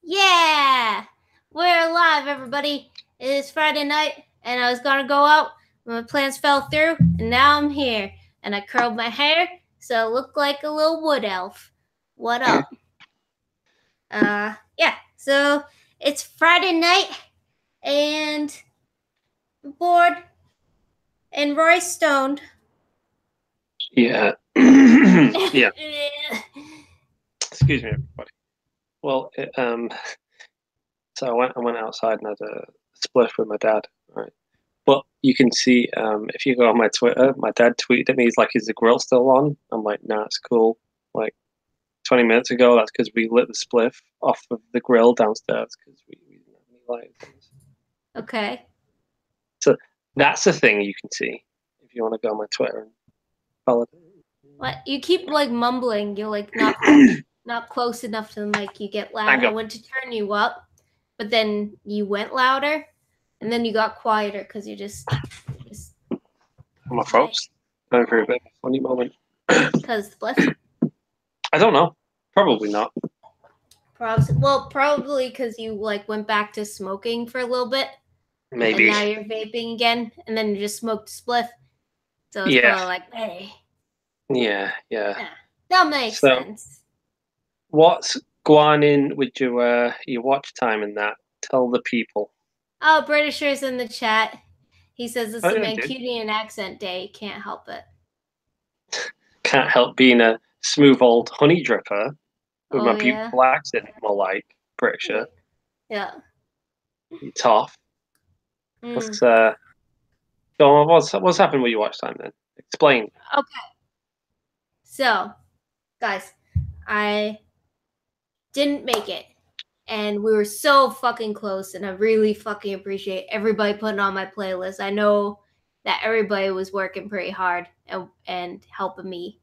Yeah! We're alive, everybody. It is Friday night, and I was gonna go out, but my plans fell through, and now I'm here. And I curled my hair, so I look like a little wood elf. What up? Yeah, so it's Friday night, and I'm bored, and Roy's stoned. Yeah. Yeah. Excuse me, everybody. Well, so I went outside and had a spliff with my dad, right? But you can see, if you go on my Twitter, my dad tweeted at me, he's like, "Is the grill still on?" I'm like, "Nah, it's cool." Like 20 minutes ago, that's because we lit the spliff off of the grill downstairs because we didn't have any lights. Okay. So that's a thing you can see if you want to go on my Twitter and follow it. What? You keep like mumbling. You're like not close enough to the mic. You get loud. Hang I on. went to turn you up, but then you went louder, and then you got quieter because you just My folks, going through a bit of a funny moment. because the bliss. I don't know. Probably not. Probably because you like went back to smoking for a little bit, and Maybe. now you're vaping again, and then you just smoked a spliff. So it's Yeah. probably like, hey, Yeah. that makes So, sense. what's going in with your watch time and that? Tell the people. Oh, Britisher's in the chat. He says it's Oh, a yeah, I did. Mancunian accent day. Can't help it. Can't help being a smooth old honey dripper with Oh my yeah. beautiful accent, more like Britisher. Yeah. You tough. Mm. What's go on, what's happened with your watch time then? Explain. Okay. So, guys, I didn't make it. And we were so fucking close, and I really fucking appreciate everybody putting on my playlist. I know that everybody was working pretty hard and helping me,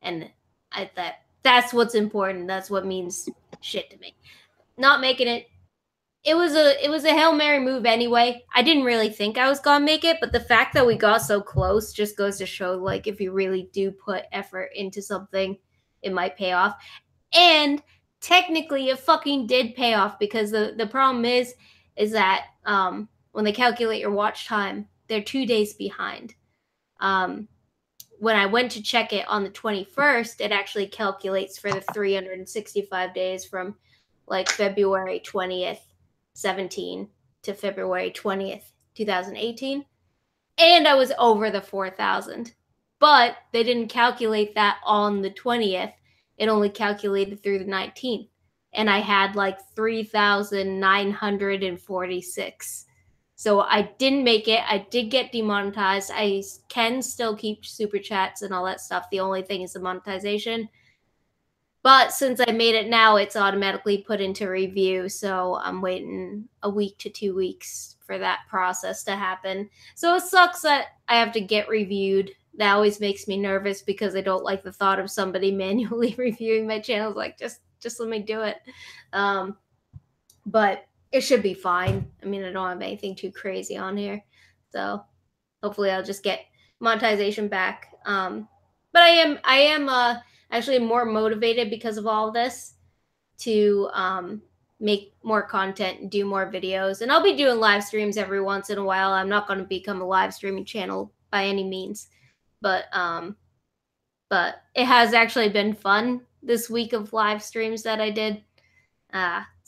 and I thought that's what's important. That's what means shit to me. Not making it, it was a Hail Mary move anyway. I didn't really think I was gonna make it, but the fact that we got so close just goes to show like if you really do put effort into something, it might pay off. And technically it fucking did pay off because the problem is that when they calculate your watch time, they're 2 days behind. Um, when I went to check it on the 21st, it actually calculates for the 365 days from like February 20th, 17 to February 20th, 2018. And I was over the 4,000. But they didn't calculate that on the 20th. It only calculated through the 19th. And I had like 3,946. So I didn't make it. I did get demonetized. I can still keep super chats and all that stuff. The only thing is the monetization. But since I made it now, it's automatically put into review. So I'm waiting a week to 2 weeks for that process to happen. So it sucks that I have to get reviewed. That always makes me nervous because I don't like the thought of somebody manually reviewing my channels. Like, just let me do it. But it should be fine. I mean, I don't have anything too crazy on here. So hopefully I'll just get monetization back. But I am actually more motivated because of all of this to make more content and do more videos. And I'll be doing live streams every once in a while. I'm not going to become a live streaming channel by any means, but it has actually been fun this week of live streams that I did.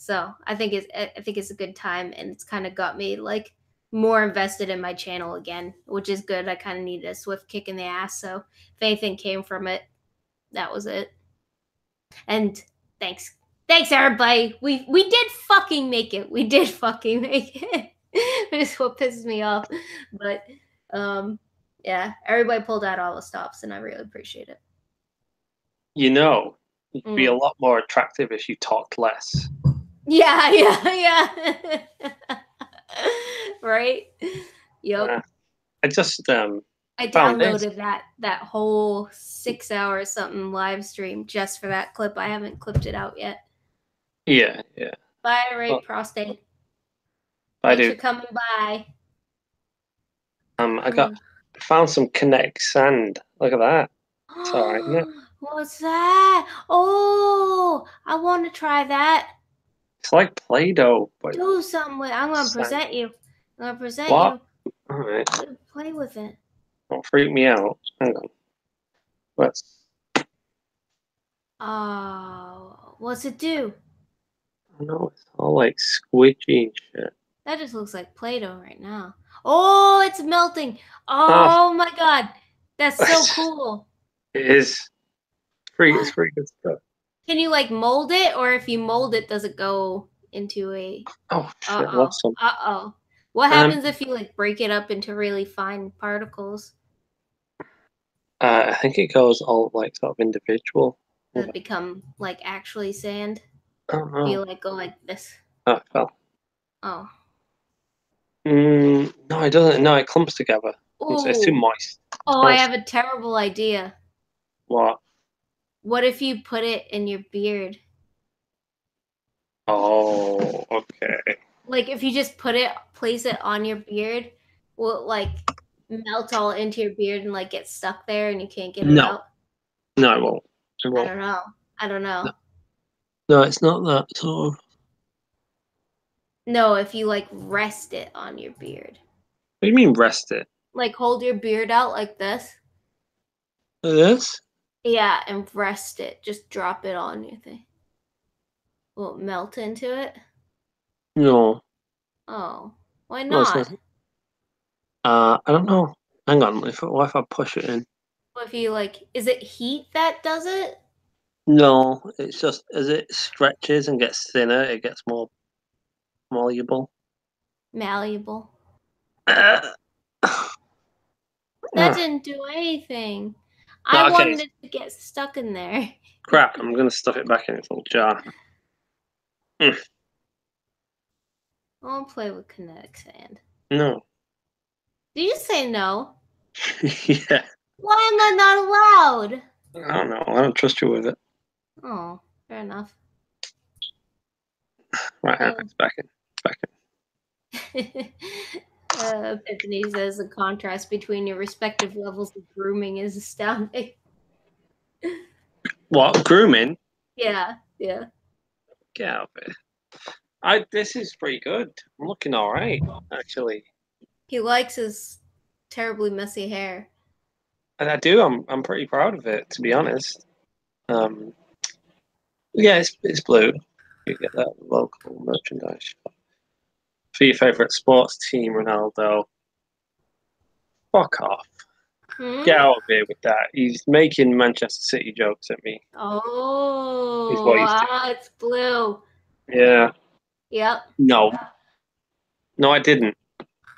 So I think it's a good time, and it's kind of got me like more invested in my channel again, which is good. I kind of needed a swift kick in the ass. So if anything came from it, that was it. And thanks everybody. We did fucking make it. We did fucking make it. It's what pisses me off. But yeah, everybody pulled out all the stops, and I really appreciate it. You know, you'd be a lot more attractive if you talked less. Yeah. Right? Yep. I just I found this. downloaded that whole 6 hour something live stream just for that clip. I haven't clipped it out yet. Yeah. Bye, Ray Prostate. I Thanks do. for coming by. I found some kinetic sand. Look at that. It's all right, isn't it? What's that? Oh, I want to try that. It's like Play-Doh, but Do something with it. I'm gonna sand. present you. I'm gonna present What? you. All right. Play with it. Don't freak me out. Hang on. Let's. Oh, what's it do? I know it's all like squidgy and shit. That just looks like Play-Doh right now. Oh, it's melting. Ah, Oh my god. That's so cool. it is. It's What? pretty good stuff. Can you like mold it, or if you mold it, does it go into a Oh shit! uh-oh. Lost some. Uh-oh. What Um. happens if you like break it up into really fine particles? I think it goes all like sort of individual. Does Hold it on. become like actually sand? I don't Do you know. like go like this? Oh, it fell. Oh. No, it doesn't. No, it clumps together. It's too Oh. moist. Oh, I Smells. have a terrible idea. What? What if you put it in your beard? Oh, okay. Like if you just place it on your beard, will it like melt all into your beard and like get stuck there and you can't get it No, out? no, it won't. It I won't. don't know. I don't No, know. no, it's not that sort of. No, if you like rest it on your beard. What do you mean rest it? Like hold your beard out like this. Like this? Yeah, and rest it. Just drop it on your thing. Will it melt into it? No, Oh, why no, it's not? not. I don't know. Hang on. What if I push it in? What if you like, is it heat that does it? No, it's just as it stretches and gets thinner, it gets more Malleable. malleable. That didn't do anything. I No, okay, wanted it to get stuck in there. crap. I'm gonna stuff it back in its little jar. Mm, I won't play with kinetic sand. no. Did you say no? Yeah. Why am I not allowed? I don't know. I don't trust you with it. Oh, fair enough. Right, Oh. it's back in. It's back in. Epiphany says the contrast between your respective levels of grooming is astounding. What? Grooming? Yeah, yeah. Get out of it. This is pretty good. I'm looking all right, actually. He likes his terribly messy hair. And I do. I'm pretty proud of it, to be honest. Um, yeah, it's blue. You get that local merchandise shop. For your favorite sports team, Ronaldo. Fuck off. Hmm? Get out of here with that. He's making Manchester City jokes at me. Is Oh, what he's doing. it's blue. Yeah. Yep. No. No, I didn't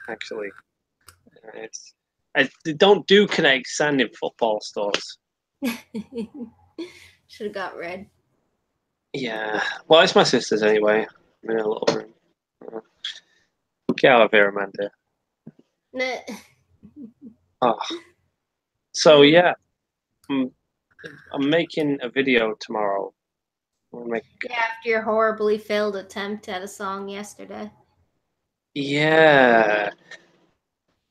actually. It's they don't do kinetic sand in football stores. Should have got red. Yeah. Well, it's my sister's anyway. I'm in a little room. Get out of here, Amanda. Oh. So yeah, I'm, I'm making a video tomorrow. Yeah, after your horribly failed attempt at a song yesterday. Yeah.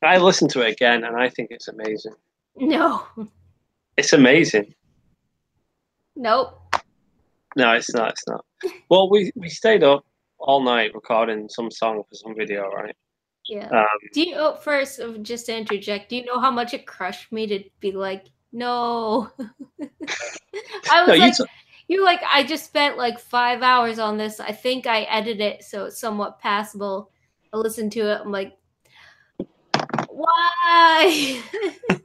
I listened to it again and I think it's amazing. No. It's amazing. Nope. No, it's not. It's not. Well, we stayed up all night recording some song for some video, right? Yeah. Um, Do you first just to interject, do you know how much it crushed me to be like, no. I no, was like, you're like, I just spent like 5 hours on this. I think I edited it so it's somewhat passable. I listened to it. I'm like, why?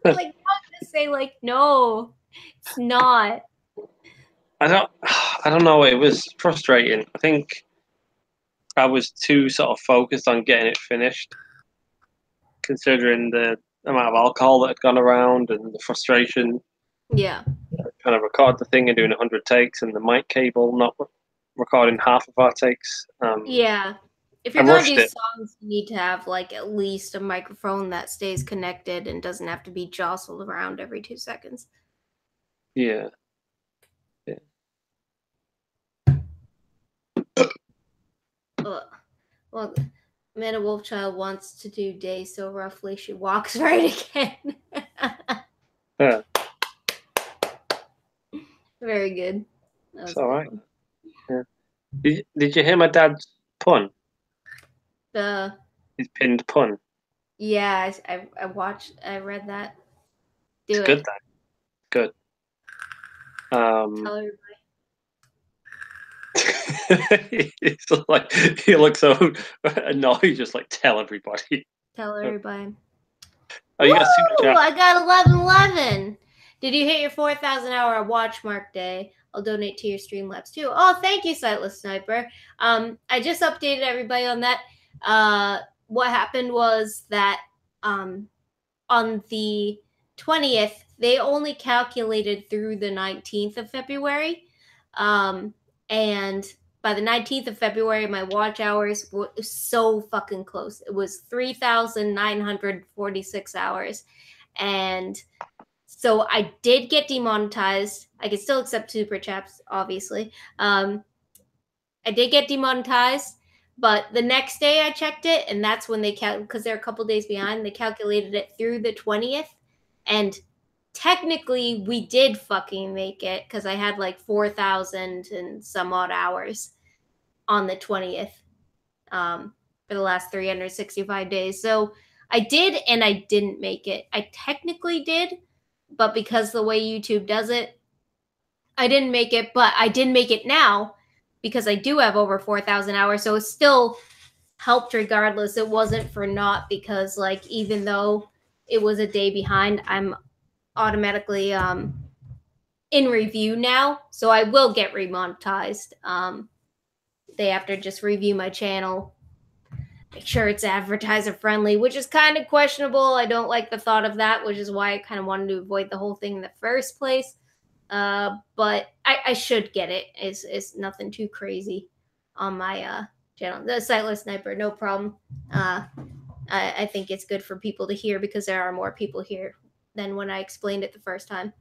Like, not to say like, no, it's not. I don't know. It was frustrating. I think I was too sort of focused on getting it finished, considering the amount of alcohol that had gone around and the frustration. Yeah. Kind of record the thing and doing 100 takes, and the mic cable not recording half of our takes. Yeah. If I you're gonna rushed do it. songs, you need to have like at least a microphone that stays connected and doesn't have to be jostled around every 2 seconds. Yeah. Yeah. Well, Amanda Wolfchild wants to do day so roughly she walks right again. Yeah. Very good. That It's was a all good right. one. Yeah. Did you hear my dad's pun? The His pinned pun. yeah, I read that. It's Do good it. though. Good. Tell everybody. It's like he looks so annoyed, just like tell everybody. Tell everybody. Oh, you got a super Woo! chat. I got 1111. Did you hit your 4,000 hour watch mark day? I'll donate to your Streamlabs too. Oh, thank you, Sightless Sniper. I just updated everybody on that. What happened was that on the 20th, they only calculated through the 19th of February. And by the 19th of February, my watch hours were so fucking close. It was 3,946 hours. And so I did get demonetized. I can still accept super chats, obviously. I did get demonetized, but the next day I checked it, and that's when they because they're a couple days behind. They calculated it through the 20th, and technically we did fucking make it because I had like 4,000 and some odd hours on the 20th for the last 365 days. So I did and I didn't make it. I technically did, but because the way YouTube does it, I didn't make it, but I did make it now because I do have over 4,000 hours. So it still helped regardless. It wasn't for naught because, like, even though it was a day behind, I'm automatically in review now. So I will get remonetized. They have to just review my channel, make sure it's advertiser friendly, which is kind of questionable. I don't like the thought of that, which is why I kind of wanted to avoid the whole thing in the first place. But I should get it. It's nothing too crazy on my channel. The Sightless Sniper, no problem. I think it's good for people to hear because there are more people here than when I explained it the first time.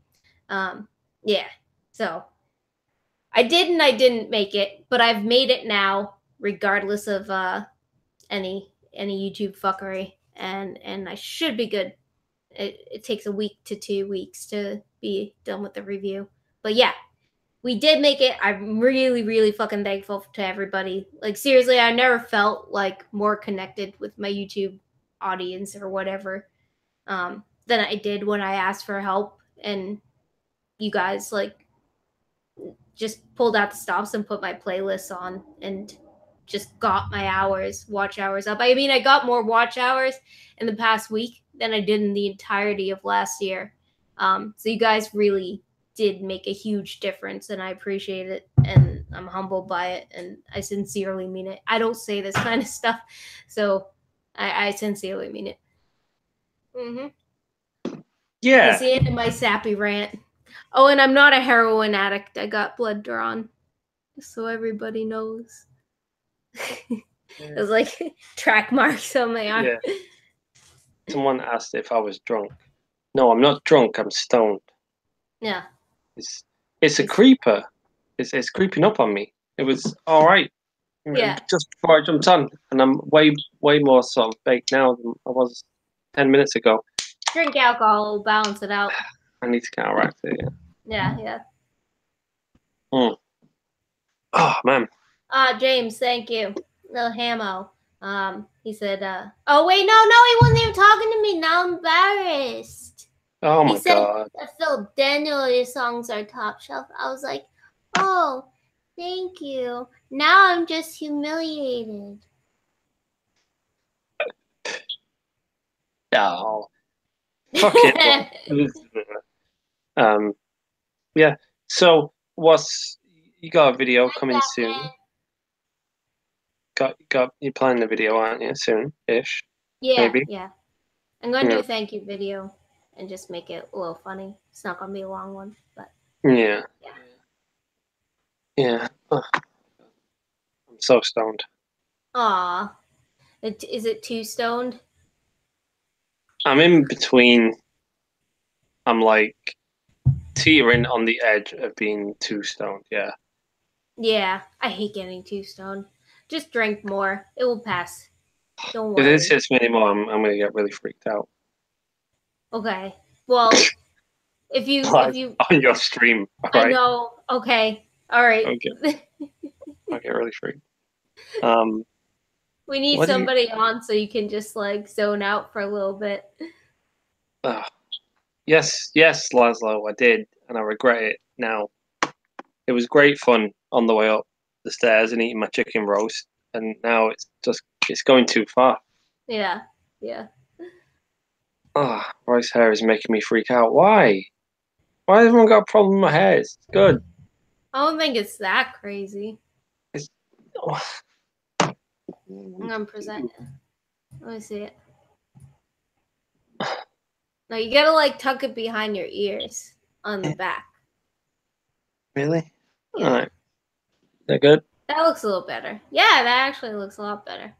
Yeah, so I did and I didn't make it, but I've made it now, regardless of any YouTube fuckery, and I should be good. It takes a week to 2 weeks to be done with the review, but yeah, we did make it. I'm really, really fucking thankful to everybody. Like, seriously, I never felt like more connected with my YouTube audience or whatever than I did when I asked for help, and you guys like just pulled out the stops and put my playlists on and just got my watch hours up. I mean, I got more watch hours in the past week than I did in the entirety of last year. So you guys really did make a huge difference, and I appreciate it, and I'm humbled by it, and I sincerely mean it. I don't say this kind of stuff, so I sincerely mean it. Yeah. That's the end of my sappy rant. Oh, and I'm not a heroin addict. I got blood drawn, just so everybody knows. There's like track marks on my arm. Yeah. Someone asked if I was drunk. No, I'm not drunk. I'm stoned. Yeah. It's a creeper. It's creeping up on me. It was all right. Yeah. Just before I jumped on, and I'm way more sort of baked now than I was 10 minutes ago. Drink alcohol will balance it out. I need to counteract it. Yeah, yeah. Oh man. James, thank you. Little Hamo. He said, oh wait, no, he wasn't even talking to me. Now I'm embarrassed. Oh my He said god. that Phil Daniel songs are top shelf. I was like, oh, thank you. Now I'm just humiliated. Oh. Fuck it. Yeah. So you got a video coming soon? Got you planning the video, aren't you? Soon-ish. Yeah, maybe. Yeah. I'm gonna do a thank you video and just make it a little funny. It's not gonna be a long one, but yeah. Oh, I'm so stoned. Aw. Is it too stoned? I'm in between. I'm like teetering on the edge of being too stoned. Yeah. Yeah, I hate getting too stoned. Just drink more. It will pass. Don't If worry. this hits me anymore, I'm gonna get really freaked out. Okay. Well, if you on your stream, all right? I know. Okay. All right. Okay. I'll get really really free. We need What do you? somebody on so you can just like zone out for a little bit. Yes, yes, Laszlo, I did, and I regret it now. It was great fun on the way up the stairs and eating my chicken roast, and now it's going too far. Yeah, yeah. Roy's hair is making me freak out. Why? Why has everyone got a problem with my hair? It's good. I don't think it's that crazy. It's. Oh. I'm gonna present it. Let me see it. No, you gotta like tuck it behind your ears on the back. Really? Yeah. All right. They're good. That looks a little better. Yeah, that actually looks a lot better.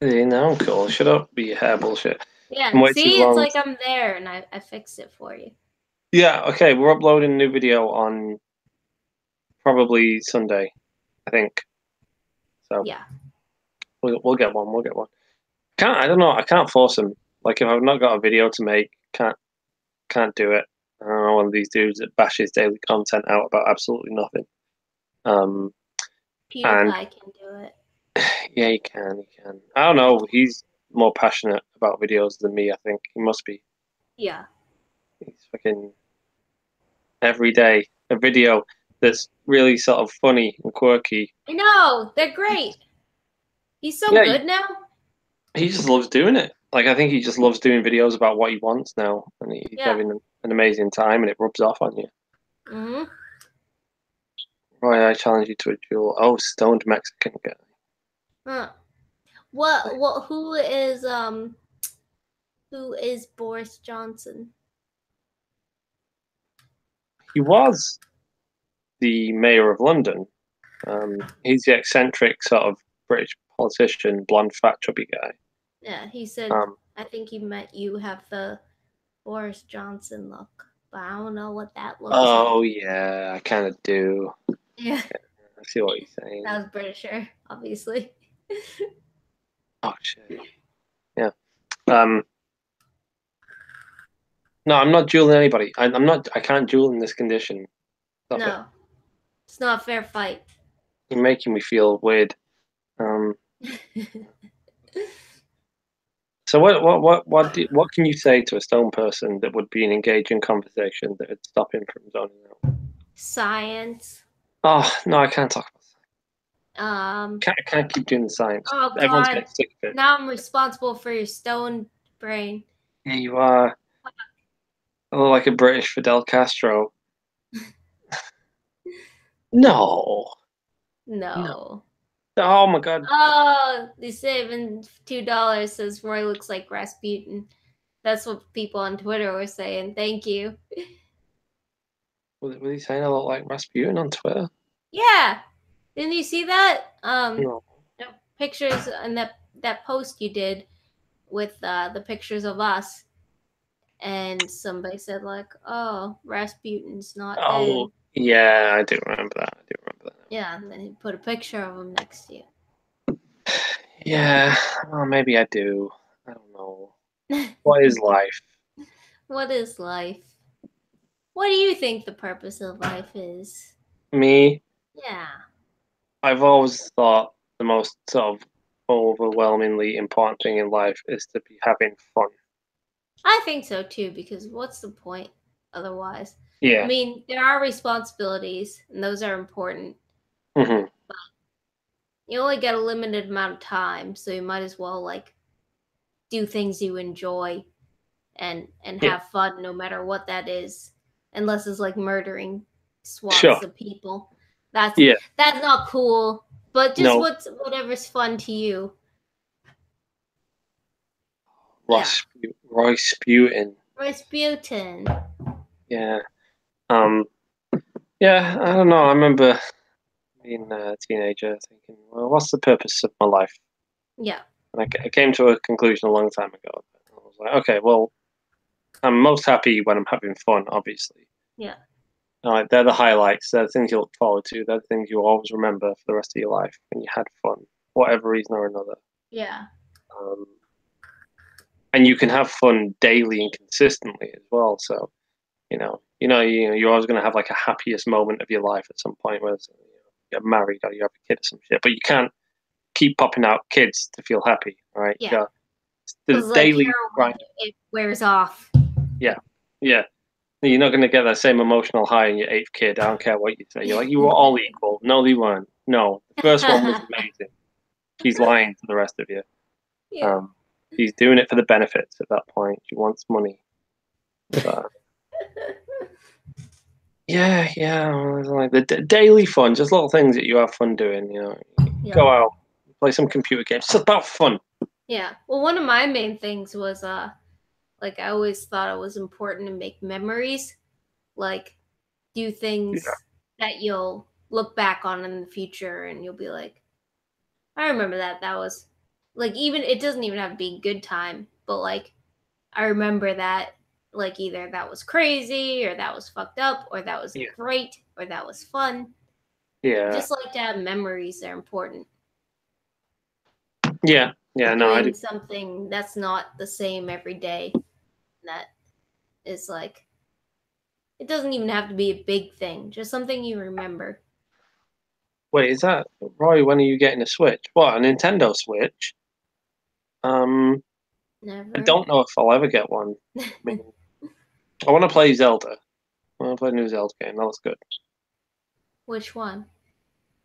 Yeah, no, I'm cool. Shut up, be your hair bullshit. Yeah, I'm way too see, it's long. like I'm there and I fixed it for you. Yeah, okay, we're uploading a new video on probably Sunday, I think. So Yeah. we'll get one. We'll get one. I don't know. I can't force them. Like if I've not got a video to make, can't do it. I don't know, one of these dudes that bashes daily content out about absolutely nothing. Um, and PewDiePie can do it. yeah, he can. He can. I don't know. He's more passionate about videos than me. I think he must be. Yeah. He's fucking every day a video that's really sort of funny and quirky. I know, they're great. He's so Yeah, good now. he just loves doing it. Like I think he just loves doing videos about what he wants now, and he's Yeah. having an amazing time, and it rubs off on you. Mm-hmm. Right, I challenge you to a duel. Oh, stoned Mexican guy. Huh. Who is Boris Johnson? He was the mayor of London. He's the eccentric sort of British politician, blonde, fat, chubby guy. Yeah, he said, Um, I think he meant you have the Boris Johnson look, but I don't know what that looks like. oh yeah, I kind of do. Yeah, I see what you're saying. that was Britisher, obviously. Oh shit. Yeah. Um, no, I'm not dueling anybody. I'm not. I can't duel in this condition. Stop it. No, it's not a fair fight. You're making me feel weird. Um, so what can you say to a stone person that would be an engaging conversation that would stop him from zoning out? Science. Oh no, I can't talk about Um. can't keep doing the science. Oh Everyone's God. getting sick of it. Now I'm responsible for your stone brain. Yeah, you are. Oh, like a British Fidel Castro. No, no. No. Oh my God. Oh, the saving $2 says Roy looks like Rasputin. That's what people on Twitter were saying. Thank you. Was he saying I look like Rasputin on Twitter? Yeah. Didn't you see that? No. The pictures and that post you did with the pictures of us, and somebody said like, "Oh, Rasputin's not dead." Oh, yeah, I do remember that. I do remember that. Yeah, and then he put a picture of him next to you. Yeah, well, maybe I do. I don't know. What is life? What is life? What do you think the purpose of life is? Me, Yeah. I've always thought the most sort of overwhelmingly important thing in life is to be having fun. I think so too, because what's the point otherwise? I Yeah. mean, there are responsibilities, and those are important. Hmm. You only get a limited amount of time, so you might as well like do things you enjoy and Yeah. have fun no matter what that is. Unless it's like murdering Sure. swaths of people. That's Yeah. that's not cool. But just No. whatever's fun to you. Yeah. Rasputin. Rasputin. Yeah. Um. Yeah. I don't know. I remember being a teenager thinking, well, what's the purpose of my life? Yeah. And I came to a conclusion a long time ago. I was like, okay, well, I'm most happy when I'm having fun, obviously. Yeah. Like, they're the highlights. They're the things you look forward to. They're the things you always remember for the rest of your life when you had fun, whatever reason or another. Yeah. Um, and you can have fun daily and consistently as well. So you're always going to have like a happiest moment of your life at some point. Where you're married or you have a kid or some shit. But you can't keep popping out kids to feel happy, right? Yeah. Yeah. The Because like daily heroin, grind. it wears off. Yeah, yeah. You're not going to get that same emotional high in your eighth kid. I don't care what you say. You're like, you were all equal. No, they weren't. No, the first one was amazing. She's lying to the rest of you. Yeah. She's doing it for the benefits at that point. She wants money. So, yeah. Like the daily fun, just little things that you have fun doing. Yeah. Go out, play some computer games. It's about fun. Yeah. Well, one of my main things was like I always thought it was important to make memories, like do things Yeah, that you'll look back on in the future and you'll be like, I remember that. That was like even it doesn't even have to be a good time, but like I remember that like either that was crazy or that was fucked up or that was yeah, great or that was fun. I yeah, just like to have memories. They're important. yeah, yeah. No, I do. Doing something that's not the same every day. That is like it doesn't even have to be a big thing. Just something you remember. Wait, is that Roy? When are you getting a Switch? What, a Nintendo Switch? I Never. don't know if I'll ever get one. I mean, I want to play Zelda. I want to play a new Zelda game. That looks good. Which one?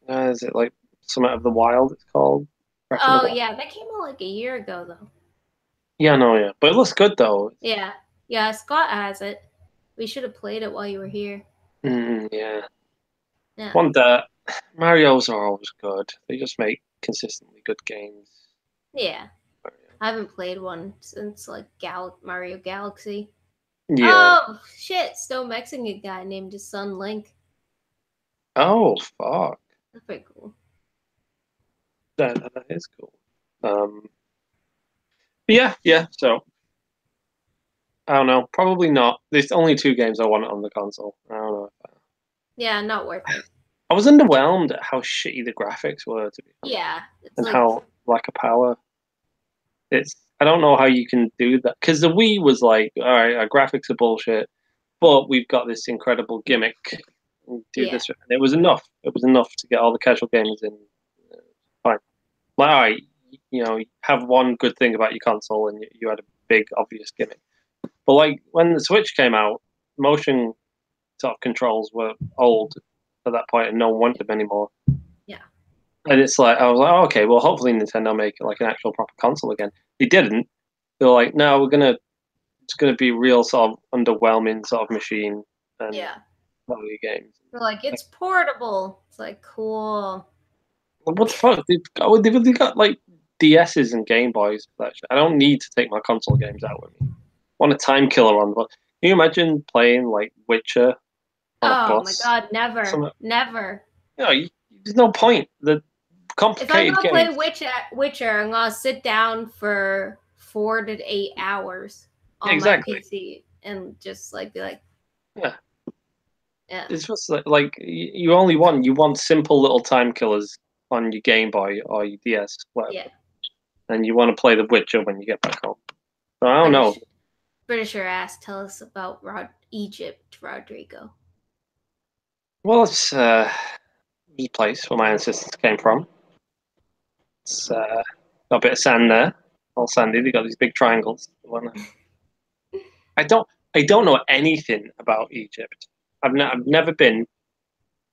Is it like Summit of the Wild? It's called Breath of the Oh Wild. yeah, that came out like a year ago though. Yeah, no, yeah, but it looks good though. Yeah. Yeah, Scott has it. We should have played it while you were here. Yeah. Yeah. One that Mario's are always good. They just make consistently good games. Yeah. I haven't played one since like Mario Galaxy. Yeah. Oh shit! Still Mexican guy named his son Link. Oh fuck. That's pretty cool. That is cool. But yeah. So I don't know. Probably not. There's only two games I want on the console. I don't know. Yeah, not worth it. I was underwhelmed at how shitty the graphics were, to be honest, Yeah, it's and like how lack of power. I don't know how you can do that because the Wii was like, all right, our graphics are bullshit, but we've got this incredible gimmick. We'll do yeah, this, and it was enough. It was enough to get all the casual gamers in. Fine, like all right, have one good thing about your console, and you had a big obvious gimmick. But like when the Switch came out, motion sort of controls were old at that point, and no one wanted them anymore. yeah. And it's like I was like, oh, okay, well, hopefully Nintendo make like an actual proper console again. They didn't. They were like, no, it's gonna be real sort of underwhelming sort of machine and Yeah. value games. They're like, Like, it's portable. It's like, cool. what the fuck? They've got like DSs and Game Boys for that shit. I don't need to take my console games out with me. I want a time killer on, but can you imagine playing like Witcher on a Oh my bus? god, never. Some, Never. there's no point. The If I'm complicated gonna play games. Witcher, I'm gonna sit down for 4 to 8 hours Yeah, on my exactly. PC and just like be like, Yeah. yeah, It's just like you want simple little time killers on your Game Boy or your DS, whatever, yeah. and you want to play The Witcher when you get back home. So I don't know. British Britisher ass, tell us about Egypt, Rodrigo. Well, it's a place where my ancestors came from. It's got a bit of sand there, all sandy. They got these big triangles. I don't I don't know anything about Egypt. I've never been.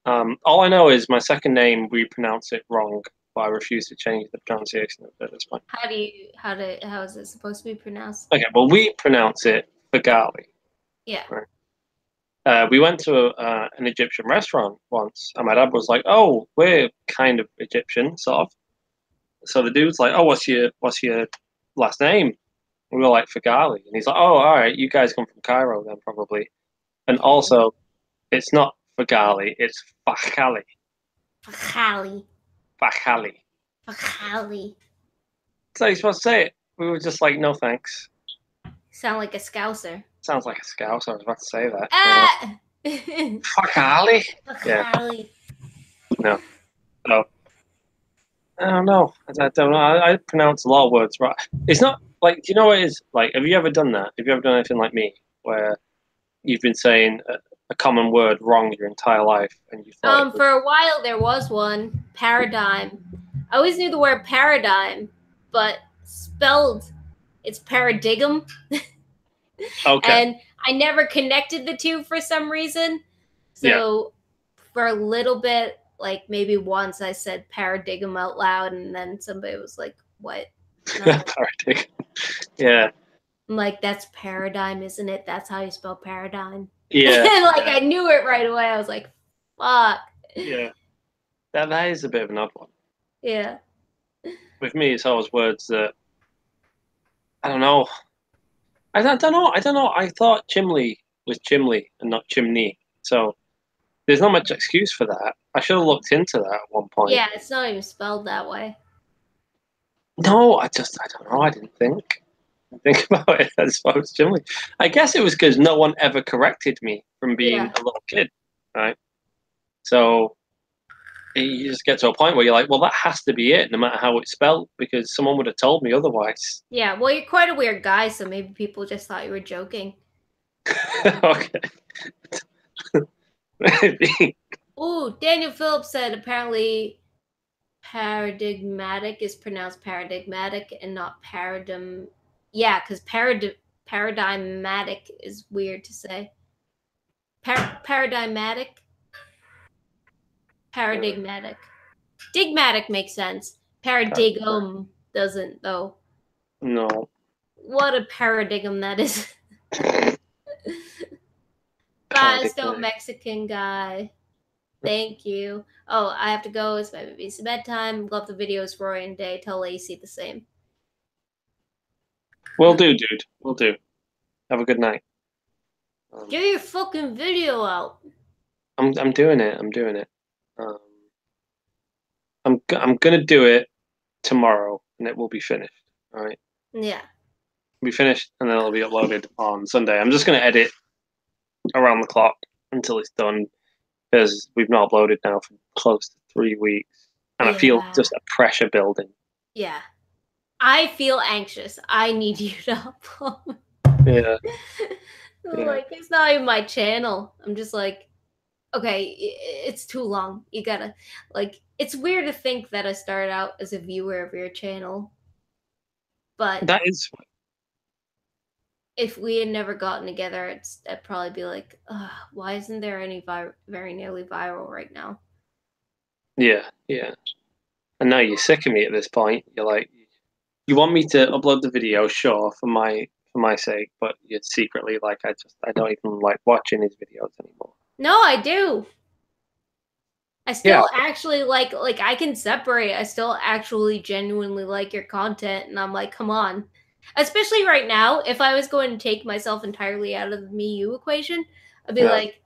All I know is my second name we pronounce it wrong, but I refuse to change the pronunciation of it at this point. How is it supposed to be pronounced? Okay, well, we pronounce it Fagali. Yeah. Right? We went to an Egyptian restaurant once, and my dad was like, "Oh, we're kind of Egyptian, sort of." So the dude's like, "Oh, what's your last name?" And we were like, "Fagali," and he's like, "Oh, all right, you guys come from Cairo then, probably." And Okay. also, it's not Fagali, it's Fakhali. Fakhali. Fakhali. Fakhali. So you're supposed to say it. We were just like, "No, thanks." Sound like a scouser. Sounds like a scout. I was about to say that. Ah! Fakhali. Yeah, Fakhali. no. So I don't know. I don't know. I pronounce a lot of words right. It's not like, do you know what it is? Like, have you ever done that? Have you ever done anything like me where you've been saying a common word wrong your entire life, and you thought it was For a while there was one, paradigm. I always knew the word paradigm, but spelled it's paradigm. okay. And I never connected the two for some reason. Yeah, So for a little bit, like maybe once I said paradigm out loud, and then somebody was like, "What?" And Parody. Yeah, I'm like, "That's paradigm, isn't it? That's how you spell paradigm." yeah, And like yeah, I knew it right away. I was like, "Fuck." yeah. That is a bit of an odd one. Yeah. With me, it's always words that I don't know. I don't know. I don't know. I thought chimney was chimney and not chimney. So there's not much excuse for that. I should have looked into that at one point. Yeah, it's not even spelled that way. No, I don't know. I didn't think about it as far as chimney. I guess it was because no one ever corrected me from being Yeah. a little kid, right? So you just get to a point where you're like, well, that has to be it, no matter how it's spelled, because someone would have told me otherwise. Yeah, well, you're quite a weird guy, so maybe people just thought you were joking. Okay. Maybe. Ooh, Daniel Phillips said apparently paradigmatic is pronounced paradigmatic and not paradigm. Yeah, because paradigmatic is weird to say. Paradigmatic? Paradigmatic. Digmatic makes sense. Paradigm doesn't, though. No. What a paradigm that is. Bye, still Paradigmatic. Mexican guy. Thank you. Oh, I have to go. It's my baby's bedtime. Love the videos, Roy and Day. Tell Lacey the same. Will do, dude. Will do. Have a good night. Get your fucking video out. I'm doing it. I'm doing it. Um, I'm gonna do it tomorrow, and it will be finished. All right, Yeah. it'll be finished, and then it'll be uploaded on Sunday. I'm just gonna edit around the clock until it's done because we've not uploaded now for close to 3 weeks, and I feel Yeah. just a pressure building. Yeah. I feel anxious. I need you to upload. Yeah, yeah. Like, it's not even my channel. I'm just like, okay, it's too long. You gotta, like, it's weird to think that I started out as a viewer of your channel, but That is, if we had never gotten together, I'd probably be like, why isn't there any very nearly viral right now? yeah, yeah. And now you're sick of me at this point. You're like, you want me to upload the video, sure, for my sake, but you're secretly like, I don't even like watching his videos anymore. No, I do. I Yeah, still actually like I can separate. I still actually genuinely like your content, and I'm like, come on. Especially right now, if I was going to take myself entirely out of the me you equation, I'd be yeah, like,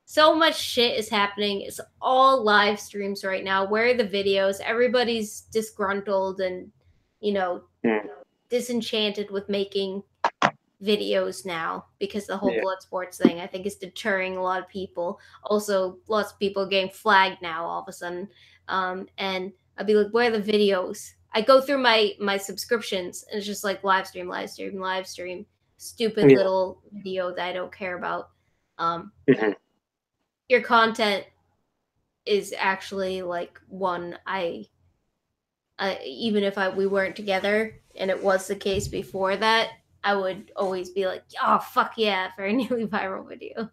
so much shit is happening. It's all live streams right now. Where are the videos? Everybody's disgruntled and, you know, mm, disenchanted with making videos now because the whole yeah, blood sports thing I think is deterring a lot of people. Also, lots of people getting flagged now all of a sudden. And I'd be like, where are the videos? I go through my subscriptions and it's just like live stream, live stream, live stream, stupid yeah. little video that I don't care about. Um, Hmm. your content is actually like one even if we weren't together and it was the case before that, I would always be like, oh, fuck yeah, for a nearly viral video.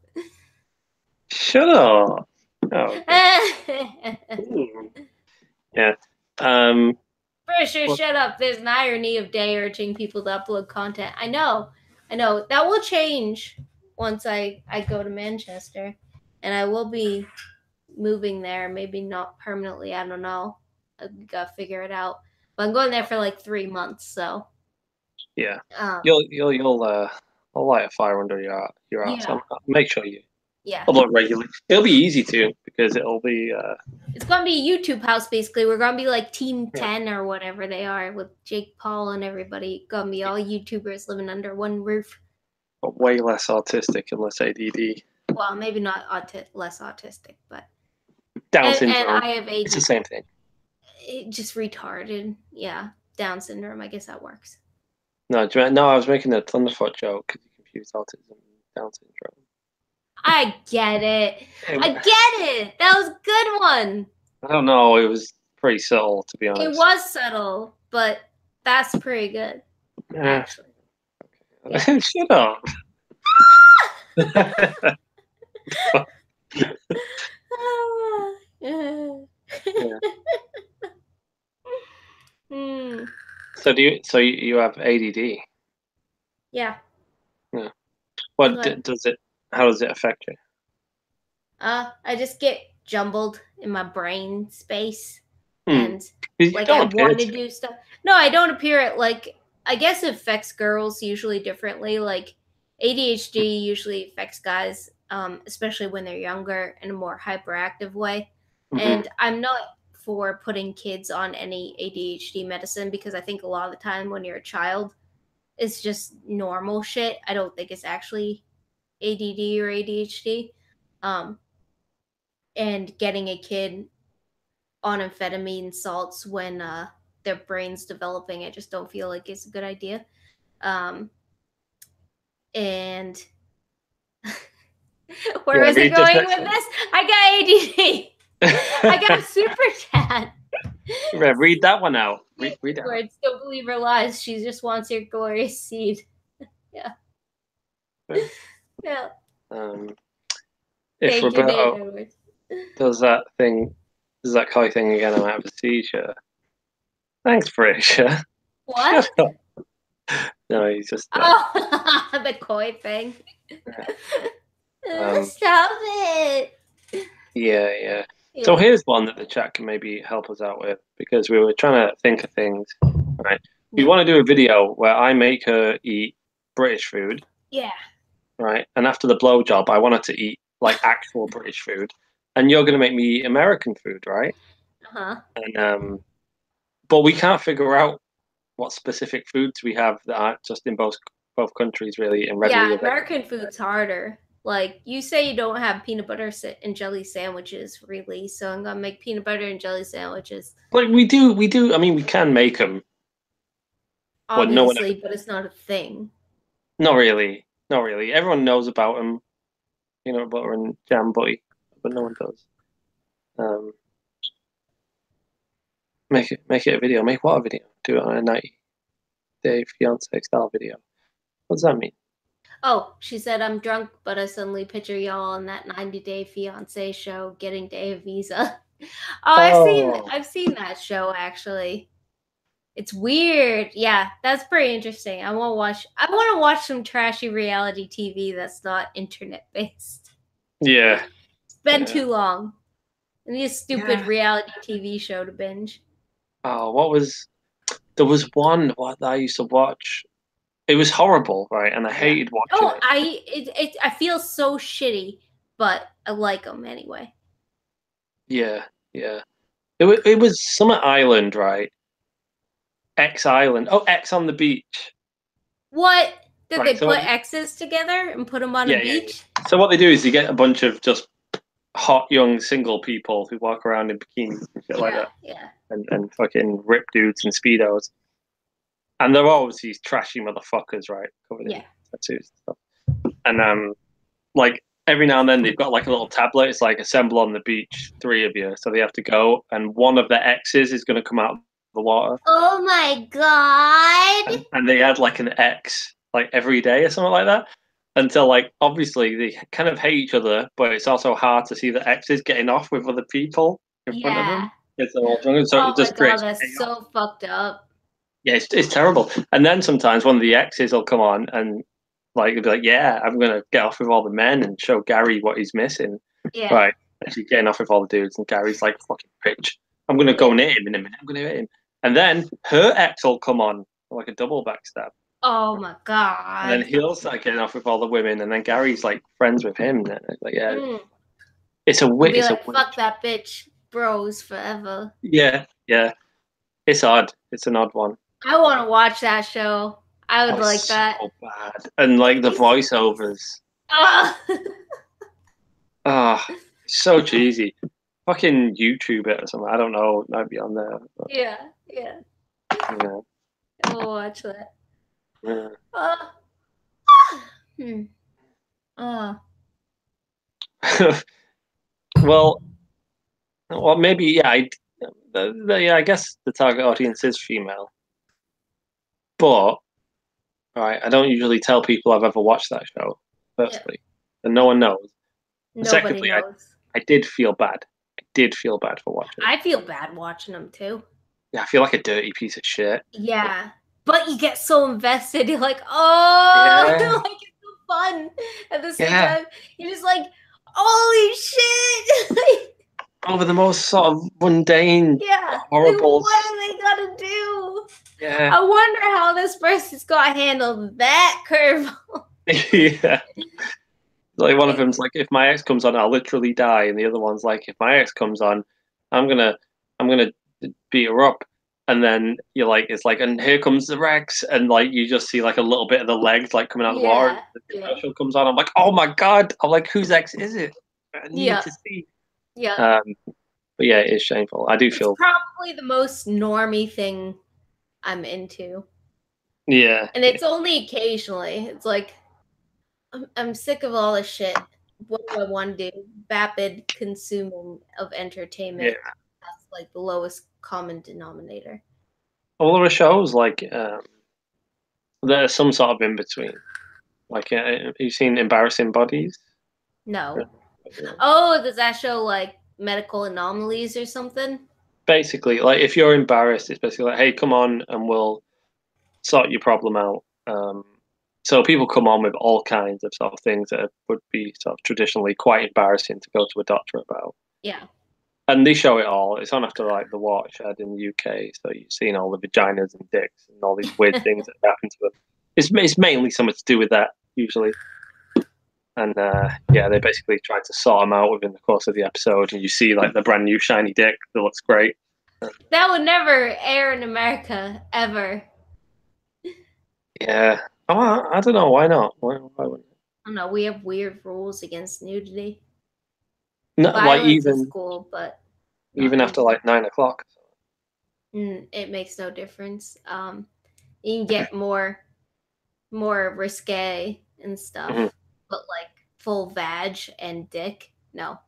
Shut up. Oh, okay. Ooh. Yeah. Um. For sure, Well, shut up. There's an irony of Day urging people to upload content. I know. I know. That will change once I go to Manchester. And I will be moving there. Maybe not permanently. I don't know. I gotta figure it out. But I'm going there for like 3 months, so yeah. um You'll I'll light a fire under your ass. yeah. I'll make sure you Yeah. upload regularly. It'll be easy to because it'll be It's gonna be a YouTube house basically. We're gonna be like Team yeah, 10 or whatever they are with Jake Paul and everybody. Gonna be all YouTubers living under one roof. but way less autistic and less ADD. Well, maybe not less autistic, but Down and syndrome. I have It's the ADD, same thing. just retarded. Yeah, Down syndrome. I guess that works. No, no, I was making a Thunderfoot joke because you confused autism and Down syndrome. I get it. I get it. That was a good one. I don't know. It was pretty subtle, to be honest. It was subtle, but that's pretty good, actually. Yeah. Shut up. Yeah. Yeah. Hmm. So you have ADD? Yeah. Yeah. What What? does it? How does it affect you? I just get jumbled in my brain space, Hmm. and You like I don't appear want to to. do stuff. No, I don't appear at like. I guess it affects girls usually differently. Like ADHD usually affects guys, especially when they're younger, in a more hyperactive way. Mm-hmm. And I'm not for putting kids on any ADHD medicine because I think a lot of the time when you're a child, it's just normal shit. I don't think it's actually ADD or ADHD. Um, and getting a kid on amphetamine salts when their brain's developing, I just don't feel like it's a good idea. Um, and where Yeah. is it Read this going next with one. this? I got ADD. I got super chat. Yeah, read that one out. Read it out. Edwards, don't believe her lies. She just wants your glorious seed. Yeah. Yeah. Um, if Thank you, Nate Roberto Edwards. does that kind of thing again, I might have a seizure. Thanks, Fraser. What? Shut up. No, he's just Oh, the koi thing. um, Stop it. yeah. So Yeah. here's one that the chat can maybe help us out with because we were trying to think of things. Right, we Yeah. want to do a video where I make her eat British food, Yeah. right? And after the blowjob, I want her to eat like actual British food, and you're gonna make me eat American food, right? Uh-huh. And but we can't figure out what specific foods we have that aren't just in both countries really and readily Yeah, available. American food's harder. Like you say you don't have peanut butter and jelly sandwiches really, so I'm gonna make peanut butter and jelly sandwiches. Like we do. I mean, we can make them, but no one ever. Obviously, but it's not a thing. Not really, not really. Everyone knows about them, peanut butter and jam, but no one does. Um, make it a video. Make what a video? Do it on a 90-day fiance style video. What does that mean? Oh, she said I'm drunk, but I suddenly picture y'all on that 90-day fiance show getting day of visa. Oh, Oh, I've seen that show actually. It's weird. Yeah, that's pretty interesting. I want to watch some trashy reality TV that's not internet based. yeah, It's been yeah, too long. I need a stupid yeah. reality TV show to binge. Oh, there was one what I used to watch. It was horrible, right? And I Yeah. hated watching Oh, it. I feel so shitty, but I like them anyway. Yeah, yeah. It was Summit Island, right? X Island. Oh, X on the beach. What did Right. they So what? put X's together and put them on a Yeah. beach? So what they do is you get a bunch of just hot young single people who walk around in bikinis and shit like Yeah, that, yeah, and fucking rip dudes and speedos, and they're always these trashy motherfuckers, right? Covered in yeah, tattoos and stuff. And like every now and then they've got like a little tablet. It's like assemble on the beach, three of you, so they have to go, and one of their exes is going to come out of the water, oh my god. and they add like an X like every day or something like that. Until like obviously they kind of hate each other, but it's also hard to see the exes getting off with other people in front of Yeah. them. It's all drunk, so Oh it my just god, creates that's chaos. so fucked up. Yeah, it's terrible. And then sometimes one of the exes will come on and like they'll be like, "Yeah, I'm gonna get off with all the men and show Gary what he's missing." Yeah, Right? And she's getting off with all the dudes, and Gary's like, "Fucking bitch, I'm gonna yeah. go near him in a minute. I'm gonna hit him." And then her ex will come on like a double backstab. Oh my And then god. he'll start getting off with all the women, and then Gary's like friends with him. And it's like, yeah, Mm. it's a And wit. be It's a like, wit. fuck that bitch, bros forever. Yeah. It's odd. It's an odd one. I want to watch that show. I Oh, would like it's that. so bad. And like the voiceovers, Oh. ah, so cheesy. Fucking YouTube it or something. I don't know. It might be on there. But, Yeah, yeah. you know, I'll watch that. yeah. Uh, hmm. Uh, Well, well, maybe yeah. Yeah, I guess the target audience is female, but right, I don't usually tell people I've ever watched that show. Yeah. Firstly, and no one knows. And Nobody secondly, knows. I did feel bad. I did feel bad for watching it. I feel bad watching them too. Yeah, I feel like a dirty piece of shit. Yeah. But you get so invested. You're like, oh, Yeah, like it's so fun. At the same yeah. time, you're just like, holy shit. Over the most sort of mundane, Yeah. Like, horrible. what are they gonna do? Yeah, I wonder how this person's gonna handle that curve. yeah. Like one of Like, them's like, if my ex comes on, I'll literally die, and the other one's like, if my ex comes on, I'm gonna, I'm gonna beat her up. And then you're like, it's like, and here comes the Rex, and like you just see like a little bit of the legs like coming out of the water. And yeah, the yeah, commercial comes on. I'm like, oh my god! I'm like, whose ex is it? I need yeah, to see. yeah. Um, but yeah, it is shameful. I do It's feel, probably the most normy thing I'm into. yeah, And it's only occasionally. It's like, I'm sick of all this shit. What do I want to do? Vapid consuming of entertainment. yeah. That's like the lowest common denominator. All there are shows like there's some sort of in between. Like, you've seen Embarrassing Bodies? No. Oh, does that show like medical anomalies or something? Basically, like if you're embarrassed, it's basically like, hey, come on, and we'll sort your problem out. So people come on with all kinds of sort of things that would be sort of traditionally quite embarrassing to go to a doctor about. Yeah. And they show it all. It's on after like the watershed in the UK, so you've seen all the vaginas and dicks and all these weird things that happen to them. It's mainly something to do with that usually. And yeah, they basically try to sort them out within the course of the episode, and you see like the brand new shiny dick that looks great. That would never air in America ever. Yeah. Oh, I don't know. Why not? Why wouldn't it? I don't know. We have weird rules against nudity. No, like Violence is cool, but not even after nudity. like 9 o'clock. It makes no difference. You can get more risque and Mhm. stuff, but like full vag and dick, no.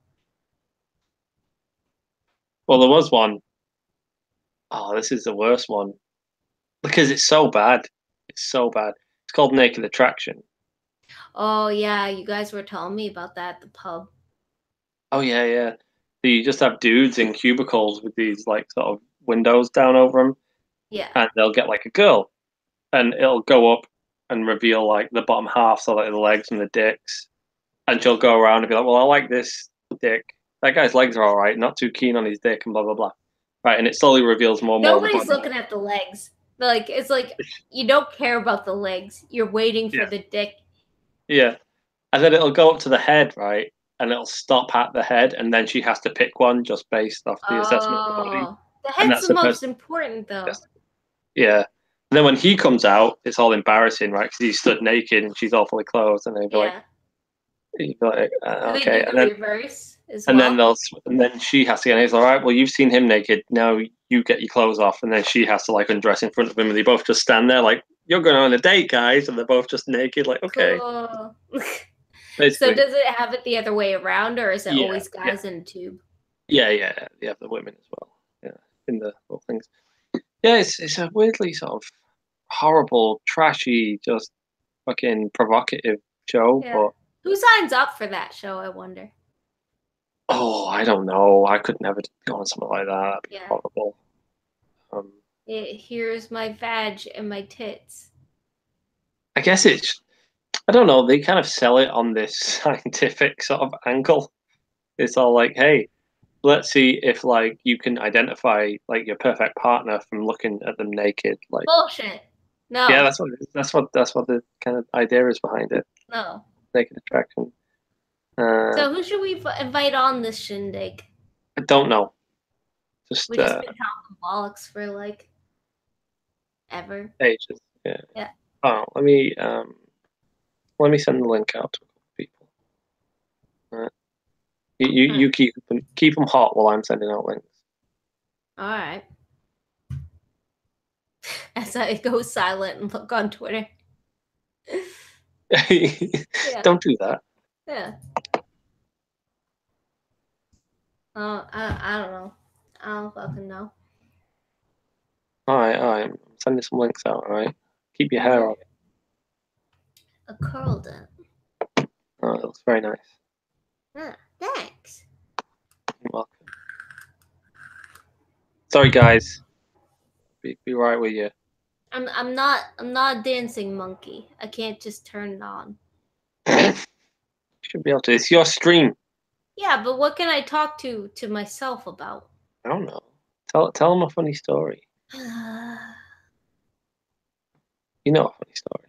Well, there was one. Oh, this is the worst one because it's so bad. It's so bad. It's called Naked Attraction. Oh yeah, you guys were telling me about that at the pub. Oh yeah, yeah. So you just have dudes in cubicles with these like sort of windows down over them, Yeah. and they'll get like a girl, and it'll go up and reveal like the bottom half, so like the legs and the dicks, and she'll go around and be like, "Well, I like this dick. That guy's legs are all right. Not too keen on his dick, and blah blah blah." Right, and it slowly reveals more and more of the Nobody's body. looking at the legs. Like it's like you don't care about the legs. You're waiting for Yeah, the dick. yeah. And then it'll go up to the head, right? And it'll stop at the head, and then she has to pick one just based off the assessment of the body. Oh, the And head's that's the the most person. important though. Yeah. And then when he comes out, it's all embarrassing, right? Because he's stood naked and she's all fully clothed, and Yeah. he'd be like, Do they okay. do the reverse as And then well? and then she has to, and he's all right. Well, you've seen him naked. Now you get your clothes off, and then she has to like undress in front of him, and they both just stand there like, you're going on a date, guys, and they're both just naked, like, okay, Cool. So basically. does it have it the other way around, or is it Yeah, always yeah, guys in a tube? yeah. You have the women as well. Yeah, in the whole things. Yeah, it's a weirdly sort of horrible, trashy, just fucking provocative show. Yeah. But Who signs up for that show, I wonder? oh, I don't know. I could never go on something like that. That'd be Yeah. horrible. Um, Here's my vag and my tits. I guess it's. I don't know. They kind of sell it on this scientific sort of angle. It's all like, hey, let's see if like you can identify like your perfect partner from looking at them naked. Like, Bullshit. yeah, No. that's what the kind of idea is behind it. No. Naked attraction. Uh, So who should we invite on this shindig? I don't know. Just We just been talking bollocks for like ever. ages. Yeah. Yeah. Oh, let me send the link out to a couple of people. Right. You keep them hot while I'm sending out links. All right. As I go silent and look on Twitter. Yeah. Don't do that. Yeah. I don't know. I don't fucking know. All right, all right. I'm sending some links out. All right. Keep your hair up. A curl done. Oh, it looks very nice. Thanks. You're welcome. Sorry, guys. Be right with you. I'm not a dancing monkey. I can't just turn it on. Should be able to. It's your stream. Yeah, but what can I talk to myself about? I don't know. Tell them a funny story. You know a funny story.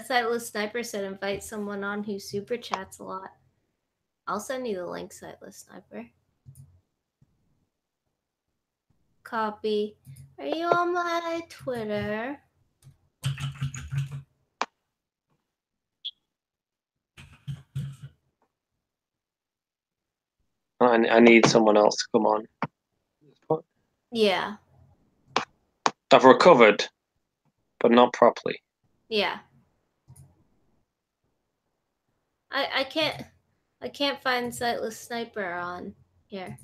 Sightless Sniper said invite someone on who super chats a lot. I'll send you the link, Sightless Sniper. Copy. Are you on my Twitter? I need someone else to come on. Yeah. I've recovered, but not properly. Yeah. I can't find Sightless Sniper on here.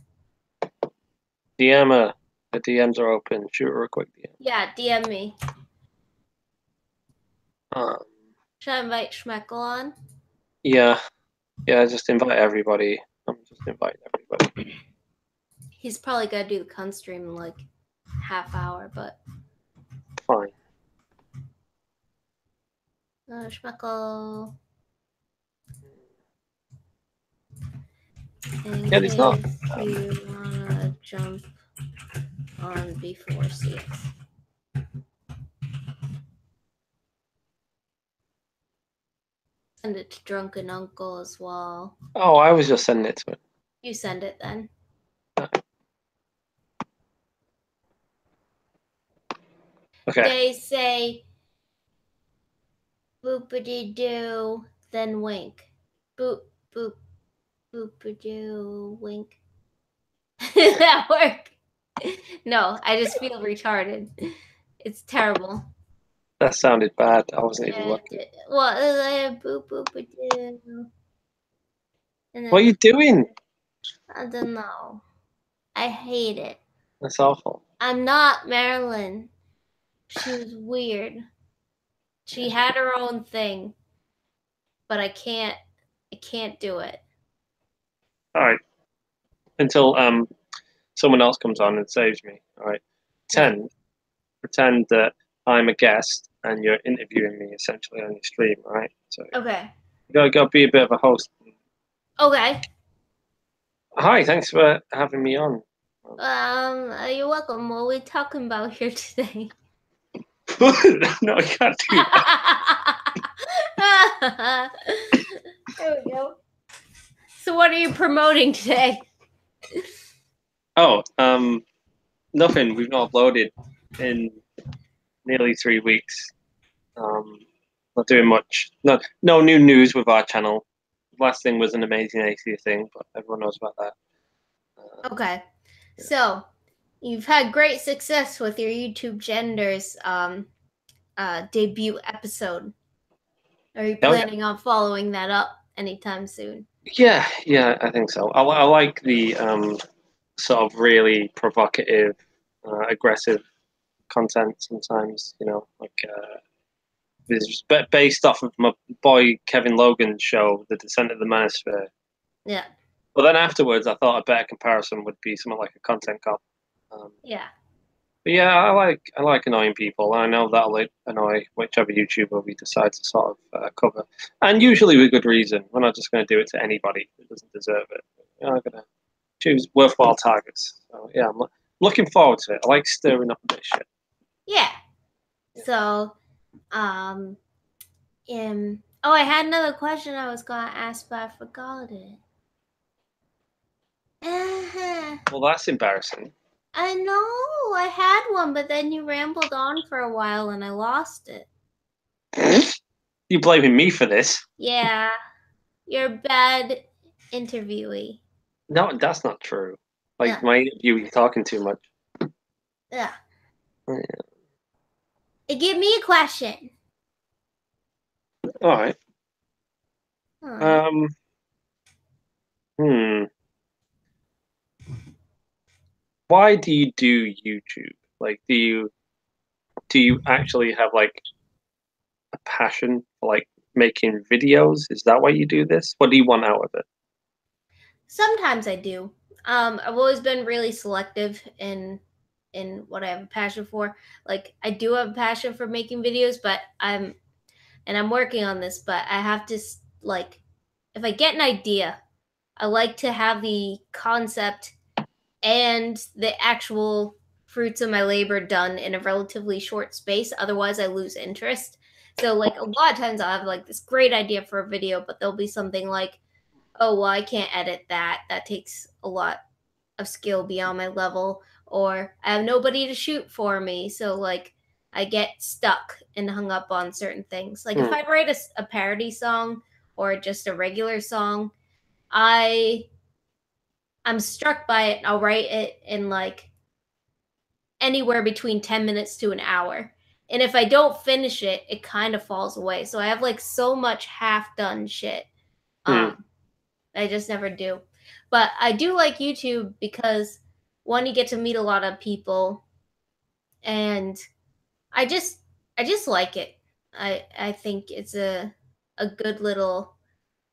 DM her. The DMs are open. Shoot her a quick DM. Yeah, DM me. Um, Should I invite Schmeckle on? yeah. Just invite everybody. I'm just inviting everybody. He's probably gotta do the con stream in like half hour, but Fine. Schmeckle. In Yeah, case it's not. you wanna jump on before 6. Send it to Drunken Uncle as well. Oh, I was just sending it to him. You send it then. Okay. They say boopity doo, then wink. Boop boop boopity doo wink. Did that work? No, I just feel retarded. It's terrible. That sounded bad. I wasn't even Yeah, looking. well, boop boopity doo. What are you doing? I don't know. I hate it. That's awful. I'm not Marilyn. She was weird. She had her own thing, but I can't do it. All right. Until someone else comes on and saves me. All right. Pretend that I'm a guest and you're interviewing me essentially on your stream. All right. So Okay. you gotta be a bit of a host. Okay. Hi. Thanks for having me on. You're welcome. What are we talking about here today? No, I can't do that. There we go. So what are you promoting today? Oh, nothing. We've not uploaded in nearly 3 weeks. Not doing much. No new news with our channel. Last thing was an amazing atheist thing, but everyone knows about that. Okay. Yeah. So you've had great success with your YouTube Genders debut episode. Are you planning on following that up anytime soon? Yeah, I think so. I like the sort of really provocative, aggressive content sometimes, like this is based off of my boy Kevin Logan's show, The Descent of the Manosphere. Yeah. But then afterwards, I thought a better comparison would be something like a content cop. Yeah. But yeah, I like annoying people. I know that'll annoy whichever YouTuber we decide to sort of cover, and usually with good reason. We're not just going to do it to anybody who doesn't deserve it. We're going to choose worthwhile targets. So yeah, I'm looking forward to it. I like stirring up a bit of shit. Yeah. So, oh, I had another question I was gonna ask, but I forgot it. Well, that's embarrassing. I know I had one, but then you rambled on for a while and I lost it. You blaming me for this? Yeah, you're a bad interviewee. No, that's not true. Like my interview, talking too much. Yeah. Give me a question. All right. Hmm. why do you do YouTube? Like, do you actually have like a passion for like making videos? Is that why you do this? What do you want out of it? Sometimes I do. I've always been really selective in what I have a passion for. Like I do have a passion for making videos, but I'm working on this, but I have to like if I get an idea, I like to have the concept and the actual fruits of my labor done in a relatively short space. Otherwise, I lose interest. So, like, a lot of times I'll have like this great idea for a video, but there'll be something like, oh, well, I can't edit that. That takes a lot of skill beyond my level, or I have nobody to shoot for me. So, like, I get stuck and hung up on certain things. Like, if Hmm. I write a parody song or just a regular song, I I'm struck by it. I'll write it in like anywhere between 10 minutes to an hour. And if I don't finish it, it kind of falls away. So I have like so much half done shit. Hmm. Um, I just never do. But I do like YouTube because one, you get to meet a lot of people, and I just I just like it. I think it's a good little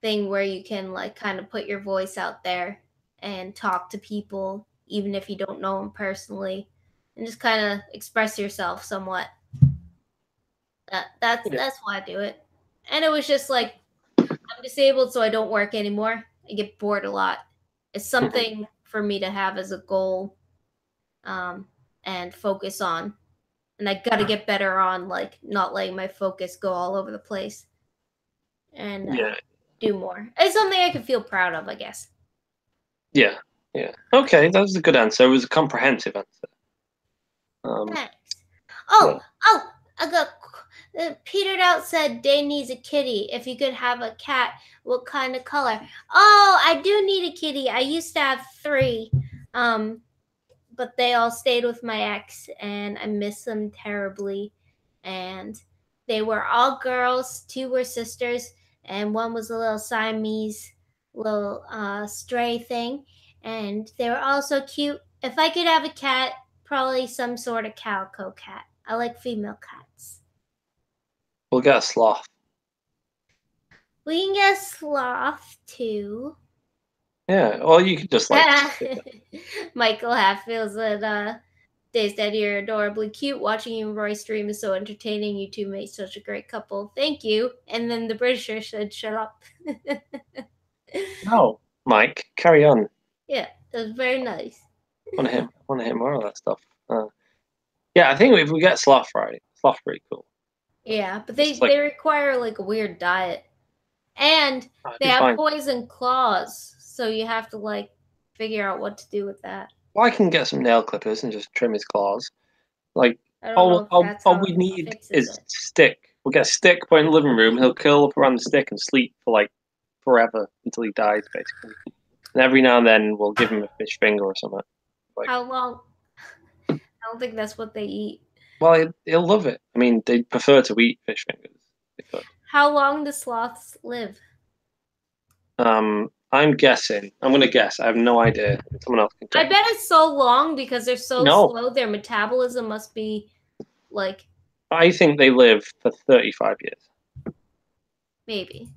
thing where you can like kind of put your voice out there and talk to people even if you don't know them personally and just kind of express yourself somewhat. Yeah. That's why I do it. And it was just like I'm disabled so I don't work anymore. I get bored a lot. It's Mhm. something for me to have as a goal, um, and focus on. And I got to get better on like not letting my focus go all over the place and Yeah. do more. It's something I can feel proud of, I guess. Yeah. Yeah. Okay, that was a good answer. It was a comprehensive answer. Um, Thanks. yeah. Oh, I got petered out said Day needs a kitty. If you could have a cat, what kind of color? Oh, I do need a kitty. I used to have three. Um, but they all stayed with my ex and I miss them terribly. And they were all girls, two were sisters, and one was a little Siamese little stray thing. And they were all so cute. If I could have a cat, probably some sort of calico cat. I like female cats. We'll get a sloth. We can get sloth too. Yeah. Well, you could just like. Michael Hatfield said, Days Dead, you're adorably cute. Watching you and Roy stream is so entertaining. You two make such a great couple. Thank you. And then the Britisher said, shut up. No, Mike, carry on. Yeah, that was very nice. Want to hear more of that stuff. Yeah, I think if we get sloth right, sloth pretty cool. Yeah, but It's they like require like a weird diet. And I'd they be have fine. poison claws, so you have to like figure out what to do with that. Well, I can get some nail clippers and just trim his claws. Like I don't know all if all, that's all how we it need fixes is it. stick. We'll get a stick, put it in the living room. He'll curl up around the stick and sleep for like forever until he dies, basically. And every now and then we'll give him a fish finger or something. Like, How long? I don't think that's what they eat. well, he'll love it. I mean, they prefer to eat fish fingers. They could. How long do sloths live? I'm guessing. I'm gonna guess. I have no idea. Someone else can I check. bet it's so long because they're so No, slow. Their metabolism must be like I think they live for 35 years maybe.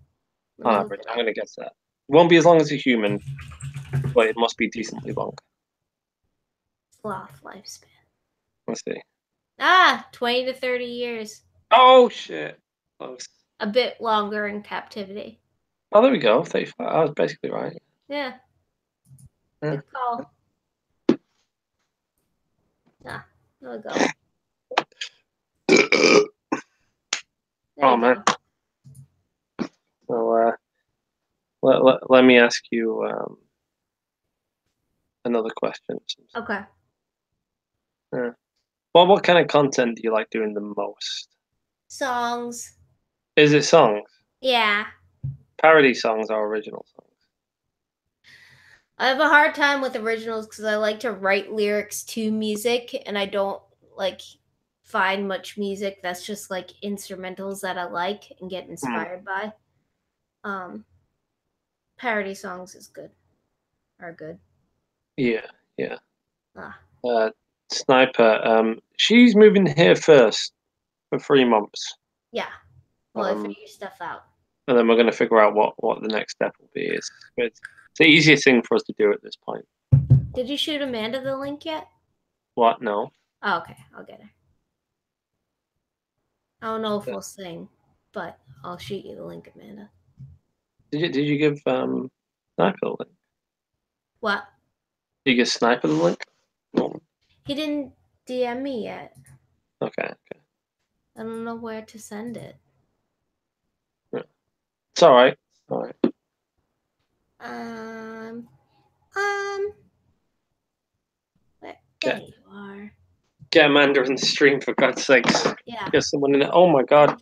Let on me look average. it I'm up. gonna guess that. It won't be as long as a human, but it must be decently long. Sloth lifespan. Let's see. 20 to 30 years. Oh shit! Close. A bit longer in captivity. Oh, there we go. 35. I was basically right. Yeah, Yeah. good call. There we go. There Oh you man. go. So let me ask you another question. Okay. Yeah. Well, what kind of content do you like doing the most? Songs. Is it songs? Yeah. Parody songs or original songs? I have a hard time with originals because I like to write lyrics to music and I don't like find much music that's just like instrumentals that I like and get Hmm. inspired by. Um, Parody songs is good. Are good. Yeah, yeah. Ah. uh, Sniper. She's moving here first for 3 months, Yeah. Well, I um, figure stuff out. and then we're going to figure out what the next step will be. It's the easiest thing for us to do at this point. Did you shoot Amanda the link yet? What? No. Oh, okay, I'll get her. I don't know if we'll sing, but I'll shoot you the link, Amanda. Did you give Sniper the link? What? Did you give Sniper the link? No. He didn't DM me yet. Okay. Okay. I don't know where to send it. Yeah. It's all right. All right. Um, um, there Get you are. get Amanda in the stream for God's sakes. Yeah. Get someone in it. Oh my God!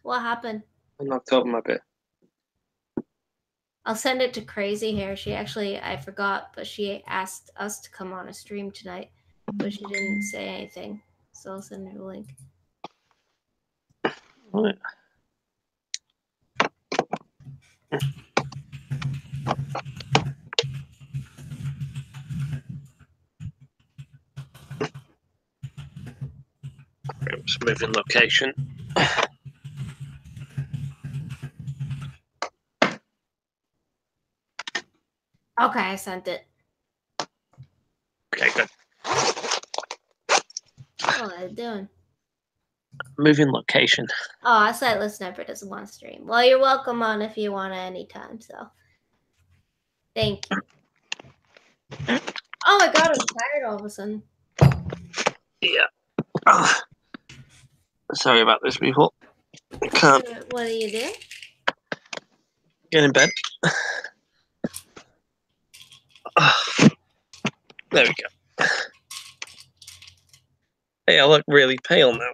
What happened? I knocked over my bit. I'll send it to Crazy Hair. She actually, I forgot, but she asked us to come on a stream tonight, but she didn't say anything. So I'll send her the link. Right. Just moving location. Okay, I sent it. Okay, good. What are you doing? Moving location. Oh, a sightless sniper doesn't want to stream. Well, you're welcome on if you want to anytime, so. Thank you. Oh my god, I'm tired all of a sudden. Yeah. Oh. Sorry about this, people. I can't What do you do? get in bed. There we go. Hey, I look really pale now.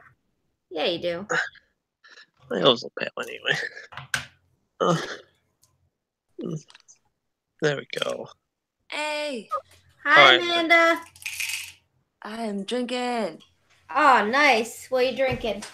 Yeah, you do. I always look pale anyway. There we go. Hey. Hi, Amanda. I am drinking. Oh, nice. What are you drinking?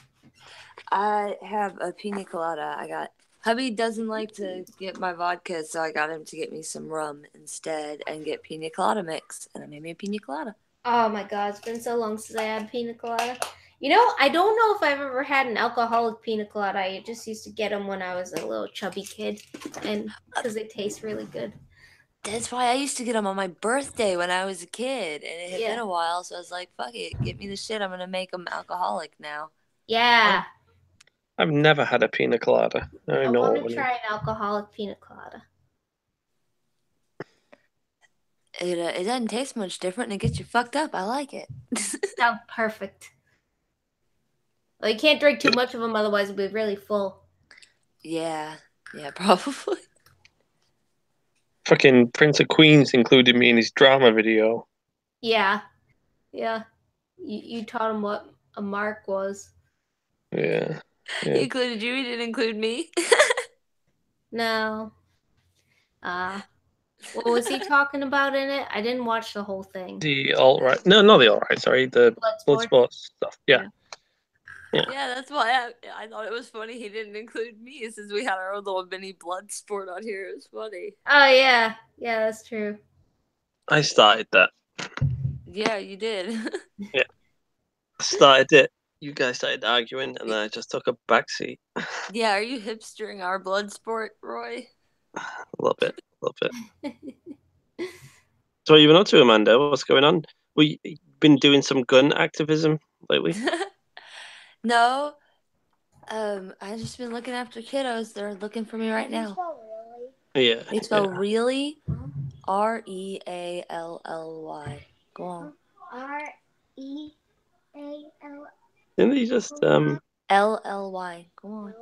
I have a pina colada. Hubby doesn't like to get my vodka, so I got him to get me some rum instead and get pina colada mix, and I made me a pina colada. Oh my god, it's been so long since I had pina colada. You know, I don't know if I've ever had an alcoholic pina colada. I just used to get them when I was a little chubby kid, and because they taste really good. That's why I used to get them on my birthday when I was a kid, and it had been a while, so I was like, fuck it, get me the shit. I'm going to make them alcoholic now. Yeah. I've never had a pina colada. I want to try an alcoholic pina colada. It doesn't taste much different, and it gets you fucked up. I like it. Sounds perfect. Well, you can't drink too much of them, otherwise you'll be really full. Yeah, probably. Fucking Prince of Queens included me in his drama video. Yeah. You taught him what a mark was. Yeah. He included you, he didn't include me. No. What was he talking about in it? I didn't watch the whole thing. The alt-right. No, not the alt-right, sorry. The blood sports stuff. Yeah. Yeah, that's why I thought it was funny he didn't include me since we had our own little mini blood sport on here. It was funny. Oh, yeah. Yeah, that's true. I started that. Yeah, you did. Yeah. I started it. You guys started arguing, and then I just took a backseat. Yeah, are you hipstering our blood sport, Roy? A little bit. So what have you been up to, Amanda? What's going on? We been doing some gun activism lately? No. I've just been looking after kiddos. They're looking for me right now. Yeah. They spell really REALLY. Go on. REAL. Didn't they just LLY. Go on.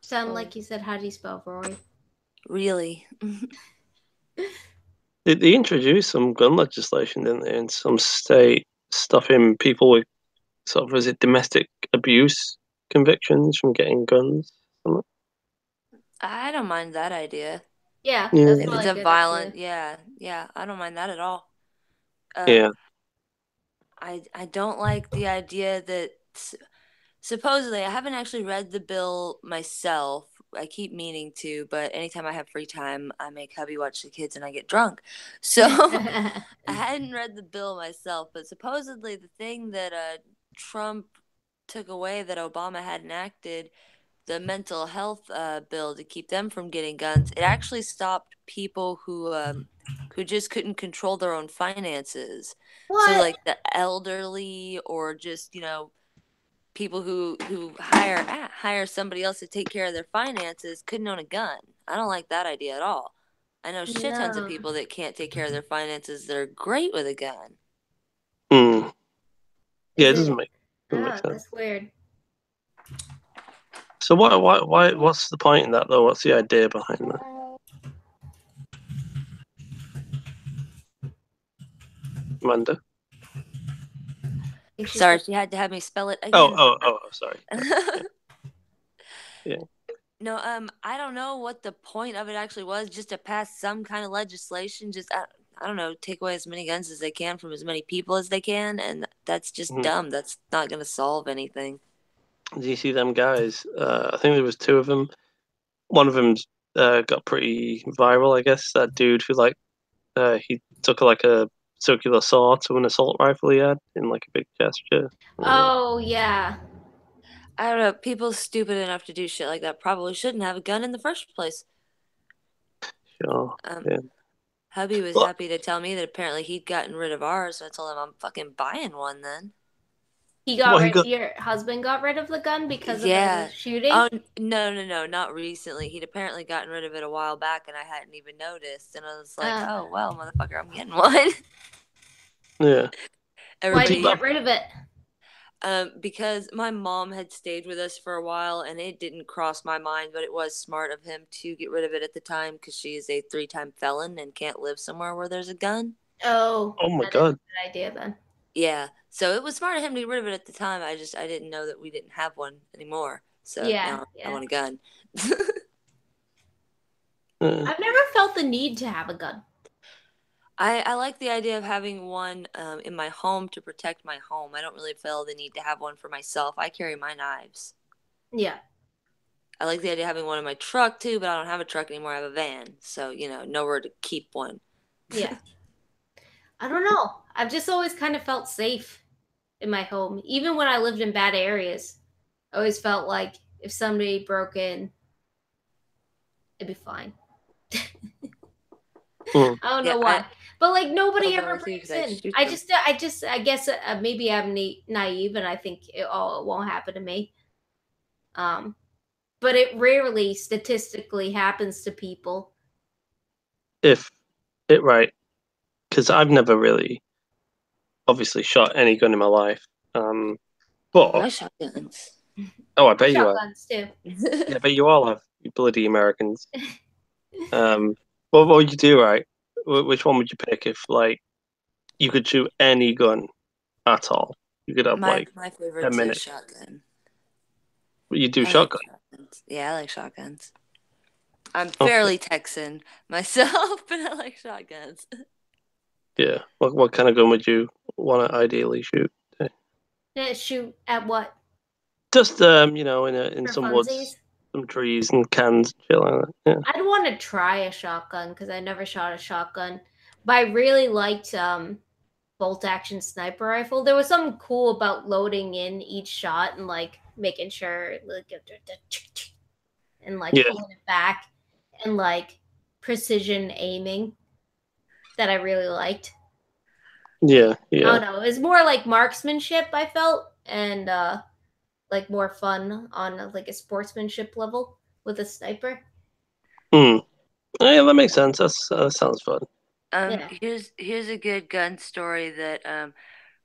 Sound like you said, how do you spell Roy? Really. they introduced some gun legislation, didn't they, in some state stopping people with sort of, was it domestic abuse convictions from getting guns? I don't mind that idea. Yeah, that's if really it's a good violent, idea. yeah, I don't mind that at all. Yeah. I don't like the idea that supposedly I haven't actually read the bill myself. I keep meaning to, but anytime I have free time, I make hubby watch the kids and I get drunk. So I hadn't read the bill myself, but supposedly the thing that Trump took away that Obama had enacted, the mental health bill to keep them from getting guns, it actually stopped people who just couldn't control their own finances. So What? like the elderly or just, people who hire somebody else to take care of their finances couldn't own a gun. I don't like that idea at all. I know shit tons of No. people that can't take care of their finances that are great with a gun. Yeah, Is it it? doesn't make Oh, sense. that's weird. So what's the point in that though? What's the idea behind that? Amanda? Sorry, she had to have me spell it Oh, again. sorry. Yeah. No, I don't know what the point of it actually was. Just to pass some kind of legislation. Just I don't know, take away as many guns as they can from as many people as they can, and that's just Mhm. dumb. That's not going to solve anything. Do you see them guys? I think there was two of them. One of them's got pretty viral, I guess. That dude who he took like a circular saw to an assault rifle he had in like a big gesture. Oh yeah. I don't know. People stupid enough to do shit like that probably shouldn't have a gun in the first place. Sure. Um, Yeah. Hubby was But happy to tell me that apparently he'd gotten rid of ours, so I told him I'm fucking buying one then. He got what he rid. got? Your husband got rid of the gun because of the Yeah. shooting. Oh, no, not recently. He'd apparently gotten rid of it a while back and I hadn't even noticed. And I was like, oh, well, motherfucker, I'm getting one. Yeah. Why'd you Everybody, get rid of it? because my mom had stayed with us for a while and it didn't cross my mind, but it was smart of him to get rid of it at the time because she is a 3-time felon and can't live somewhere where there's a gun. Oh, Oh my that is a God. good idea then. Yeah. So it was smart of him to get rid of it at the time. I didn't know that we didn't have one anymore. So Yeah, now I yeah. want a gun. I've never felt the need to have a gun. I like the idea of having one in my home to protect my home. I don't really feel the need to have one for myself. I carry my knives. Yeah. I like the idea of having one in my truck too, but I don't have a truck anymore. I have a van. So, nowhere to keep one. Yeah. I don't know. I've just always kind of felt safe in my home. Even when I lived in bad areas, I always felt like if somebody broke in, it'd be fine. Mm. I don't Yeah, know why, but like I'll nobody go ever with you because breaks I'd in. shoot I them. guess maybe I'm naive and I think it won't happen to me. But it rarely statistically happens to people. If it right, because I've never really, obviously, shot any gun in my life. But I shotguns. I bet you have. Shotguns too. Yeah, I bet you all have. You bloody Americans. Um, what would you do, right? Which one would you pick if you could shoot any gun at all? You could have My 10 favorite's a minutes. shotgun. You do I like shotgun. shotguns. Yeah, I like shotguns. I'm Okay. fairly Texan myself, but I like shotguns. Yeah. What kind of gun would you want to ideally shoot? Shoot at what? Just in For some funsies? woods, some trees and cans, shit like that. Yeah. I'd want to try a shotgun because I never shot a shotgun. But I really liked bolt action sniper rifle. There was something cool about loading in each shot and like making sure and like Yeah. pulling it back and like precision aiming that I really liked. Yeah. I Yeah. don't know. It was more like marksmanship I felt and like more fun on like a sportsmanship level with a sniper. Hmm. Yeah, that makes sense. That sounds fun. Yeah. Here's a good gun story that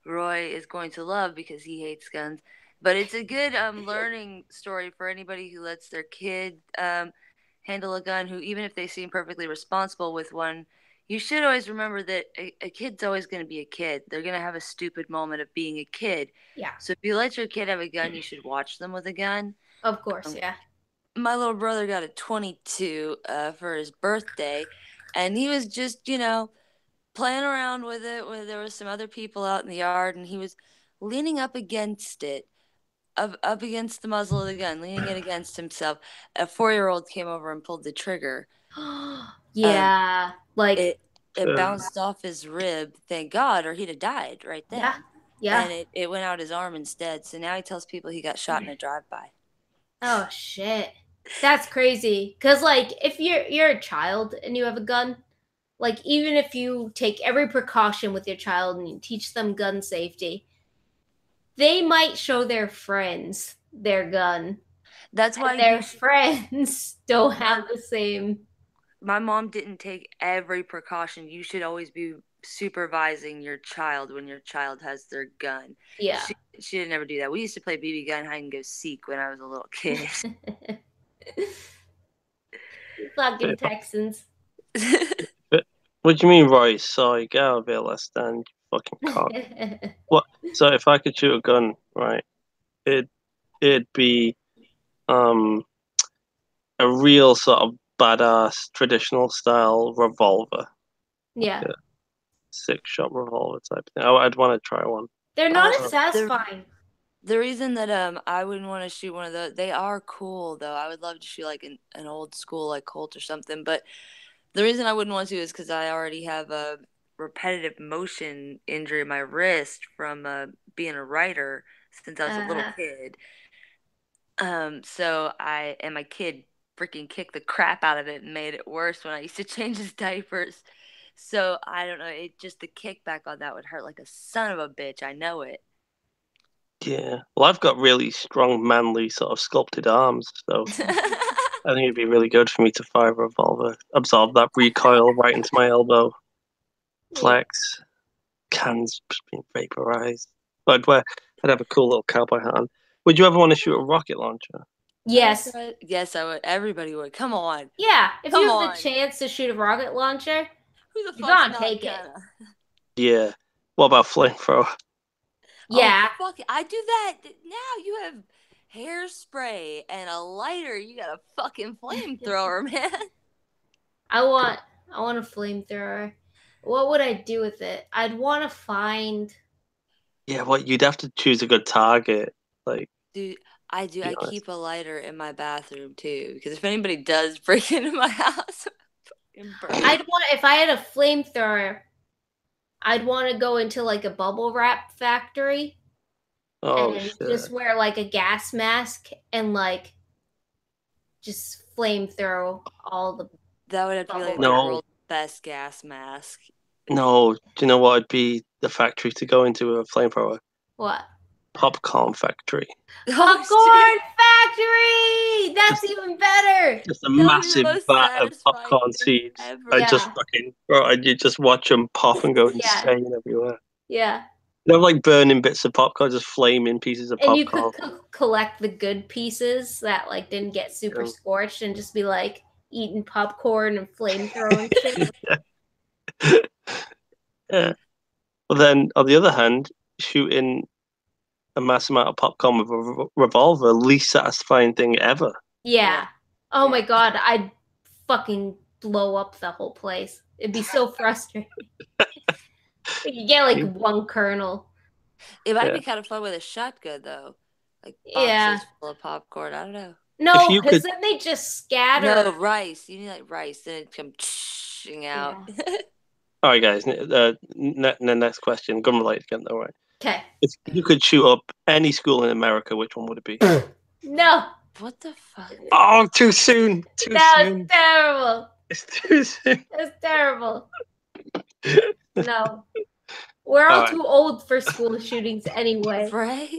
Roy is going to love because he hates guns. But it's a good learning story for anybody who lets their kid handle a gun, who even if they seem perfectly responsible with one, you should always remember that a kid's always going to be a kid. They're going to have a stupid moment of being a kid. Yeah. So if you let your kid have a gun, you should watch them with a gun. Of course, yeah. My little brother got a 22 for his birthday, and he was just, playing around with it when there was some other people out in the yard, and he was leaning up against it, up against the muzzle of the gun, leaning it against himself. A 4-year-old came over and pulled the trigger. Yeah, like it bounced off his rib, thank God, or he'd have died right then. yeah. And it went out his arm instead. So now he tells people he got shot in a drive-by. Oh shit, that's crazy. Cause like if you're a child and you have a gun, like even if you take every precaution with your child and you teach them gun safety, they might show their friends their gun. That's why their friends don't have the same. My mom didn't take every precaution. You should always be supervising your child when your child has their gun. Yeah. She didn't ever do that. We used to play BB gun hide and go seek when I was a little kid. Fucking Texans. What do you mean, Royce? Sorry, get out of here, let's stand, you fucking cock. What? So if I could shoot a gun, right, it'd be a real sort of badass traditional style revolver. Yeah. Like a 6-shot revolver type thing. I'd want to try one. They're not as satisfying. The reason that I wouldn't want to shoot one of those, they are cool though. I would love to shoot like an old school like Colt or something, but the reason I wouldn't want to is because I already have a repetitive motion injury in my wrist from being a writer since I was a little kid. So my kid freaking kicked the crap out of it and made it worse when I used to change his diapers. So I don't know, it just the kickback on that would hurt like a son of a bitch. I know it. Yeah. Well, I've got really strong, manly, sort of sculpted arms, so I think it'd be really good for me to fire a revolver, absorb that recoil right into my elbow, flex, cans being vaporized. I'd have a cool little cowboy hat on. Would you ever want to shoot a rocket launcher? Yes. Yes, I would. Everybody would. Come on. Yeah, if you have the chance to shoot a rocket launcher, who the fuck's gonna take it? Yeah. What about flamethrower? Yeah. Oh, fuck it. I do that. Now you have hairspray and a lighter. You got a fucking flamethrower, man. I want a flamethrower. What would I do with it? I'd want to find. Yeah, what you'd have to choose a good target. Like, dude, I do. I keep a lighter in my bathroom too, because if anybody does break into my house, if I had a flamethrower, I'd want to go into like a bubble wrap factory and just wear like a gas mask and like just flamethrow all the. That would have to be like the world's best gas mask. No, do you know what would be the factory to go into a flamethrower? What? Popcorn factory. Popcorn factory! That's even better. Just a massive vat of popcorn seeds. I just fucking, you just watch them pop and go insane everywhere. Yeah. They're like burning bits of popcorn, just flaming pieces of popcorn. And you could collect the good pieces that like didn't get super scorched and just be like eating popcorn and flamethrowing shit. Yeah. Well, then on the other hand, shooting a mass amount of popcorn with a revolver, least satisfying thing ever. Yeah. Oh my god, I'd fucking blow up the whole place. It'd be so frustrating. You get like one kernel. It might be kind of fun with a shotgun though, like boxes full of popcorn. I don't know. No, because then they just scatter. No, rice. You need like rice, then it come out. Yeah. All right, guys. The next question, gun related again, though, right? Okay. If you could shoot up any school in America, which one would it be? No. What the fuck? Oh, too soon. That was terrible. It's too soon. That's terrible. No. We're all too old for school shootings anyway. Right?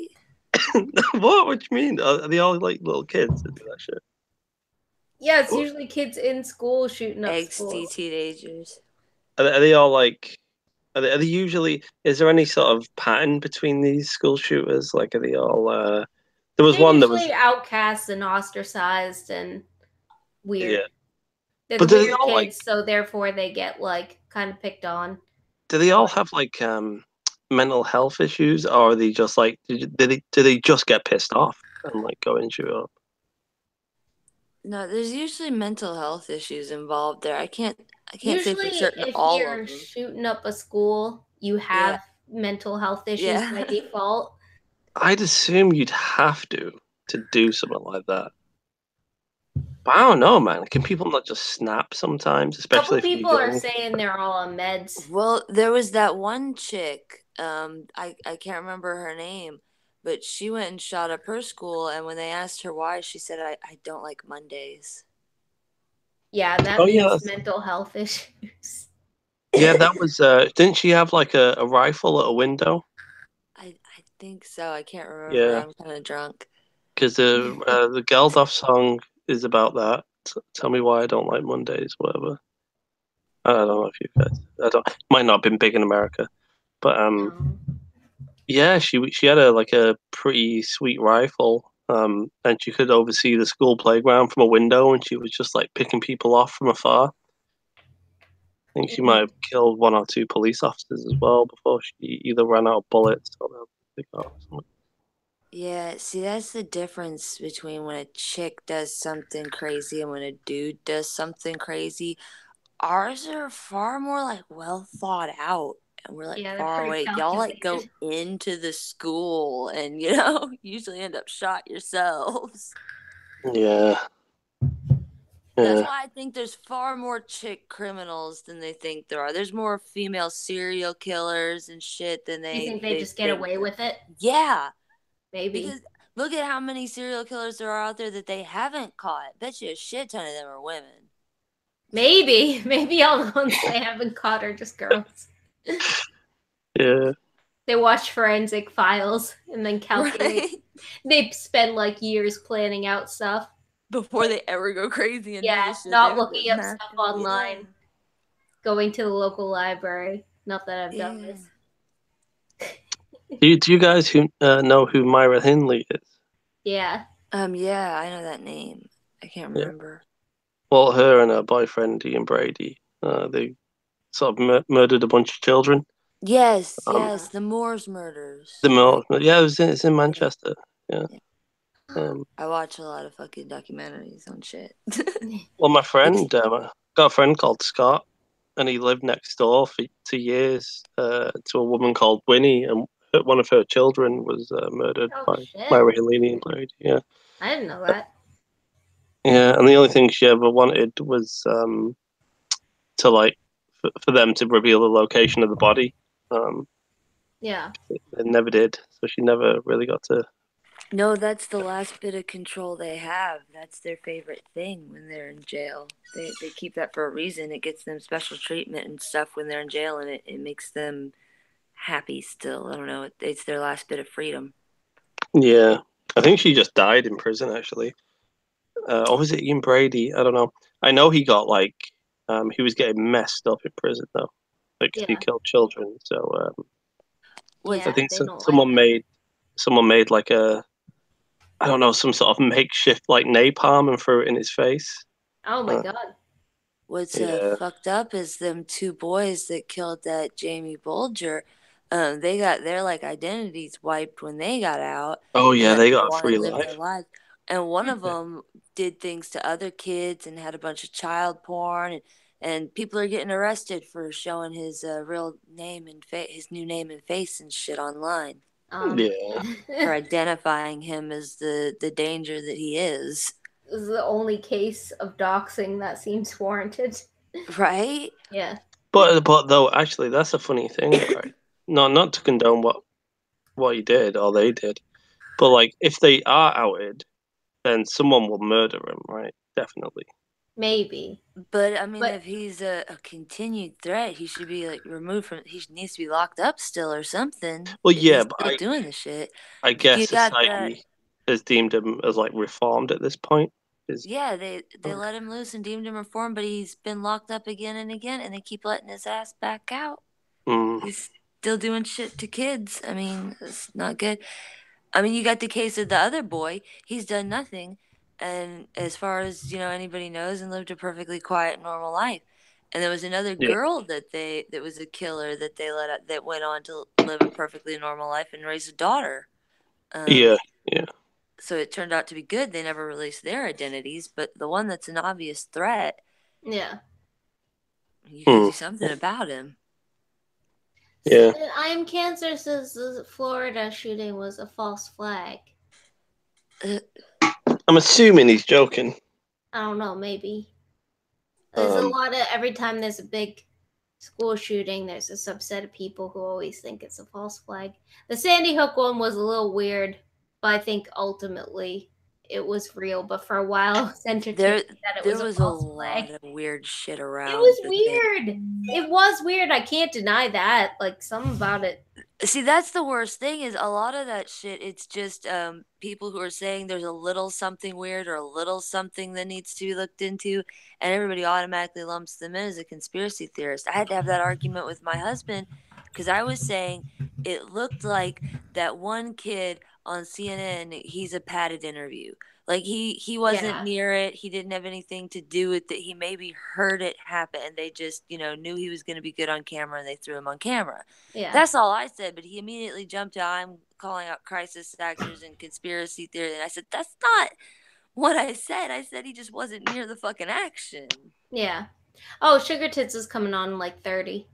What do you mean? Are they all like little kids that do that shit? Yeah, it's usually kids in school shooting up schools. teenagers. Are they all like? Are they usually? Is there any sort of pattern between these school shooters? Like, are they all? There was one that was outcast and ostracized and weird. Yeah. They're the weird kids, so therefore they get like kind of picked on. Do they all have like mental health issues, or are they just like do they just get pissed off and like go and shoot up? No, there's usually mental health issues involved there. I can't usually, say for certain if all you're of them. shooting up a school, you have mental health issues by default. I'd assume you'd have to do something like that. But I don't know, man. Can people not just snap sometimes, A couple especially if people you're are young? saying they're all on meds. Well, there was that one chick, I can't remember her name, but she went and shot up her school, and when they asked her why, she said, I don't like Mondays. Yeah, that Oh yeah, means mental health issues. yeah. That was. Didn't she have like a rifle at a window? I think so. I can't remember. Yeah, I'm kind of drunk. because the Geldof song is about that. Tell me why I don't like Mondays, whatever. I don't know if you guys. I don't. Might not have been big in America, but No. yeah, she had a pretty sweet rifle. And she could oversee the school playground from a window, and she was just like picking people off from afar. I think she might have killed one or two police officers as well before she either ran out of bullets or they got something. Yeah, see, that's the difference between when a chick does something crazy and when a dude does something crazy. Ours are far more like well thought out, and we're like Yeah, they're far pretty away. Y'all like go calculated. into the school and usually end up shot yourselves. Yeah, That's yeah, why I think there's far more chick criminals than they think there are. There's more female serial killers and shit than You they think they they just get think. away with it? Yeah, Maybe. because look at how many serial killers there are out there that they haven't caught. Bet you a shit ton of them are women. Maybe. Maybe all the ones they haven't caught are just girls. yeah. They watch forensic files and then calculate. Right? They spend like years planning out stuff. Before they ever go crazy and do Yeah, the shit not they looking up have stuff to. online, going to the local library. Not that I've done Yeah. this. Do you guys who know who Myra Hindley is? Yeah. Yeah, I know that name. I can't Yeah. remember. Well, her and her boyfriend Ian Brady, they sort of murdered a bunch of children. Yes, Um, yes, the Moors murders, the right? yeah, it's in Yeah, Manchester. Yeah. yeah. Um, I watch a lot of fucking documentaries on shit. well, my It's friend, got a friend called Scott, and he lived next door for 2 years to a woman called Winnie, and one of her children was murdered Oh by shit. Myra Hindley. Yeah, I didn't know that. yeah, and the only thing she ever wanted was to for them to reveal the location of the body. Um, Yeah. they never did, so she never really got to. no, that's the last bit of control they have. That's their favorite thing when they're in jail. They keep that for a reason. It gets them special treatment and stuff when they're in jail, and it makes them happy still. I don't know. It's their last bit of freedom. Yeah, I think she just died in prison actually. Or was it Ian Brady? I don't know. I know he got he was getting messed up in prison though, like 'cause he Yeah. killed children. So Was I Yeah. think They don't like that. someone made like a I don't know some sort of makeshift like napalm and threw it in his face. Oh my Uh, god. What's yeah. fucked up is them two boys that killed that Jamie Bulger. They got their like identities wiped when they got out Oh and yeah, got they to got go a on free and live their life. lives. And one of Hmm. them did things to other kids and had a bunch of child porn, and people are getting arrested for showing his real name and his new name and face and shit online Um, Yeah, for this identifying him as the danger that he is. is the only case of doxing that seems warranted. Right? Yeah. but though actually that's a funny thing, right? No, not to condone what he did or they did, but like if they are outed, then someone will murder him, right? Definitely. Maybe. But I mean, But if he's a continued threat, he should be like removed from. He needs to be locked up still or something. Well, If yeah, he's but still doing the shit, I guess you got that. society has deemed him as like reformed at this point. Is Yeah, they let him loose and deemed him reformed, but he's been locked up again and again, and they keep letting his ass back out. mm, He's still doing shit to kids. I mean, it's not good. I mean, you got the case of the other boy. He's done nothing, and as far as anybody knows, and lived a perfectly quiet, normal life. And there was another yeah, girl that was a killer that they let out, that went on to live a perfectly normal life and raise a daughter. yeah, Um, yeah. so it turned out to be good. They never released their identities, but the one that's an obvious threat, yeah. you got to Mm. do something about him. Yeah. I Am Cancer says the Florida shooting was a false flag. I'm assuming he's joking. I don't know, maybe. There's a lot of, every time there's a big school shooting, there's a subset of people who always think it's a false flag. The Sandy Hook one was a little weird, but I think ultimately it was real. But for a while, entertainment that it There was a was a false lot flag. of weird shit It around. was weird. It was weird. I can't deny that. Like, something about it. See, that's the worst thing is a lot of that shit. It's just people who are saying there's a little something weird or a little something that needs to be looked into, and everybody automatically lumps them in as a conspiracy theorist. I had to have that argument with my husband because I was saying it looked like that one kid on CNN. He's a padded interview. Like he wasn't Yeah. near it. He didn't have anything to do with it. He maybe heard it happen, and they just knew he was going to be good on camera, and they threw him on camera. Yeah. That's all I said, but he immediately jumped to I'm calling out crisis actors and conspiracy theory. And I said, that's not what I said. I said he just wasn't near the fucking action. Yeah. Oh, Sugar Tits is coming on in like 30.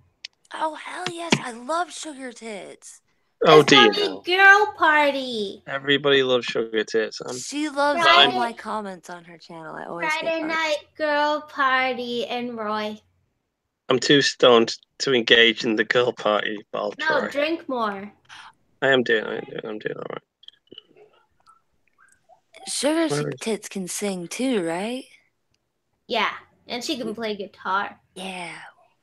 Oh, hell yes. I love Sugar Tits. Oh, It's do you gonna now? be girl party. Everybody loves Sugar Tits. She loves all my comments on her channel. I always Friday get night girl party and Roy. I'm too stoned to engage in the girl party, but I'll try. No, drink more. I'm doing all right. Sugar Tits can sing too, right? Yeah, and she can play guitar. Yeah,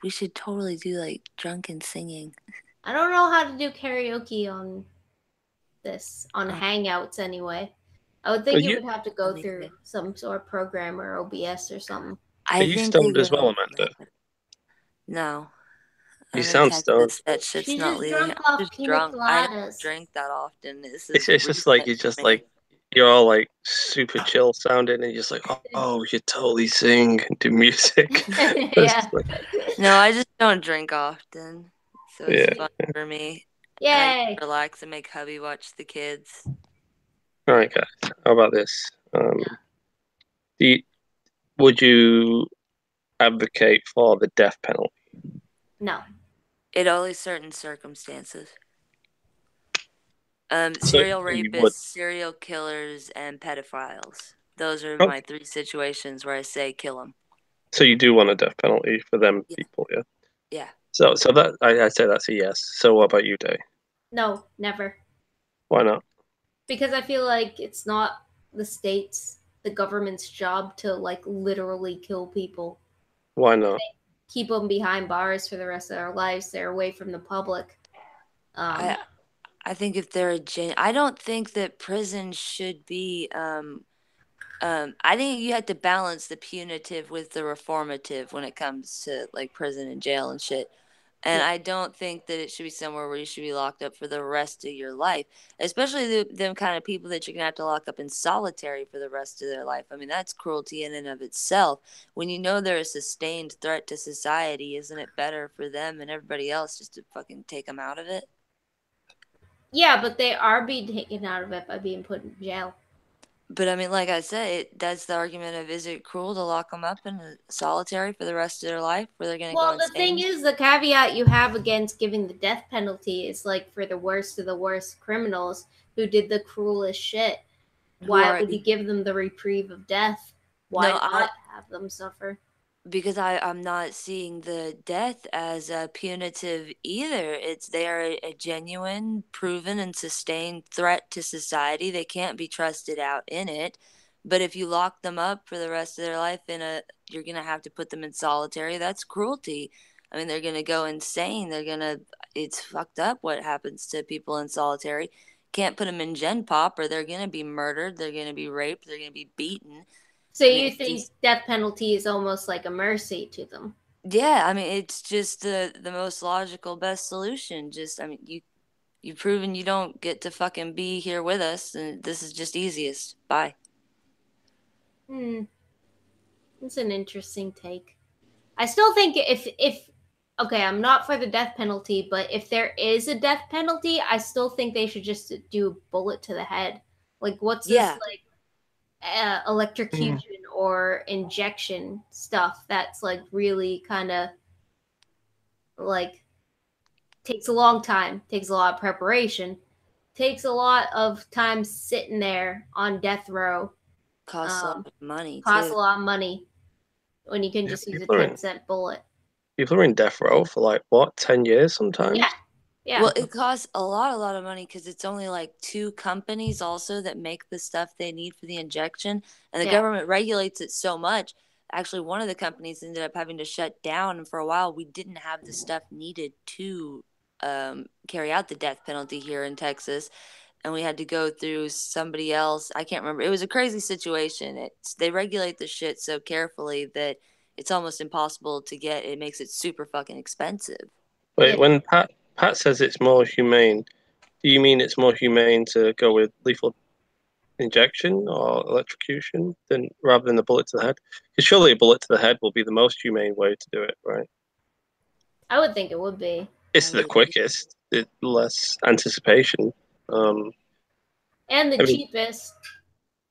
we should totally do like drunken singing. I don't know how to do karaoke on Hangouts anyway. I would think you would have to go through some sort of program or OBS or something. Are you stoned as well, Amanda? No. You sound stoned. That shit's She's not just leaving. drunk off pina drunk. I don't coladas. drink that often. This It's is just like you're all like super chill sounding, and you're just like, oh, you totally sing and do music. Yeah. No, I just don't drink often, so it's fun for me. Yay! I relax and make hubby watch the kids. All right, guys. How about this? Would you advocate for the death penalty? No. In only certain circumstances. Serial rapists, serial killers, and pedophiles. Those are my three situations where I say kill them. So you do want a death penalty for them people, yeah? Yeah. So that I say that's a yes. So what about you, Day? No, never. Why not? Because I feel like it's not the government's job to like literally kill people. Why not? Keep them behind bars for the rest of their lives. They're away from the public. I think if they're I don't think that prison should be. I think you have to balance the punitive with the reformative when it comes to like prison and jail and shit. And I don't think that it should be somewhere where you should be locked up for the rest of your life, especially them kind of people that you're going to have to lock up in solitary for the rest of their life. I mean, that's cruelty in and of itself. When you know they're a sustained threat to society, isn't it better for them and everybody else just to fucking take them out of it? Yeah, but they are being taken out of it by being put in jail. But I mean, like I said, that's the argument of, is it cruel to lock them up in solitary for the rest of their life where they're going to go insane? Well, the thing is, the caveat you have against giving the death penalty is like for the worst of the worst criminals who did the cruelest shit. Why would you give them the reprieve of death? Why not have them suffer? Because I'm not seeing the death as a punitive either. They are a genuine, proven, and sustained threat to society. They can't be trusted out in it. But if you lock them up for the rest of their life you're gonna have to put them in solitary. That's cruelty. I mean, they're gonna go insane. It's fucked up what happens to people in solitary. Can't put them in Gen Pop or they're gonna be murdered. They're gonna be raped. They're gonna be beaten. So you think death penalty is almost like a mercy to them? Yeah, I mean, it's just the most logical, best solution. Just, I mean, you've proven you don't get to fucking be here with us, and this is just easiest. Bye. It's an interesting take. I still think if okay, I'm not for the death penalty, but if there is a death penalty, I still think they should just do a bullet to the head. Like, what's this like electrocution or injection stuff that's like really kind of like takes a long time, takes a lot of preparation, takes a lot of time sitting there on death row. Costs a lot of money Costs too. a lot of money when you can just use a people are in 10-cent bullet. people are in death row for like what, 10 years sometimes. Yeah. Well, it costs a lot of money because it's only like 2 companies also that make the stuff they need for the injection, and the government regulates it so much. Actually, one of the companies ended up having to shut down, and for a while, we didn't have the stuff needed to carry out the death penalty here in Texas, and we had to go through somebody else. I can't remember. It was a crazy situation. They regulate the shit so carefully that it's almost impossible to get. It makes it super fucking expensive. Wait, when Pat says it's more humane, do you mean it's more humane to go with lethal injection or electrocution than rather than a bullet to the head? Because surely a bullet to the head will be the most humane way to do it, right? I would think it would be. It's the quickest, less anticipation. And the cheapest.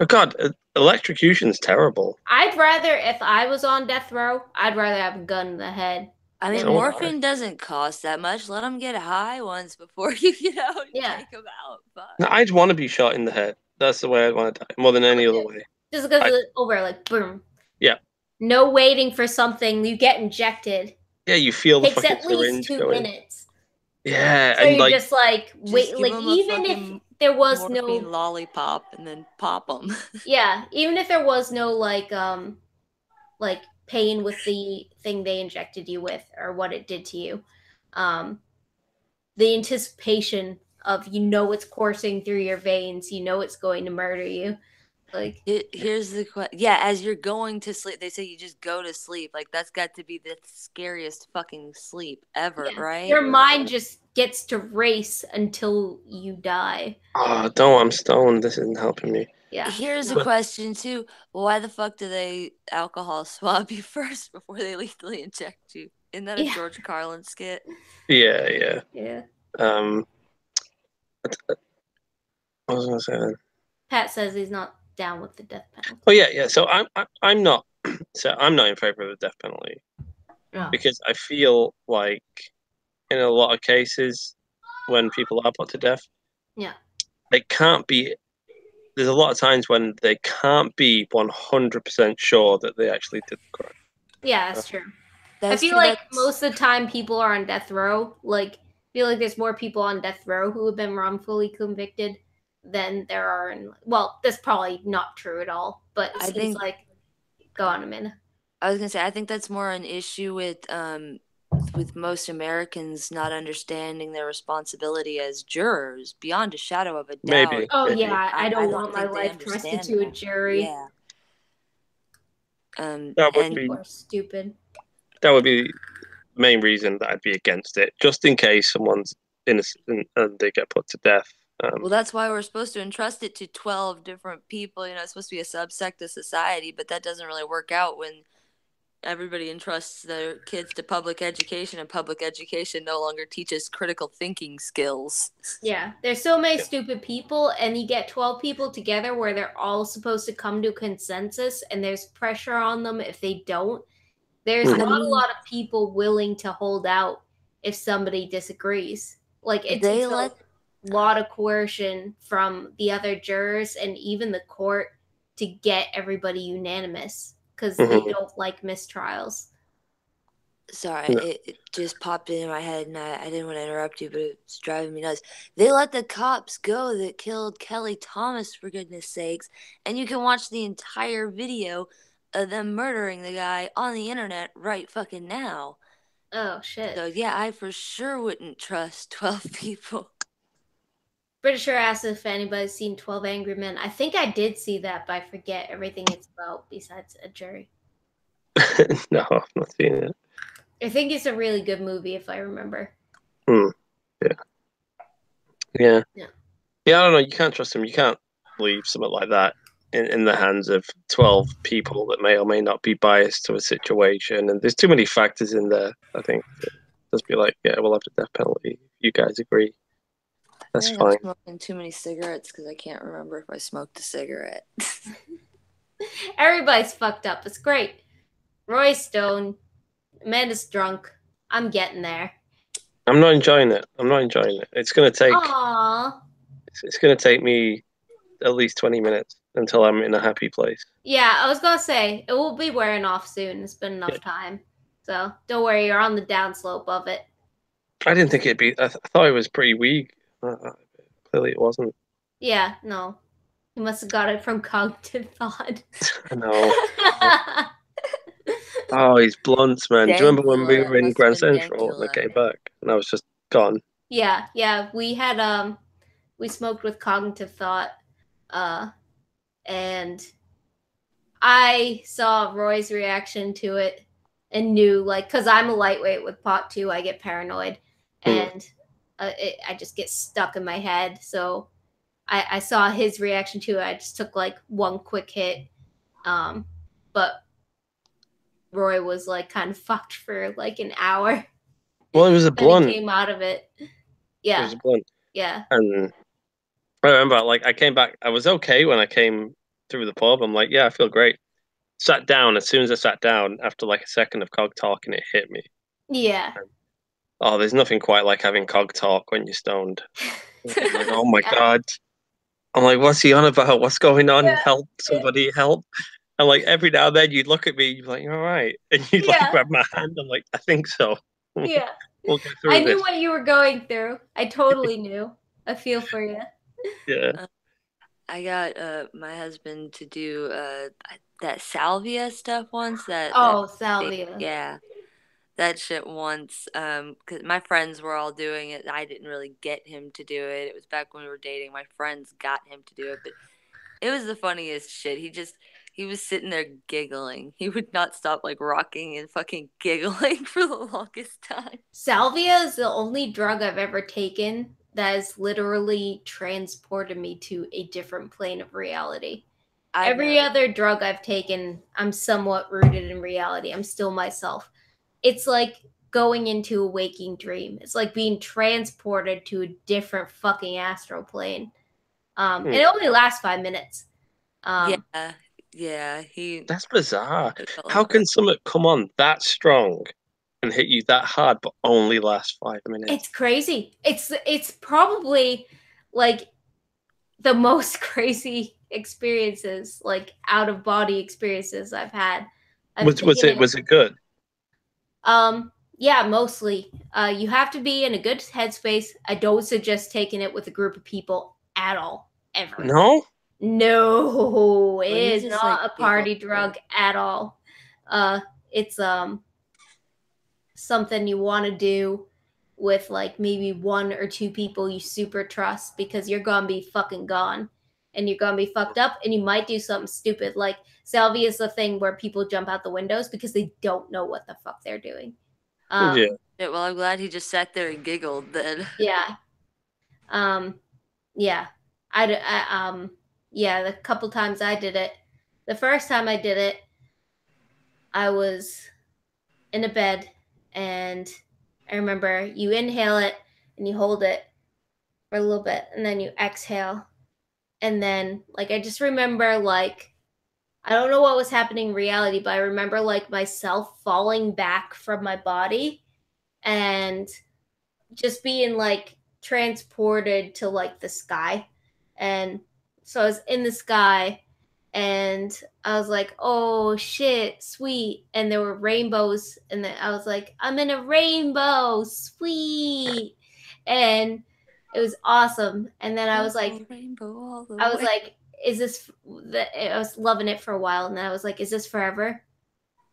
Oh God, electrocution's terrible. I'd rather, if I was on death row, I'd rather have a gun in the head. I mean, morphine doesn't cost that much. Let them get high once before you get out and take them out. But no, I'd want to be shot in the head. That's the way I'd want to die, more than any other way. Just because it's over, like, boom. Yeah. No waiting for something. You get injected. Yeah, you feel the fucking syringe. Takes at least 2 minutes. Yeah, so and you're just like, wait, like, even if there was no lollipop and then pop them. Yeah, even if there was no like pain with the thing they injected you with or what it did to you, the anticipation of it's coursing through your veins, it's going to murder you. Like, here's the question. Yeah, as you're going to sleep, they say you just go to sleep. Like, that's got to be the scariest fucking sleep ever, right? Your mind just gets to race until you die. Oh, don't, I'm stoned. This isn't helping me. Yeah. Here's a question too. Why the fuck do they alcohol swab you first before they lethally inject you? Isn't that a George Carlin skit? Yeah. What was I going to say then? Pat says he's not down with the death penalty. Oh yeah. So I'm not. So I'm not in favor of the death penalty because I feel like in a lot of cases when people are put to death, they can't be. There's a lot of times when they can't be 100% sure that they actually did the crime. Yeah, that's true. I feel like most of the time people are on death row. Like, I feel like there's more people on death row who have been wrongfully convicted than there are in. Well, that's probably not true at all. But it seems like, go on, Amanda. I was gonna say I think that's more an issue with most Americans not understanding their responsibility as jurors beyond a shadow of a doubt. Maybe. Yeah, I don't want my life trusted to a jury. Yeah. That would be stupid. That would be the main reason that I'd be against it, just in case someone's innocent and they get put to death. Well, that's why we're supposed to entrust it to 12 different people. It's supposed to be a subsect of society, but that doesn't really work out when everybody entrusts their kids to public education, and public education no longer teaches critical thinking skills. Yeah, there's so many stupid people, and you get 12 people together where they're all supposed to come to a consensus, and there's pressure on them if they don't. There's not a lot of people willing to hold out if somebody disagrees. Like, it takes a lot of coercion from the other jurors and even the court to get everybody unanimous because they don't like mistrials. Sorry, it just popped into my head, and I didn't want to interrupt you, but it's driving me nuts. They let the cops go that killed Kelly Thomas, for goodness sakes, and you can watch the entire video of them murdering the guy on the internet right fucking now. Oh, shit. So, yeah, I for sure wouldn't trust 12 people. Britisher asked if anybody's seen 12 Angry Men. I think I did see that, but I forget everything it's about besides a jury. No, I've not seen it. I think it's a really good movie, if I remember. Yeah, I don't know. You can't trust them. You can't leave something like that in the hands of 12 people that may or may not be biased to a situation. And there's too many factors in there, I think, to just be like, yeah, we'll have the death penalty. You guys agree. That's fine. I'm smoking too many cigarettes because I can't remember if I smoked a cigarette. Everybody's fucked up. It's great. Roy's stoned. Amanda's drunk. I'm getting there. I'm not enjoying it. I'm not enjoying it. Aww. It's gonna take me at least 20 minutes until I'm in a happy place. Yeah, I was gonna say it will be wearing off soon. It's been enough time, so don't worry. You're on the downslope of it. I didn't think it'd be. I thought it was pretty weak. Clearly, it wasn't. Yeah, no, you must have got it from cognitive thought. I know. Oh, he's blunt, man. Do you remember when we Dankula. were in Must have Grand been Central and I Dankula. came back and I was just gone? Yeah, we had we smoked with cognitive thought, and I saw Roy's reaction to it and knew, like, because I'm a lightweight with pot too, I get paranoid, and I just get stuck in my head. So I saw his reaction to it. I just took like one quick hit, but Roy was like kind of fucked for like an hour. Well, it was a Then he blunt. came out of it. It Yeah, was a blunt. yeah, And I remember, like, I came back. I was okay when I came through the pub. I'm like, yeah, I feel great. Sat down. As soon as I sat down, after like a second of cog talk, and it hit me. yeah. Oh, there's nothing quite like having cog talk when you're stoned. I'm like, oh my Yeah. God. I'm like, what's he on about? What's going on? Yeah, Help, somebody help. And like every now and then you'd look at me, you'd be like, you're all right. And you'd like yeah, grab my hand. I'm like, I think so. yeah. We'll get I through knew this. what you were going through. I totally knew. I feel for you. Yeah. I got my husband to do that salvia stuff once. Oh, Salvia. Yeah, that shit once. 'Cause my friends were all doing it. I didn't really get him to do it. It was back when we were dating. My friends got him to do it, but it was the funniest shit. He was sitting there giggling. He would not stop like rocking and fucking giggling for the longest time. Salvia is the only drug I've ever taken that has literally transported me to a different plane of reality. Every other drug I've taken, I'm somewhat rooted in reality. I'm still myself. It's like going into a waking dream. It's like being transported to a different fucking astral plane. And it only lasts 5 minutes. Yeah. He That's bizarre. it felt How like that. can something come on that strong and hit you that hard but only last 5 minutes? It's crazy. It's probably like the most crazy experiences, like out of body experiences I've had. Was it good? Yeah, mostly. You have to be in a good headspace. I don't suggest taking it with a group of people at all, ever. No? No, it you is just, not like, a party giggle? drug at all. It's something you want to do with like maybe one or two people you super trust, because you're gonna be fucking gone and you're gonna be fucked up, and you might do something stupid. Like Salvia is the thing where people jump out the windows because they don't know what the fuck they're doing. Yeah. Yeah, well, I'm glad he just sat there and giggled then. Yeah. Yeah. Yeah, the couple times I did it. The first time I did it, I was in a bed, and I remember you inhale it and you hold it for a little bit and then you exhale. And then like I just remember, like, I don't know what was happening in reality, but I remember like myself falling back from my body and just being like transported to like the sky. And so I was in the sky and I was like, oh shit, sweet. And there were rainbows, and then I was like, I'm in a rainbow, sweet. And it was awesome. And then I was like, rainbow all the I was way. like, is this I was loving it for a while, and then I was like, is this forever?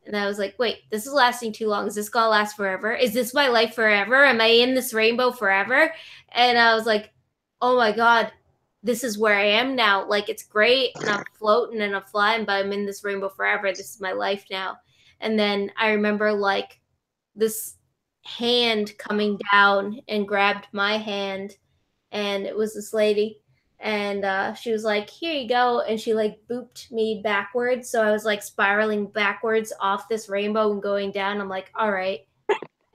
And I was like, wait, this is lasting too long. Is this gonna last forever? Is this my life forever? Am I in this rainbow forever? And I was like, oh my God, this is where I am now. Like, it's great, and I'm floating and I'm flying, but I'm in this rainbow forever. This is my life now. And then I remember like this hand coming down and grabbed my hand, and it was this lady, and she was like, here you go, and she like booped me backwards, so I was like spiraling backwards off this rainbow and going down. I'm like, all right.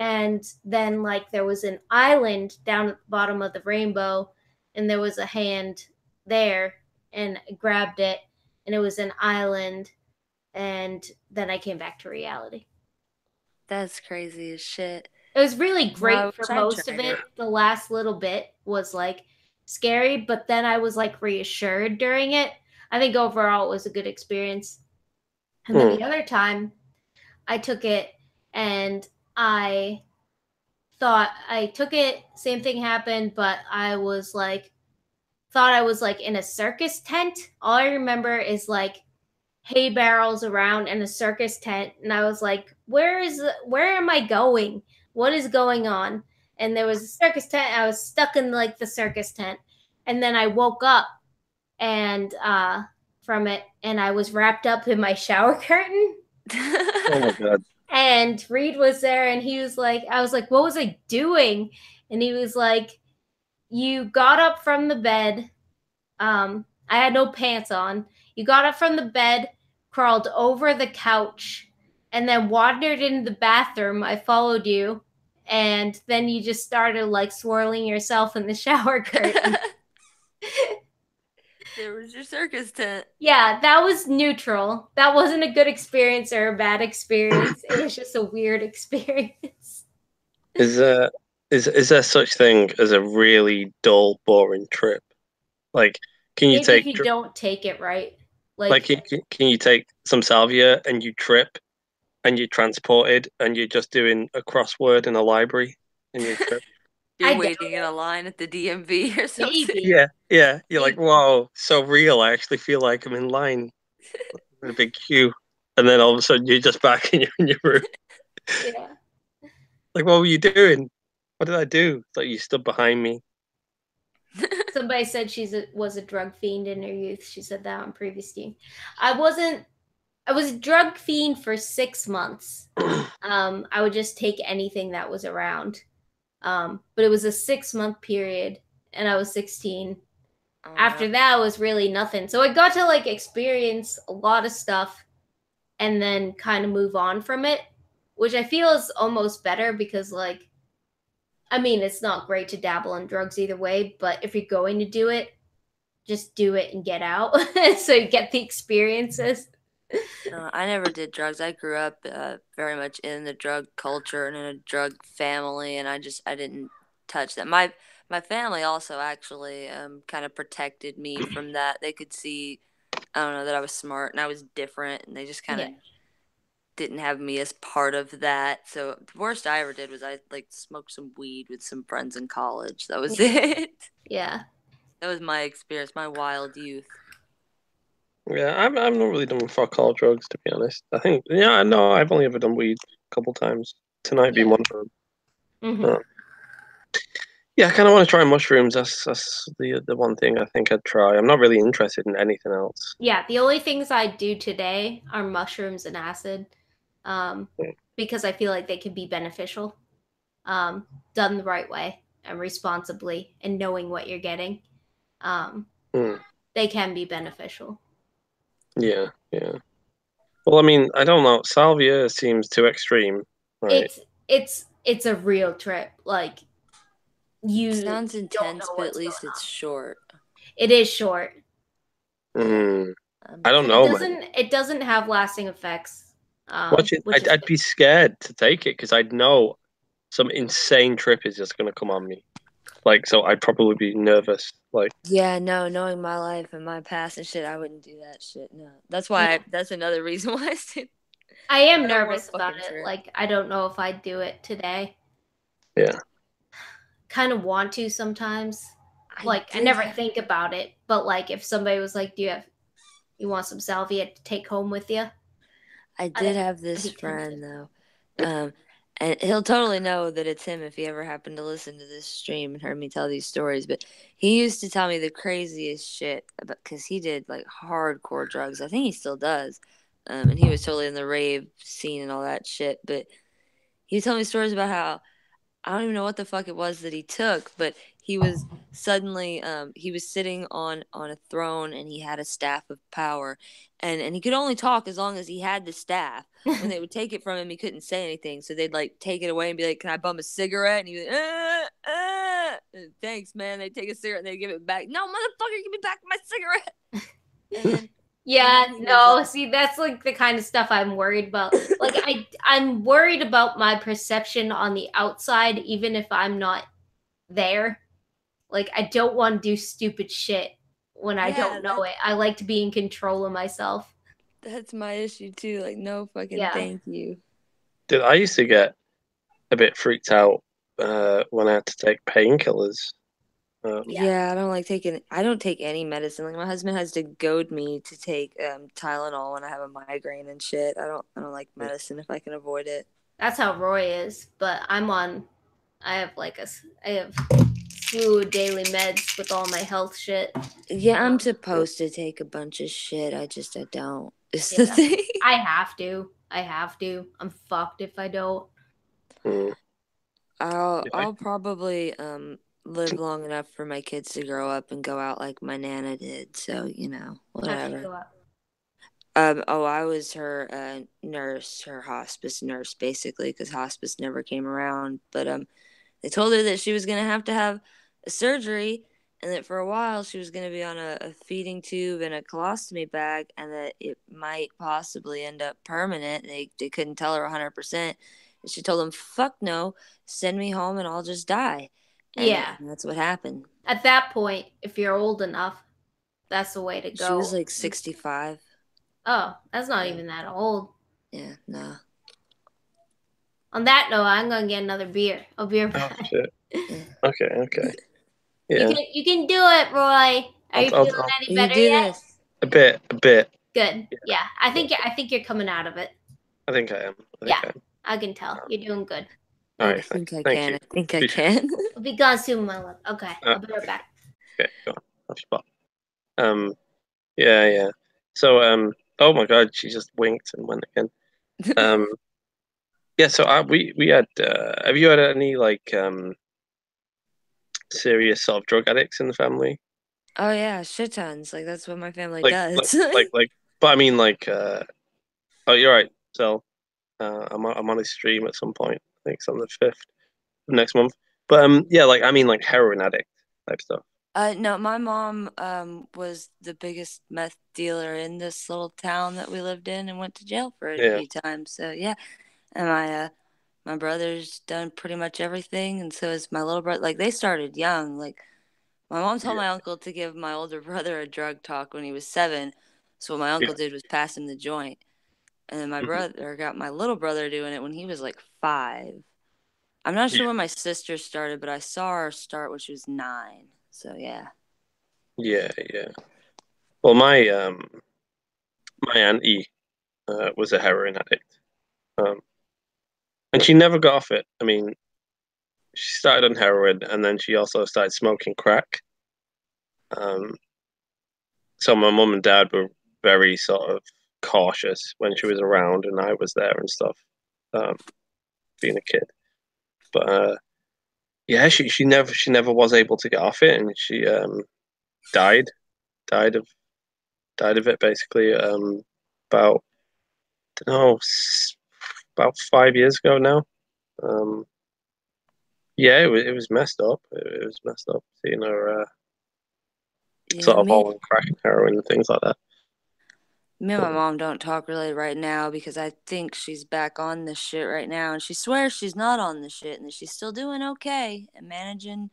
And then like there was an island down at the bottom of the rainbow, and there was a hand there, and I grabbed it, and it was an island, and then I came back to reality. That's crazy as shit. It was really I great for wish I'd most of tried it. it. The last little bit was like scary, but then I was like reassured during it. I think overall it was a good experience. And then the other time I took it and I thought I took it, same thing happened, but I was like, thought I was like in a circus tent. All I remember is like hay barrels around in a circus tent, and I was like, where am I going? What is going on? And there was a circus tent. I was stuck in like the circus tent, and then I woke up and from it, and I was wrapped up in my shower curtain. Oh my god. And Reed was there, and he was like, I was like, what was I doing? And he was like, you got up from the bed. I had no pants on. You got up from the bed, crawled over the couch, and then wandered into the bathroom. I followed you, and then you just started like swirling yourself in the shower curtain. There was your circus tent. Yeah, that was neutral. That wasn't a good experience or a bad experience. It was just a weird experience. Is there such thing as a really dull, boring trip? Like, can you Maybe if take you don't take it right. like can you take some salvia and you trip and you're transported and you're just doing a crossword in a library in your trip? You're I waiting in a line at the DMV or something. Maybe. Yeah. You're like, Maybe. whoa, so real. I actually feel like I'm in line in a big queue, and then all of a sudden you're just back and you're in your room. Yeah. Like, what were you doing? What did I do? It's like you stood behind me. Somebody said was a drug fiend in her youth. She said that on previous team. I wasn't. I was a drug fiend for 6 months. I would just take anything that was around. But it was a 6 month period, and I was 16. Oh, After no. that, it was really nothing. So I got to like experience a lot of stuff, and then kind of move on from it, which I feel is almost better because like I mean, it's not great to dabble in drugs either way, but if you're going to do it, just do it and get out so you get the experiences. No, I never did drugs. I grew up very much in the drug culture and in a drug family, and I didn't touch that. My family also actually kind of protected me from that. They could see, I don't know, that I was smart and I was different, and they just kind of Yeah. didn't have me as part of that. So the worst I ever did was I like smoked some weed with some friends in college. That was it. Yeah. That was my experience, my wild youth. Yeah, I've not really done fuck all drugs to be honest. I think yeah, no, I've only ever done weed a couple times. Tonight being Yeah. one of them. Mm-hmm. Yeah, I kind of want to try mushrooms. That's the one thing I think I'd try. I'm not really interested in anything else. Yeah. The only things I do today are mushrooms and acid, um, because I feel like they can be beneficial, done the right way and responsibly, and knowing what you're getting. Um, Mm, they can be beneficial. yeah. Well, I mean, I don't know. Salvia seems too extreme, right? It's a real trip. Like you Sounds don't intense, know but at what's least going it's on. short. It is short. Mm, I'm I don't excited. know, man. It doesn't have lasting effects, Watch it. which is I'd good. be scared to take it because I'd know some insane trip is just going to come on me. Like, so I'd probably be nervous. Like, Yeah, no, knowing my life and my past and shit, I wouldn't do that shit. No, that's why. Yeah. That's another reason why I said I am I don't want nervous to about fucking it. trip. Like I don't know if I'd do it today. yeah. Kind of want to sometimes. Like I did never have- think about it, but like if somebody was like, you want some salvia to take home with you?" I did have this friend though, and he'll totally know that it's him if he ever happened to listen to this stream and heard me tell these stories. But he used to tell me the craziest shit about because he did like hardcore drugs. I think he still does, and he was totally in the rave scene and all that shit. But he told me stories about how I don't even know what the fuck it was that he took, but he was suddenly he was sitting on a throne and he had a staff of power, and he could only talk as long as he had the staff. When they would take it from him, he couldn't say anything, so they'd like take it away and be like, "Can I bum a cigarette?" And he was "Thanks, man." They take a cigarette and they give it back. No, motherfucker, give me back my cigarette. And then Yeah, no, see, that's like the kind of stuff I'm worried about. Like I'm worried about my perception on the outside, even if I'm not there. Like I don't want to do stupid shit when I don't know it. I like to be in control of myself. That's my issue too. Like, no fucking Yeah. thank you. Dude, I used to get a bit freaked out when I had to take painkillers. Yeah, I don't take any medicine. Like my husband has to goad me to take Tylenol when I have a migraine and shit. I don't like medicine if I can avoid it. That's how Roy is, but I have I have slew of daily meds with all my health shit. Yeah, I'm supposed to take a bunch of shit. I don't. It's the Yeah. thing. I have to. I'm fucked if I don't. Mm. I'll probably live long enough for my kids to grow up and go out like my nana did. So, you know, whatever. I was her nurse, her hospice nurse, basically, because hospice never came around. But they told her that she was gonna have to have a surgery, and that for a while she was gonna be on a feeding tube and a colostomy bag, and that it might possibly end up permanent. They couldn't tell her 100%. And she told them, "Fuck no, send me home and I'll just die." Yeah. And that's what happened. At that point, if you're old enough, that's the way to go. She was like 65. Oh, that's not even that old. Yeah, no. On that note, I'm gonna get another beer. I'll be right back. Oh shit. Okay. Yeah. You can do it, Roy. Are you feeling any You better do yet? this. A bit. Good. Yeah. I think you're coming out of it. I think I am. I can tell. You're doing good. All right. Thank you. I think I can. I'll be gone soon, my love. Okay. I'll be right back. Okay, go on. Have spot. Yeah. So, oh my God, she just winked and went again. Yeah. So, we had. Have you had any like serious sort of drug addicts in the family? Oh yeah, shit tons. Like that's what my family Like, does. but I mean, like, oh, you're right. So, I'm on a stream at some point. I think it's on the 5th of next month. But yeah, like, I mean, like heroin addict type stuff. No, my mom was the biggest meth dealer in this little town that we lived in and went to jail for it a Yeah. few times. So yeah, and my brother's done pretty much everything, and so is my little brother. Like they started young. Like my mom told my uncle to give my older brother a drug talk when he was 7. So what my uncle did was pass him the joint, and then my brother got my little brother doing it when he was like 5. I'm not sure when my sister started, but I saw her start when she was 9. So yeah. Yeah. Well, my auntie was a heroin addict, and she never got off it. I mean, she started on heroin, and then she also started smoking crack. Um, so my mum and dad were very sort of cautious when she was around, and I was there and stuff, um, being a kid. But yeah, she never was able to get off it, and she died died of died of it basically. About I don't know, about 5 years ago now. Um, yeah, it was messed up. It was messed up seeing her sort of all on crack and heroin and things like that. Me and my mom don't talk really right now because I think she's back on this shit right now, and she swears she's not on the shit and that she's still doing okay and managing,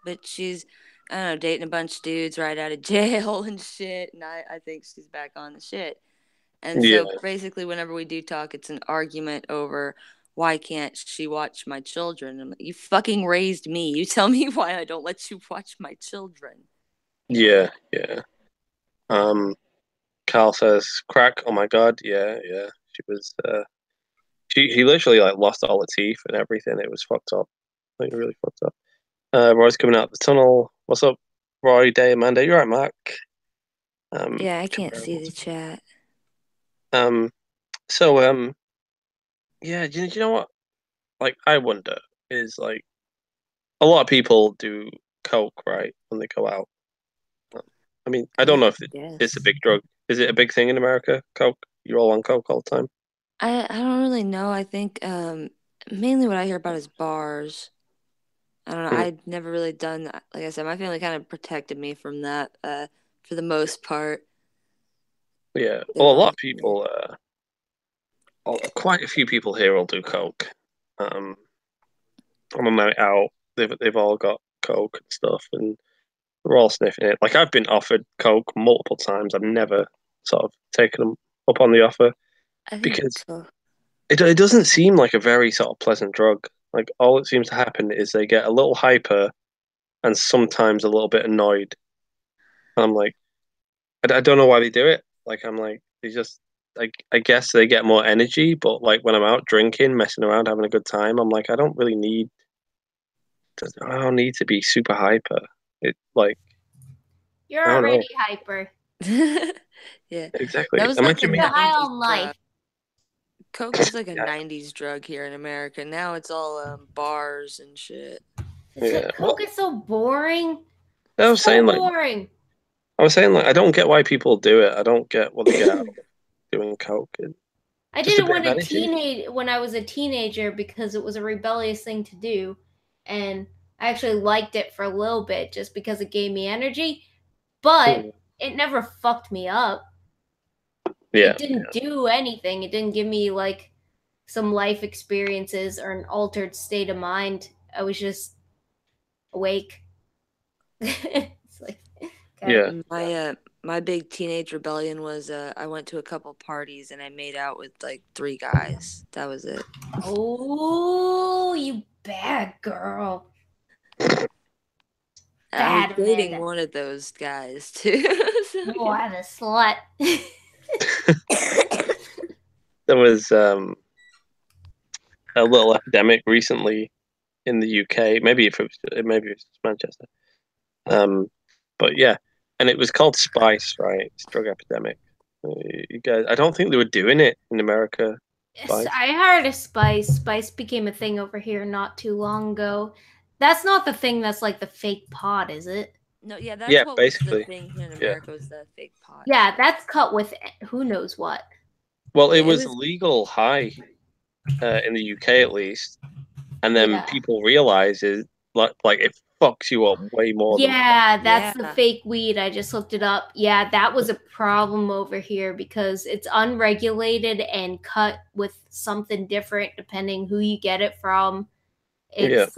but she's, I don't know, dating a bunch of dudes right out of jail and shit, and I think she's back on the shit. And so basically, whenever we do talk, it's an argument over why can't she watch my children? I'm like, you fucking raised me. You tell me why I don't let you watch my children. Yeah. Carl says crack. Oh my God. Yeah. She was. She literally like lost all her teeth and everything. It was fucked up. Like really fucked up. Roy's coming out the tunnel. What's up, Roy? Day, Amanda. You're right, Mark. Yeah, I can't see the chat. So yeah. Do you know what? Like, I wonder is like a lot of people do coke, right, when they go out. I mean, I don't know if it's a big drug. Is it a big thing in America? Coke? You're all on coke all the time? I don't really know. I think mainly what I hear about is bars. I don't know. I'd never really done that. Like I said, my family kind of protected me from that for the most part. Yeah. They Well, a were lot of all people, quite a few people here will do coke. On a night out, they've all got coke and stuff, and we're all sniffing it. Like I've been offered coke multiple times. I've never sort of taken them up on the offer I think because so. it doesn't seem like a very sort of pleasant drug. Like all it seems to happen is they get a little hyper and sometimes a little bit annoyed. And I'm like, I don't know why they do it. Like I'm like, they just I guess they get more energy, but like when I'm out drinking, messing around, having a good time, I'm like, I don't need to be super hyper. It like You're I don't know already hyper. Yeah, that exactly. was like a Imagine me. You're high 90s on drug. life. Coke was like a Yeah, 90s drug here in America. Now it's all bars and shit. yeah. Coke Well, is so boring. I was So saying like boring. I don't get why people do it. I don't get what they get out of doing coke. I Just did a it bit of energy. when I was a teenager because it was a rebellious thing to do, and I actually liked it for a little bit just because it gave me energy, but Hmm. it never fucked me up. Yeah, It didn't do anything. It didn't give me like some life experiences or an altered state of mind. I was just awake. It's like okay. yeah. My big teenage rebellion was I went to a couple parties and I made out with like 3 guys. That was it. Oh, you bad girl. I was Bad dating Amanda. one of those guys too. So, Oh, I'm a slut. There was a little epidemic recently in the UK. Maybe it was Manchester. Um, but yeah, and it was called Spice, right? It's drug epidemic. You guys, I don't think they were doing it in America. Yes, Spice. I heard of Spice. Spice became a thing over here not too long ago. That's not the thing that's like the fake pot, is it? no, yeah, that's Yeah, what was the basically. thing here in Yeah. America was the fake pot. Yeah, that's cut with who knows what. Well, it Yeah, it was was. legal high in the UK at least, and then Yeah. people realize it like it fucks you up way more than Yeah, that's Yeah. the fake weed. I just looked it up. Yeah, that was a problem over here because it's unregulated and cut with something different depending who you get it from. yeah, It's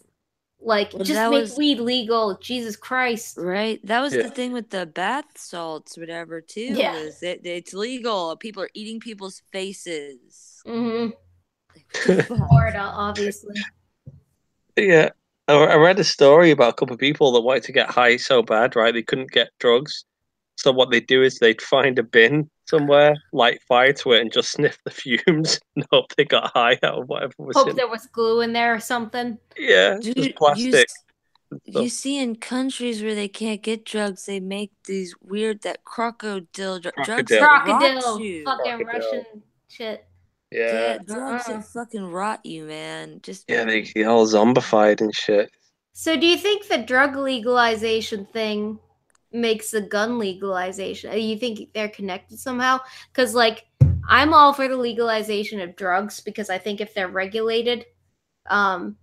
like Well, just that make was weed legal. Jesus Christ. right. That was yeah, the thing with the bath salts, whatever. Too Yeah. was it's legal. People are eating people's faces. Mm-hmm. Like what the fuck? Florida, obviously. yeah. I read a story about a couple of people that wanted to get high so bad, right? They couldn't get drugs. So what they'd do is they'd find a bin somewhere, light fire to it, and just sniff the fumes and hope they got high out of whatever was Hope in. there was glue in there or something. Yeah, just Dude, plastic and you stuff. see in countries where they can't get drugs, they make these weird that crocodile drugs Crocodile. that rot Crocodile. you. Fucking Russian Crocodile. shit. Yeah. Yeah, drugs Uh-uh. that fucking rot you, man. Just Yeah, they get all zombified and shit. So do you think the drug legalization thing makes the gun legalization? You think they're connected somehow? Because like I'm all for the legalization of drugs because I think if they're regulated, um,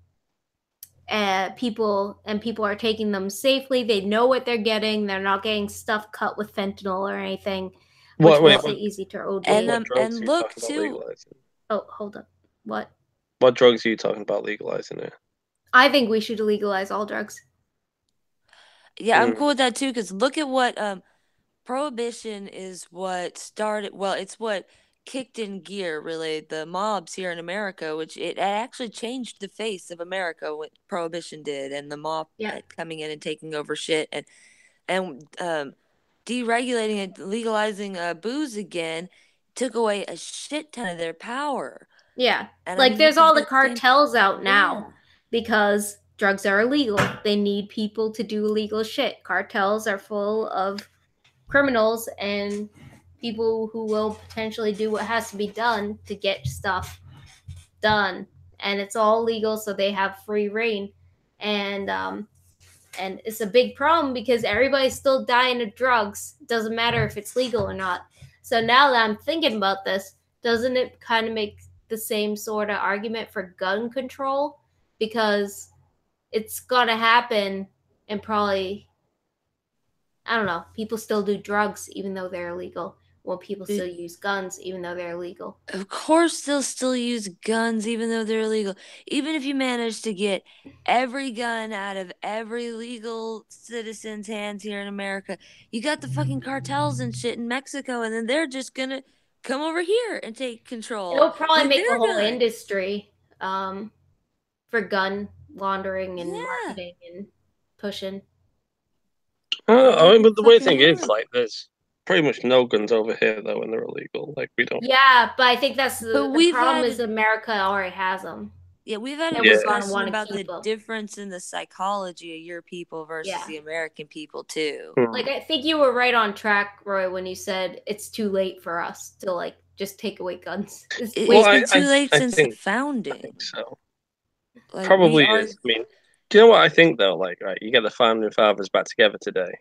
people are taking them safely. They know what they're getting. They're not getting stuff cut with fentanyl or anything, which What? Wait. makes it easy to and OD. What drugs are you look talking about too. legalizing? Oh, hold up. What? What drugs are you talking about legalizing here? I think we should legalize all drugs. Yeah, I'm Mm. cool with that too. Because look at what Prohibition is what started. Well, it's what kicked in gear really the mobs here in America, which it actually changed the face of America. What Prohibition did, and the mob Yeah. coming in and taking over shit, and deregulating and legalizing booze again took away a shit ton of their power. Yeah. And I Like mean, you there's can all do the the same. cartels out Yeah. now because drugs are illegal. They need people to do illegal shit. Cartels are full of criminals and people who will potentially do what has to be done to get stuff done. And it's all legal, so they have free reign. And and it's a big problem because everybody's still dying of drugs. Doesn't matter if it's legal or not. So now that I'm thinking about this, doesn't it kind of make the same sort of argument for gun control? Because it's gonna happen, and probably I don't know. People still do drugs even though they're illegal. when people still use guns even though they're illegal. Of course they'll still use guns even though they're illegal. Even if you manage to get every gun out of every legal citizen's hands here in America, you got the fucking cartels and shit in Mexico, and then they're just gonna come over here and take control. It'll probably with make their a whole guns. industry for gun laundering and Yeah. marketing and pushing. I mean, but the weird thing is, would. like, there's pretty much no guns over here though when they're illegal. Like, we don't. Yeah, but I think that's But the we've problem had- is America already has them. Yeah, we've had a And we're gonna discussion wanna about the keep 'em. difference in the psychology of your people versus Yeah. the American people too. Like, I think you were right on track, Roy, when you said it's too late for us to like just take away guns. It's Well, been too late I since think- the founding. I think so. Like, Probably is. I mean, do you know what I think though? Like, right, you get the founding fathers back together today,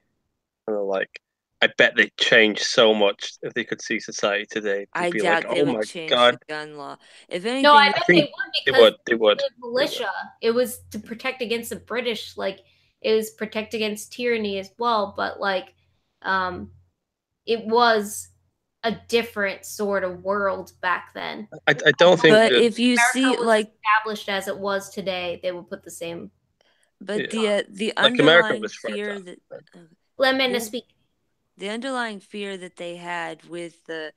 and they're like, I bet they'd change so much if they could see society today. I Be doubt like, they oh would my change god, the gun law. If anything, No, I bet they think would because they would. the militia. It was to protect against the British, like it was protect against tyranny as well. But like, it was a different sort of world back then. I don't think. But if you America see, was like, established as it was today, they would put the same. but Yeah. the Like, America underlying was fucked fear up. that Let me Yeah. speak. the underlying fear that they had with the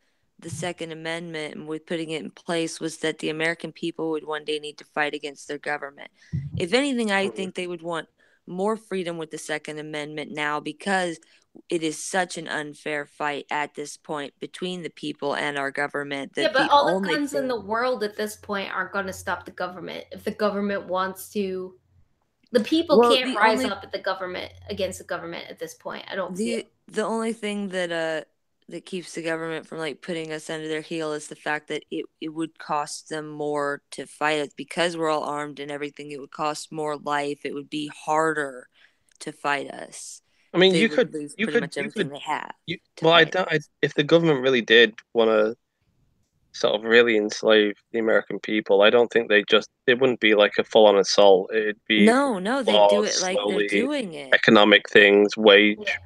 Second Amendment and with putting it in place was that the American people would one day need to fight against their government. If anything, I think they would want more freedom with the Second Amendment now because it is such an unfair fight at this point between the people and our government. That Yeah, but the all the only guns thing... in the world at this point aren't going to stop the government. If the government wants to, the people can't rise up at the government against the government at this point. I don't see it. The only thing that keeps the government from like putting us under their heel is the fact that it would cost them more to fight us because we're all armed and everything. It would cost more life. It would be harder to fight us. I mean, They you would could lose you pretty could much everything they have. Well, I don't. If the government really did want to sort of really enslave the American people, I don't think it wouldn't be like a full on assault. It'd be No, they do laws, it like they're slowly, doing it. economic things, wage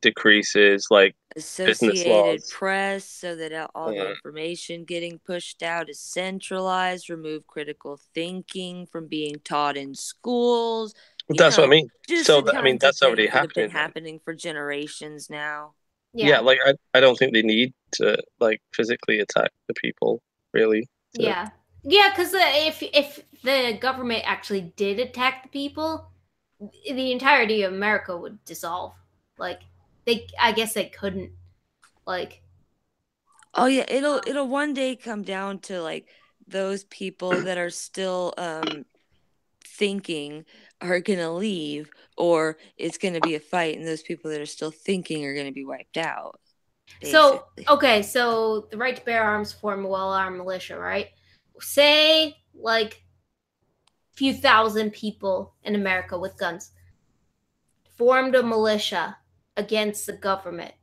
decreases, like business Associated laws. Press, so that all the information getting pushed out is centralized, remove critical thinking from being taught in schools. That's what I mean. Just So the I mean, kinds of that's already things that have been happening. happening for generations now. Yeah, like I don't think they need to like physically attack the people, really. Yeah, because if the government actually did attack the people, the entirety of America would dissolve. Like I guess they couldn't. Like, oh yeah, it'll one day come down to like those people that are still thinking are gonna leave, or it's gonna be a fight, and those people that are still thinking are gonna be wiped out. Basically. So the right to bear arms form a well-armed militia, right? Say like a few thousand people in America with guns formed a militia against the government.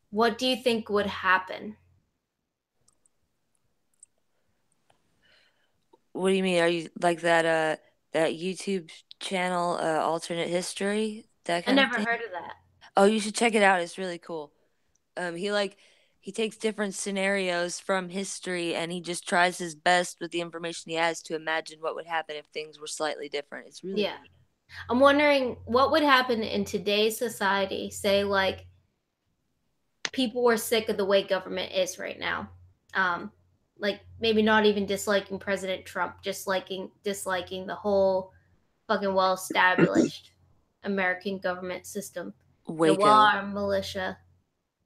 What do you think would happen? What do you mean? Are you like that YouTube channel, Alternate History? That kind I of never thing? heard of that. Oh, you should check it out. It's really cool. He takes different scenarios from history and he just tries his best with the information he has to imagine what would happen if things were slightly different. It's really neat. I'm wondering what would happen in today's society. Say like people were sick of the way government is right now. Like maybe not even disliking President Trump, just disliking the whole fucking well-established American government system. Waco. The well-armed militia.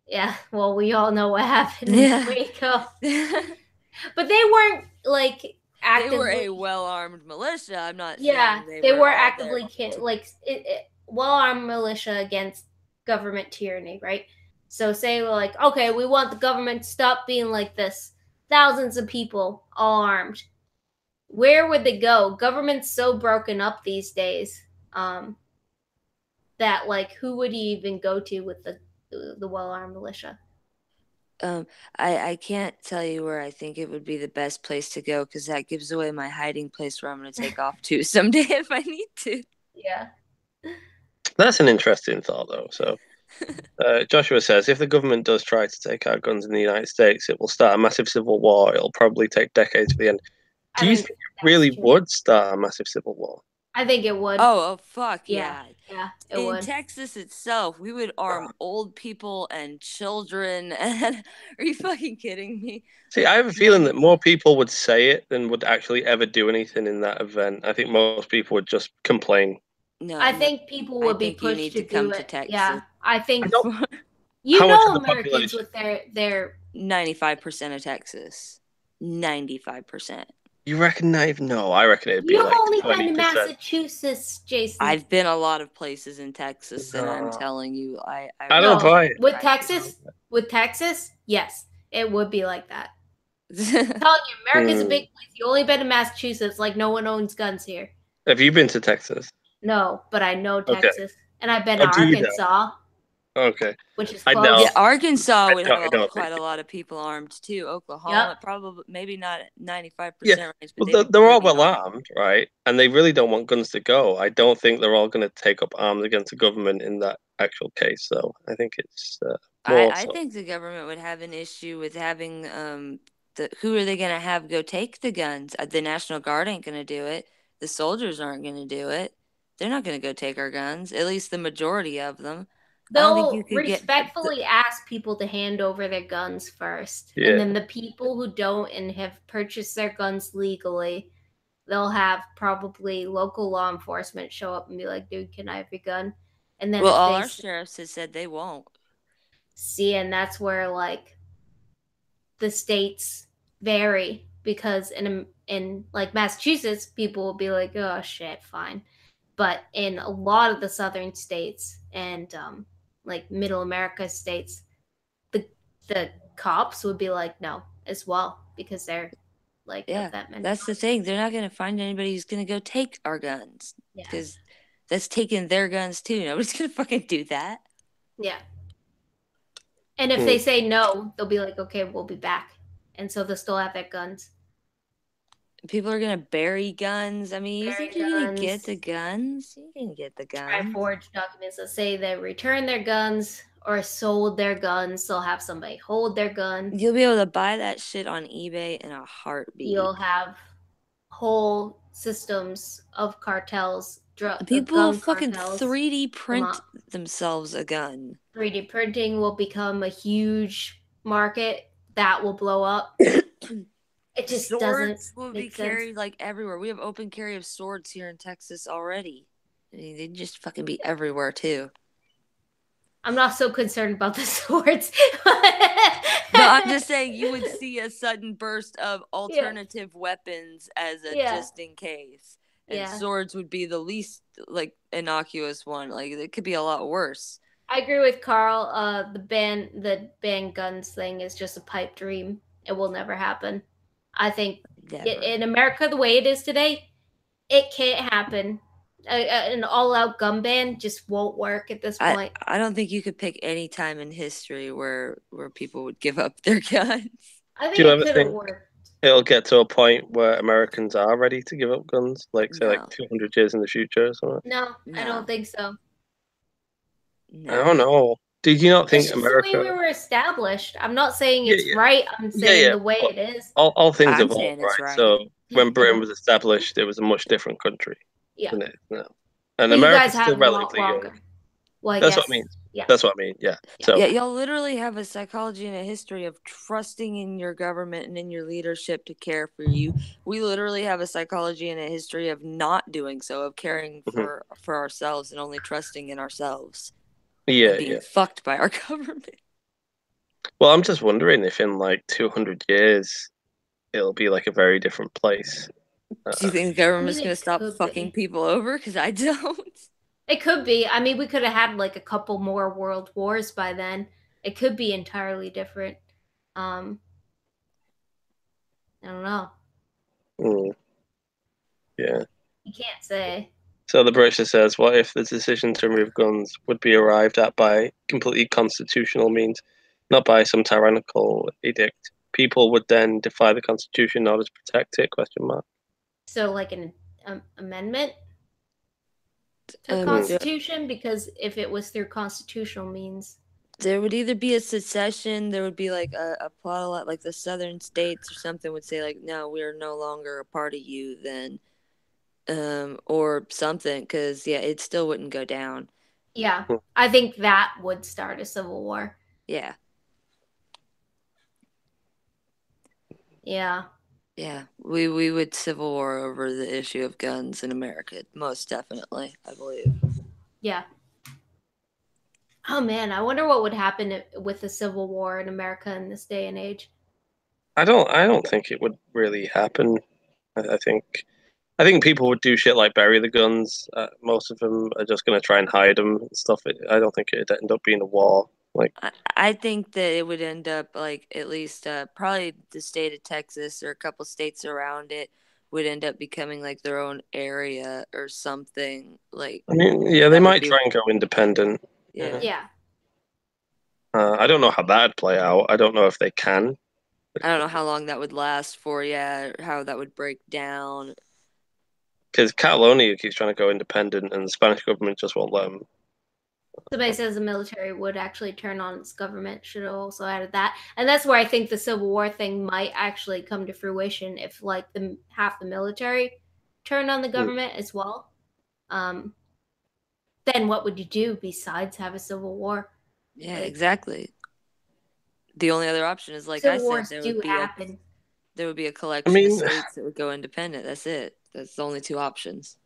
Yeah, well, we all know what happened in Waco. But they weren't like actively. They were a well-armed militia. I'm not. Yeah, saying they were actively well-armed militia against government tyranny, right? So say like, okay, we want the government to stop being like this. Thousands of people, all armed. Where would they go? Government's so broken up these days that like, who would you even go to with the well-armed militia? I can't tell you where I think it would be the best place to go because that gives away my hiding place where I'm going to take off to someday if I need to. Yeah. That's an interesting thought, though. So Joshua says, if the government does try to take our guns in the United States, it will start a massive civil war. It'll probably take decades for the end. I Do you think think it that's really true. would start a massive civil war? I think it would. Oh, fuck Yeah, yeah. yeah, it In would. Texas itself, we would arm old people and children. And are you fucking kidding me? See, I have a feeling that more people would say it than would actually ever do anything in that event. I think most people would just complain. No, I no. think people I would be think you pushed need to to come do to it. Yeah, Texas. I I think don't. you How much of know the Americans population? with their 95% of Texas. 95%. You reckon that? No, I reckon it'd be You've like only been to 20%. Massachusetts, Jason. I've been a lot of places in Texas, and I'm No, telling you, I I don't No, buy it. with Texas, yes, it would be like that. I I'm telling you, America's a Hmm. big place. You only been to Massachusetts, like no one owns guns here. Have you been to Texas? No, but I know Okay. Texas, and I've been Oh, to do you know? Arkansas, Okay. which is I know. Yeah, close. Arkansas I would don't, have I don't think. quite a lot of people armed too. Oklahoma, Yep. probably maybe not Yeah. 95% range, but Well, they'd be they're all pretty well armed. armed, right? And they really don't want guns to go. I don't think they're all going to take up arms against the government in that actual case, though. I think it's more I so. think the government would have an issue with having who are they going to have go take the guns? The National Guard ain't going to do it. The soldiers aren't going to do it. They're not going to go take our guns. At least the majority of them. I don't think you They'll could get respectfully ask people to hand over their guns first, and Yeah. then the people who don't and have purchased their guns legally, they'll have probably local law enforcement show up and be like, "Dude, can I have your gun?" And then well, if all they our sheriffs have said they won't. see, and that's where like the states vary because in like Massachusetts, people will be like, "Oh shit, fine," but in a lot of the southern states and like middle America states, the the cops would be like, "No," as well because they're like of Yeah, that that's the mentality. thing. They're not going to find anybody who's going to go take our guns Yeah, because that's taking their guns too. Nobody's going to fucking do that. yeah. And if Hmm. they say no, they'll be like, "Okay, we'll be back," and so they'll still have their guns. People are going to bury guns. I mean, you think Bury you're going to get guns, the guns? You can get the try guns. forge documents that say they returned their guns or sold their guns. They'll have somebody hold their gun. You'll be able to buy that shit on eBay in a heartbeat. You'll have whole systems of cartels, People will gun fucking cartels 3D come print up. themselves a gun. 3D printing will become a huge market that will blow up. It just doesn't Swords will be make sense. carried like everywhere. We have open carry of swords here in Texas already. I mean, they'd just fucking be everywhere too. I'm not so concerned about the swords. But I'm just saying you would see a sudden burst of Yeah. alternative weapons as a Yeah. just in case. And Yeah. swords would be the least like innocuous one. Like it could be a lot worse. I agree with Carl. The ban guns thing is just a pipe dream. It will never happen. I think Never. in America, the way it is today, it can't happen. An all-out gun ban just won't work at this point. I don't think you could pick any time in history where people would give up their guns. I think Do you it ever could have think worked. it'll get to a point where Americans are ready to give up guns, like say, like No. 200 years in the future or something? No, I No. don't think so. I don't know. Did you not think It's just the way we America? were established. I'm not saying Yeah, it's yeah, right. I'm saying yeah. the way But it is. all things I'm evolve, saying it's right? right. So when Britain was established, it was a much different country Yeah. than it is now. And But you guys America's have still a lot relatively young. longer. Well, I That's guess. what I mean. Yeah. That's what I mean. Yeah. So Yeah, y'all literally have a psychology and a history of trusting in your government and in your leadership to care for you. We literally have a psychology and a history of not doing so, of caring for ourselves and only trusting in ourselves. yeah, And being fucked by our government. Well, I'm just wondering if in like 200 years it'll be like a very different place. Do you think the government's it going to stop could fucking be. people over? Because I don't. It could be. I mean, we could have had like a couple more world wars by then. It could be entirely different. I don't know. Yeah. You can't say. So the British says, what if the decision to remove guns would be arrived at by completely constitutional means, not by some tyrannical edict? People would then defy the Constitution in order to protect it? Question mark. So, like an amendment. To the Constitution, because if it was through constitutional means, there would either be a secession, there would be like a plot, like the southern states or something would say like, no, we are no longer a part of you then, or something, because yeah, it still wouldn't go down. Yeah, I think that would start a civil war. Yeah. Yeah. Yeah, we would civil war over the issue of guns in America, most definitely, I believe. Yeah. Oh man, I wonder what would happen with a civil war in America in this day and age. I don't think it would really happen. I think people would do shit like bury the guns. Most of them are just going to try and hide them and stuff. I don't think it'd end up being a war. Like, I think that it would end up like at least probably the state of Texas or a couple states around it would end up becoming like their own area or something. Like, I mean, yeah, they might try and go independent. Yeah. Yeah. I don't know how that'd play out. I don't know if they can. I don't know how long that would last for, yeah, or how that would break down. Because Catalonia keeps trying to go independent, and the Spanish government just won't let them. Somebody says the military would actually turn on its government. Should have also added that, and that's where I think the Civil War thing might actually come to fruition if, like, half the military turned on the government as well. Then what would you do besides have a civil war? Yeah, like, exactly. The only other option is, like civil I said, wars do happen. There would be a collection of states that would go independent. That's it. That's the only two options.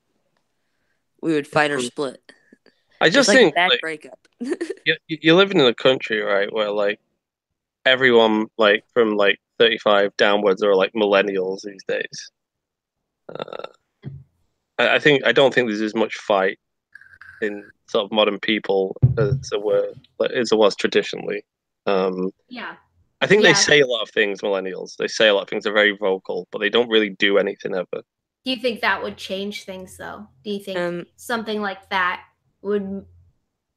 We would fight or split. I just think that breakup. You're living in a country, right, where like everyone like from like 35 downwards are like millennials these days. I don't think there's as much fight in sort of modern people as there was traditionally. Yeah. I think they say a lot of things, millennials. They say a lot of things, they're very vocal, but they don't really do anything ever. Do you think that would change things, though? Do you think something like that would,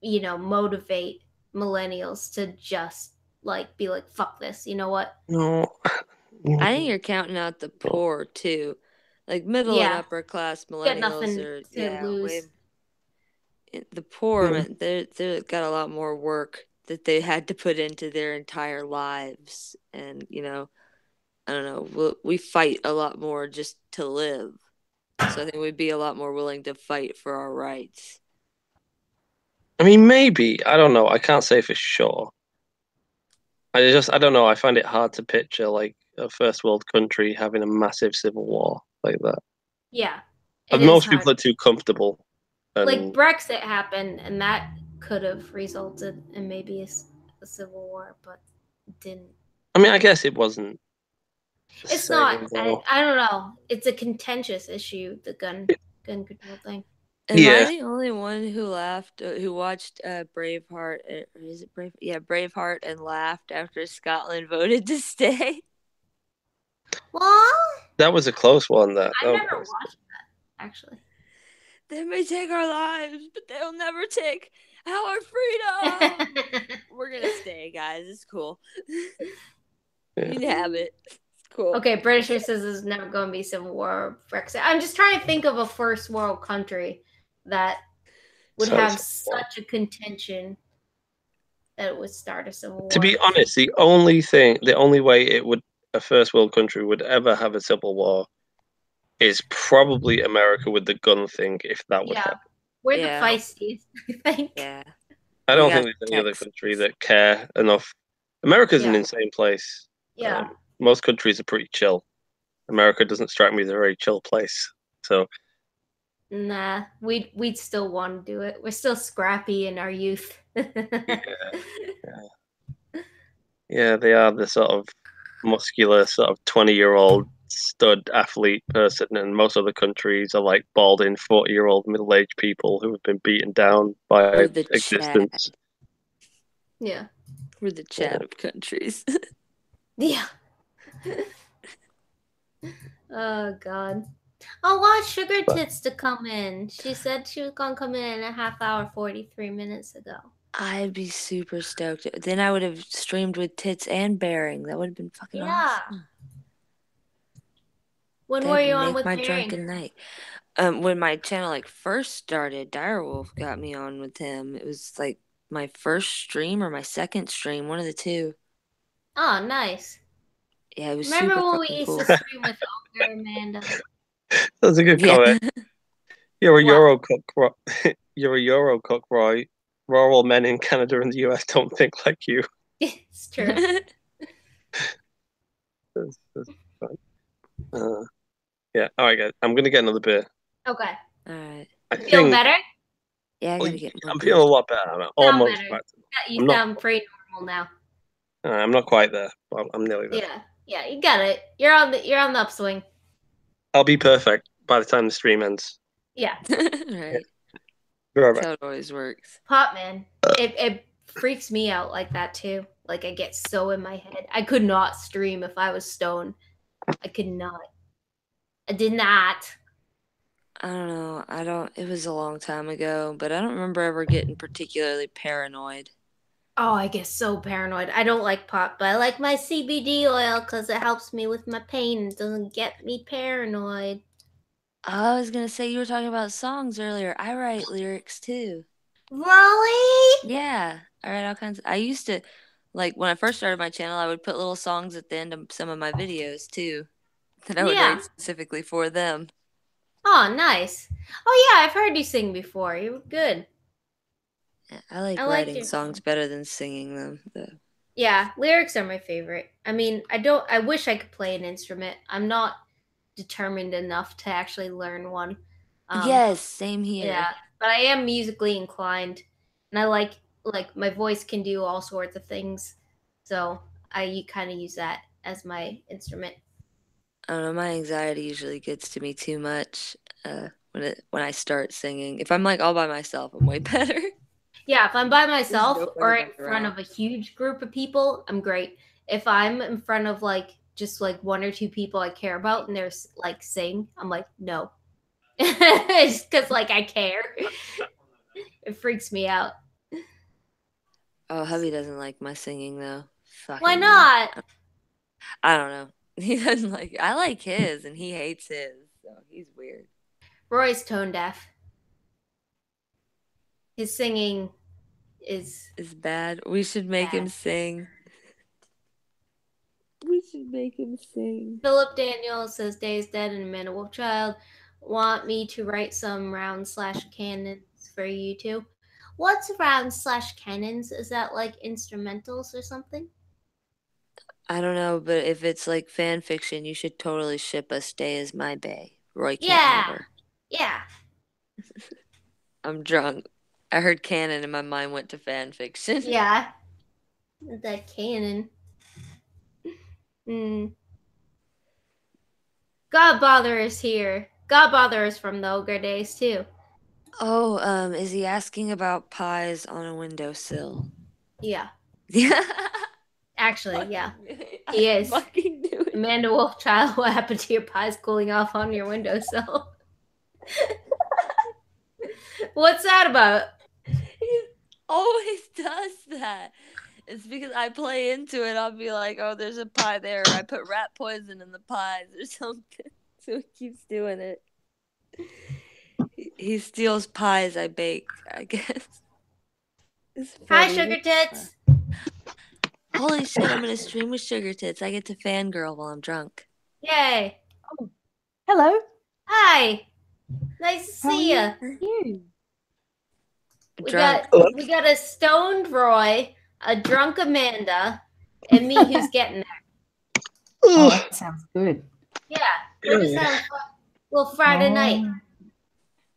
motivate millennials to just, like, be like, fuck this, you know what? No. I think you're counting out the poor, too. Like, middle and upper class millennials are, lose. The poor, they've got a lot more work that they had to put into their entire lives. And, I don't know, we fight a lot more just to live. So I think we'd be a lot more willing to fight for our rights. I mean, maybe. I don't know. I can't say for sure. I don't know. I find it hard to picture like a first world country having a massive civil war like that. Yeah. And most people are too comfortable. Like Brexit happened, and that could have resulted in maybe a civil war, but it didn't. I mean, I guess it wasn't. It's not. I don't know. It's a contentious issue, the gun control thing. Am I the only one who laughed, who watched Braveheart? Is it Brave? Yeah, Braveheart, and laughed after Scotland voted to stay? What? That was a close one. I never watched that, actually. They may take our lives, but they'll never take our freedom. We're gonna stay, guys. It's cool. You can have it. Cool. Okay, Britisher says there's never going to be civil war or Brexit. I'm just trying to think of a first world country that would have such a contention that it would start a civil war. To be honest, the only way a first world country would ever have a civil war is probably America with the gun thing, if that would happen. We're the feisties, I think. Yeah. I don't think there's any other country that care enough. America's an insane place. Yeah. Most countries are pretty chill. America doesn't strike me as a very chill place. So nah, we'd still want to do it. We're still scrappy in our youth. Yeah, they are the sort of muscular, sort of 20-year-old stud athlete person, and most other countries are like balding 40-year-old middle-aged people who have been beaten down by existence. Chad. Yeah. We're the Chad of countries. Yeah. Oh God. I want Sugar Tits to come in. She said she was gonna come in a half hour, 43 minutes ago. I'd be super stoked. Then I would have streamed with Tits and Bearing. That would have been fucking awesome. When were That'd you on make with my Herring? drunken night. When my channel like first started, Direwolf got me on with him. It was like my first stream or my second stream, one of the two. Oh, nice. Yeah, it was Remember super when we fucking used cool. to stream with Ogre, Amanda? That's a good Yeah. comment. You're a What? Euro cook, you're a Euro cook, Roy. Rural men in Canada and the US don't think like you. It's true. That's fine. Yeah, all right, guys. I'm gonna get another beer. Okay. All right. I Feeling think better? Yeah, I well, gotta get more I'm beers. feeling a lot better. I'm Sound almost better. back. You I'm not. sound pretty normal now. I'm not quite there, but I'm nearly there. Yeah, you got it. You're on the upswing. I'll be perfect by the time the stream ends. Yeah. Right. Be right That's back. how it always works. Pop, man. It freaks me out like that too. Like I get so in my head. I could not stream if I was stoned. I could not. I did not. I don't know. It was a long time ago, but I don't remember ever getting particularly paranoid. Oh, I get so paranoid. I don't like pot, but I like my CBD oil because it helps me with my pain and doesn't get me paranoid. I was gonna say you were talking about songs earlier. I write lyrics too. Really? Yeah, I write all kinds I used to, like, when I first started my channel, I would put little songs at the end of some of my videos too that I would Yeah. write specifically for them. Oh, nice. Oh, yeah, I've heard you sing before. You were good. I like I liked writing your songs better than singing them, though. Yeah, lyrics are my favorite. I mean, I wish I could play an instrument. I'm not determined enough to actually learn one. Yes, same here. Yeah, but I am musically inclined, and I like my voice can do all sorts of things. So I kind of use that as my instrument. I don't know, my anxiety usually gets to me too much when I start singing. If I'm like all by myself, I'm way better. Yeah, if I'm by There's myself no or in everybody front around. of a huge group of people, I'm great. If I'm in front of like just like one or two people I care about and they're like sing, I'm like, no. It's because like I care. It freaks me out. Oh, hubby doesn't like my singing though. Why Fucking not? I don't know. He doesn't like. I like his, and he hates his. So he's weird. Roy's tone deaf. His singing is It's bad. We should make him bad. sing. We should make him sing. Philip Daniel says Day is Dead and Amanda Wolfchild want me to write some round/cannons for you too. What's round/cannons? Is that like instrumentals or something? I don't know, but if it's like fan fiction, you should totally ship us Day is My Bay. Roy can't Yeah. have her. Yeah. I'm drunk. I heard canon and my mind went to fan fiction. Yeah. That cannon. Godbother is here. Godbother is from the Ogre days too. Oh, is he asking about pies on a windowsill? Yeah. Yeah. Actually, yeah. He is. Fucking do it. Amanda Wolfchild, what happened to your pies cooling off on your windowsill? What's that about? He always does that. It's because I play into it. I'll be like, oh, there's a pie there. Or I put rat poison in the pies or something. So he keeps doing it. He steals pies I bake, I guess. Hi, Sugar Tits. Holy shit, I'm going to stream with Sugar Tits. I get to fangirl while I'm drunk. Yay. Oh, hello. Hi. Nice to see ya. You. We Drunk. got a stoned Roy, a drunk Amanda, and me who's getting there. Oh, that sounds good. Yeah. We're just having fun. Little Friday night.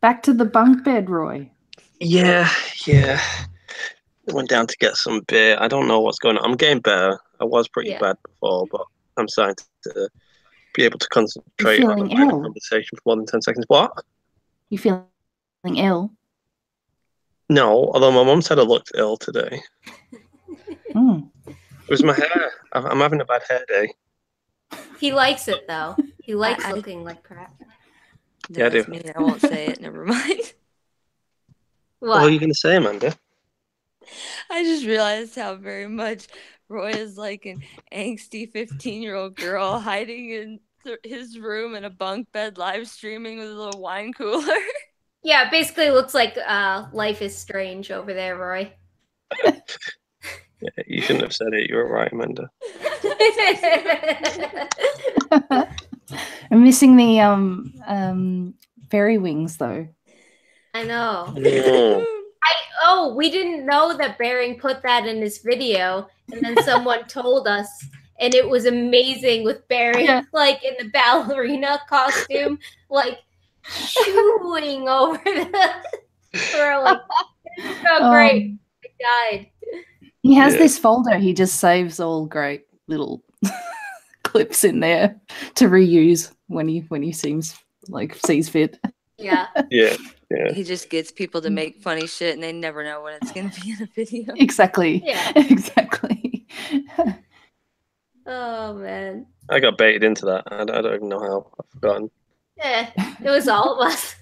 Back to the bunk bed, Roy. Yeah. I went down to get some beer. I don't know what's going on. I'm getting better. I was pretty bad before, but I'm starting to be able to concentrate on a minor conversation for more than 10 seconds. What? You feeling ill? No, although my mum said I looked ill today. Mm. It was my hair. I'm having a bad hair day. He likes it though. He likes looking like crap. Yeah, I do. I won't say it. Never mind. What are you going to say, Amanda? I just realized how very much Roy is like an angsty 15-year-old girl hiding in his room in a bunk bed live streaming with a little wine cooler. Yeah, it basically looks like Life is Strange over there, Roy. Yeah, you shouldn't have said it. You were right, Amanda. I'm missing the fairy wings though. I know. Mm. We didn't know that Bering put that in his video, and then someone told us, and it was amazing with Bering, like in the ballerina costume, like chewing over the. We're like, it's so great. I died. He has this folder. He just saves all great little clips in there to reuse when he sees fit. Yeah. Yeah. He just gets people to make funny shit, and they never know when it's going to be in a video. Exactly. Yeah. Exactly. Oh man. I got baited into that. I don't even know how. I've forgotten. Yeah, it was all of us.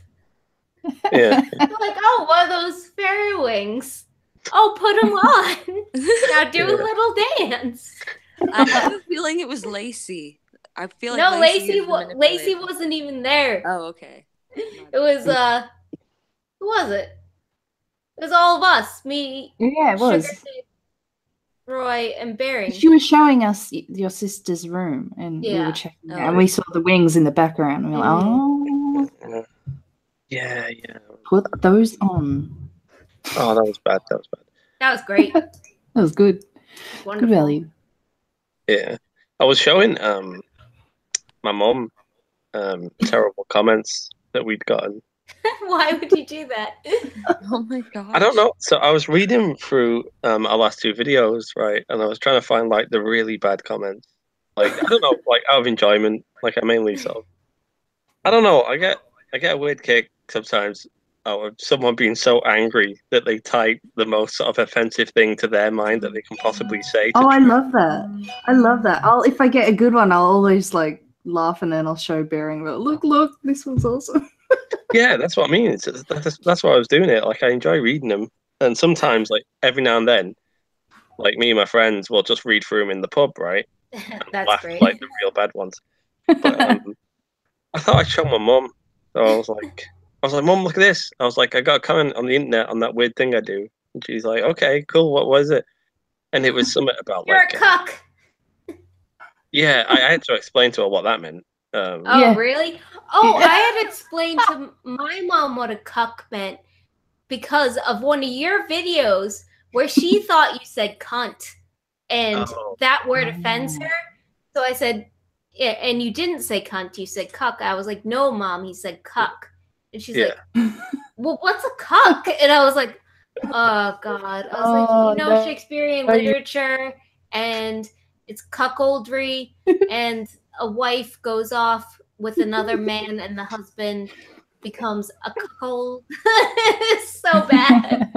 Yeah. Like, oh, one of those fairy wings. Oh, put them on. Now do a little dance. I have a feeling it was Lacey. I feel like no, Lacey wasn't even there. Oh, okay. It was who was it? It was all of us. Me. Yeah, it was. Sugar, Roy and Bering. She was showing us your sister's room, and we were checking it out, and we saw the wings in the background. And we were like, oh, yeah. Put those on. Oh, that was bad. That was great. That was good. Wonderful. Good value. Yeah, I was showing my mom terrible comments that we'd gotten. Why would you do that? Oh my god! I don't know. So I was reading through our last two videos, right, and I was trying to find like the really bad comments. Like I don't know, like out of enjoyment. Like I mainly sort of, I don't know. I get a weird kick sometimes out of someone being so angry that they type the most sort of offensive thing to their mind that they can possibly say. I love that. I love that. If I get a good one, I'll always like laugh, and then I'll show Bering. Look, this one's awesome. Yeah, that's what I mean. That's why I was doing it. Like I enjoy reading them, and sometimes, like every now and then, like me and my friends will just read through them in the pub, right? And That's laugh, great. like the real bad ones. But I thought I'd show my mum. So I was like, Mum, look at this. I was like, I got a comment on the internet on that weird thing I do, and she's like, okay, cool. What was it? And it was something about You're like a cuck. Yeah, I had to explain to her what that meant. Really? Oh, I had explained to my mom what a cuck meant because of one of your videos where she thought you said cunt, and that word offends her. So I said, yeah, and you didn't say cunt, you said cuck. I was like, no, Mom, he said cuck. And she's like, well, what's a cuck? And I was like, oh, God. I was like, Shakespearean literature, and it's cuckoldry, and a wife goes off with another man, and the husband becomes a cuckold. It's so bad.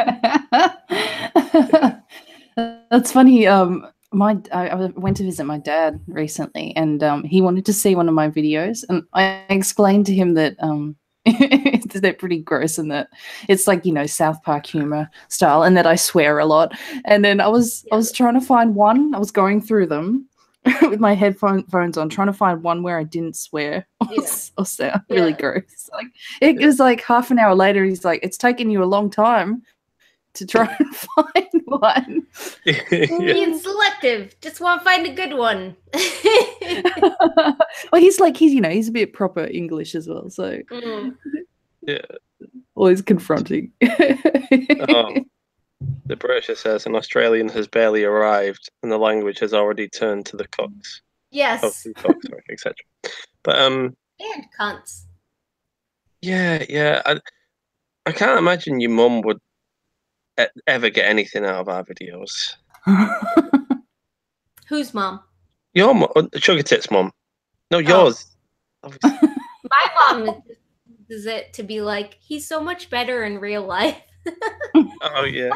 That's funny. I went to visit my dad recently, and he wanted to see one of my videos, and I explained to him that they're pretty gross, and that it's like, South Park humor style, and that I swear a lot. And then I was trying to find one. I was going through them with my headphones on, trying to find one where I didn't swear or sound really gross. Like it was like half an hour later, he's like, "It's taken you a long time to try and find one." Being selective, just want to find a good one. Well, he's a bit proper English as well, so always confronting. The British says an Australian has barely arrived and the language has already turned to the cooks. Yes. Etc. But and cunts. Yeah. I can't imagine your mum would ever get anything out of our videos. Whose mom? Your mom, Sugar Tits' mom. No, yours. My mom does it to be like, he's so much better in real life. Oh yeah.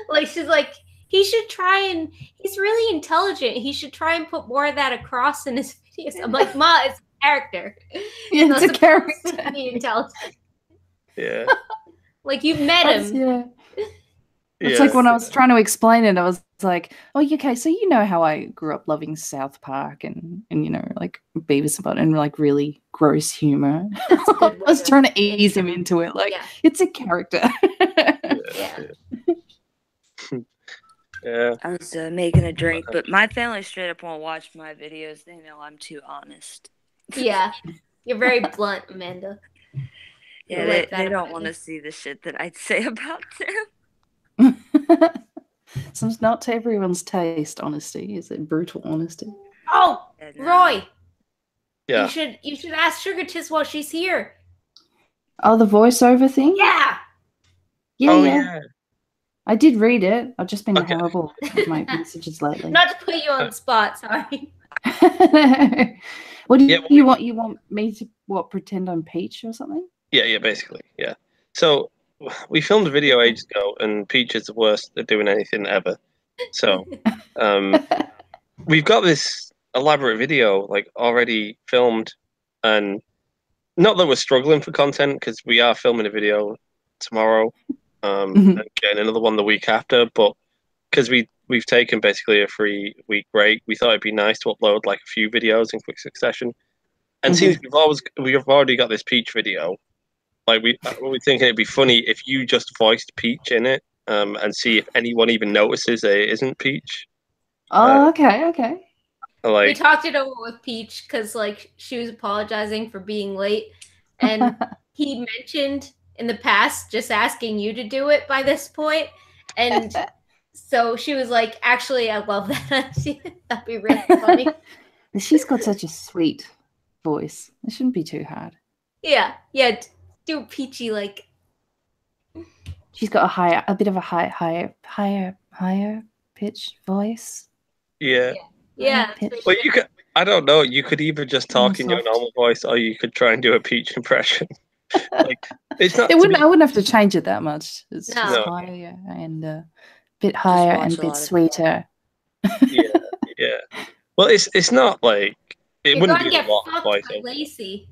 Like she's like, he should try, and he's really intelligent. He should try and put more of that across in his videos. I'm like, Ma, it's a character. It's a character. To be intelligent. Yeah. Like you've met him. Yeah. It's like when I was trying to explain it, I was like, "Oh, okay, so you know how I grew up loving South Park and you know, like Beavis and Butthead and like really gross humor." That's a good I was trying to ease him into it, like it's a character. Yeah. Yeah. I was making a drink, but my family straight up won't watch my videos. They know I'm too honest. Yeah. You're very blunt, Amanda. Yeah, they don't want to see the shit that I'd say about them. So it's not to everyone's taste, honesty. Is it brutal honesty? Oh, Roy. Yeah. You should ask Sugar Tis while she's here. Oh, the voiceover thing? Yeah. Yeah. I did read it. I've just been horrible with my messages lately. Not to put you on the spot, sorry. What do you want? You want me to pretend I'm Peach or something? Yeah, basically, yeah. So we filmed a video ages ago, and Peach is the worst at doing anything ever. So we've got this elaborate video like already filmed, and not that we're struggling for content because we are filming a video tomorrow, and getting another one the week after. But because we've taken basically a 3-week break, we thought it'd be nice to upload like a few videos in quick succession. And since we've already got this Peach video, like we were thinking it'd be funny if you just voiced Peach in it, and see if anyone even notices that it isn't Peach. Oh, okay. Like, we talked it over with Peach because like she was apologizing for being late, and he mentioned in the past just asking you to do it by this point, and so she was like, "Actually, I love that. That'd be really funny." She's got such a sweet voice. It shouldn't be too hard. Yeah. Do Peachy like. She's got a bit of a higher pitch voice. Yeah. Well, you could. I don't know. You could either just talk in your normal voice, or you could try and do a Peach impression. Like it's not. I wouldn't have to change it that much. It's just higher and a bit higher and a bit sweeter. Yeah. Well, it's not like it wouldn't be a lot of voice. Lacey.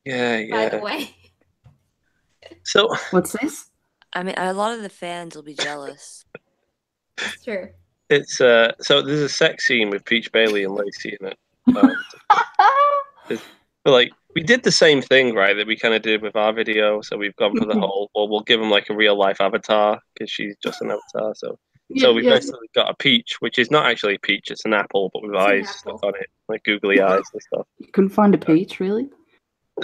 Yeah. By the way. So what's this? I mean, a lot of the fans will be jealous. It's true. It's so there's a sex scene with Peach Bailey and Lacey in it. But like we did the same thing, right? That we kind of did with our video. So we've gone for the whole. Well, we'll give them like a real life avatar because she's just an avatar. So we basically got a peach, which is not actually a peach. It's an apple, but with eyes stuck on it, like googly eyes and stuff. You couldn't find a peach, really?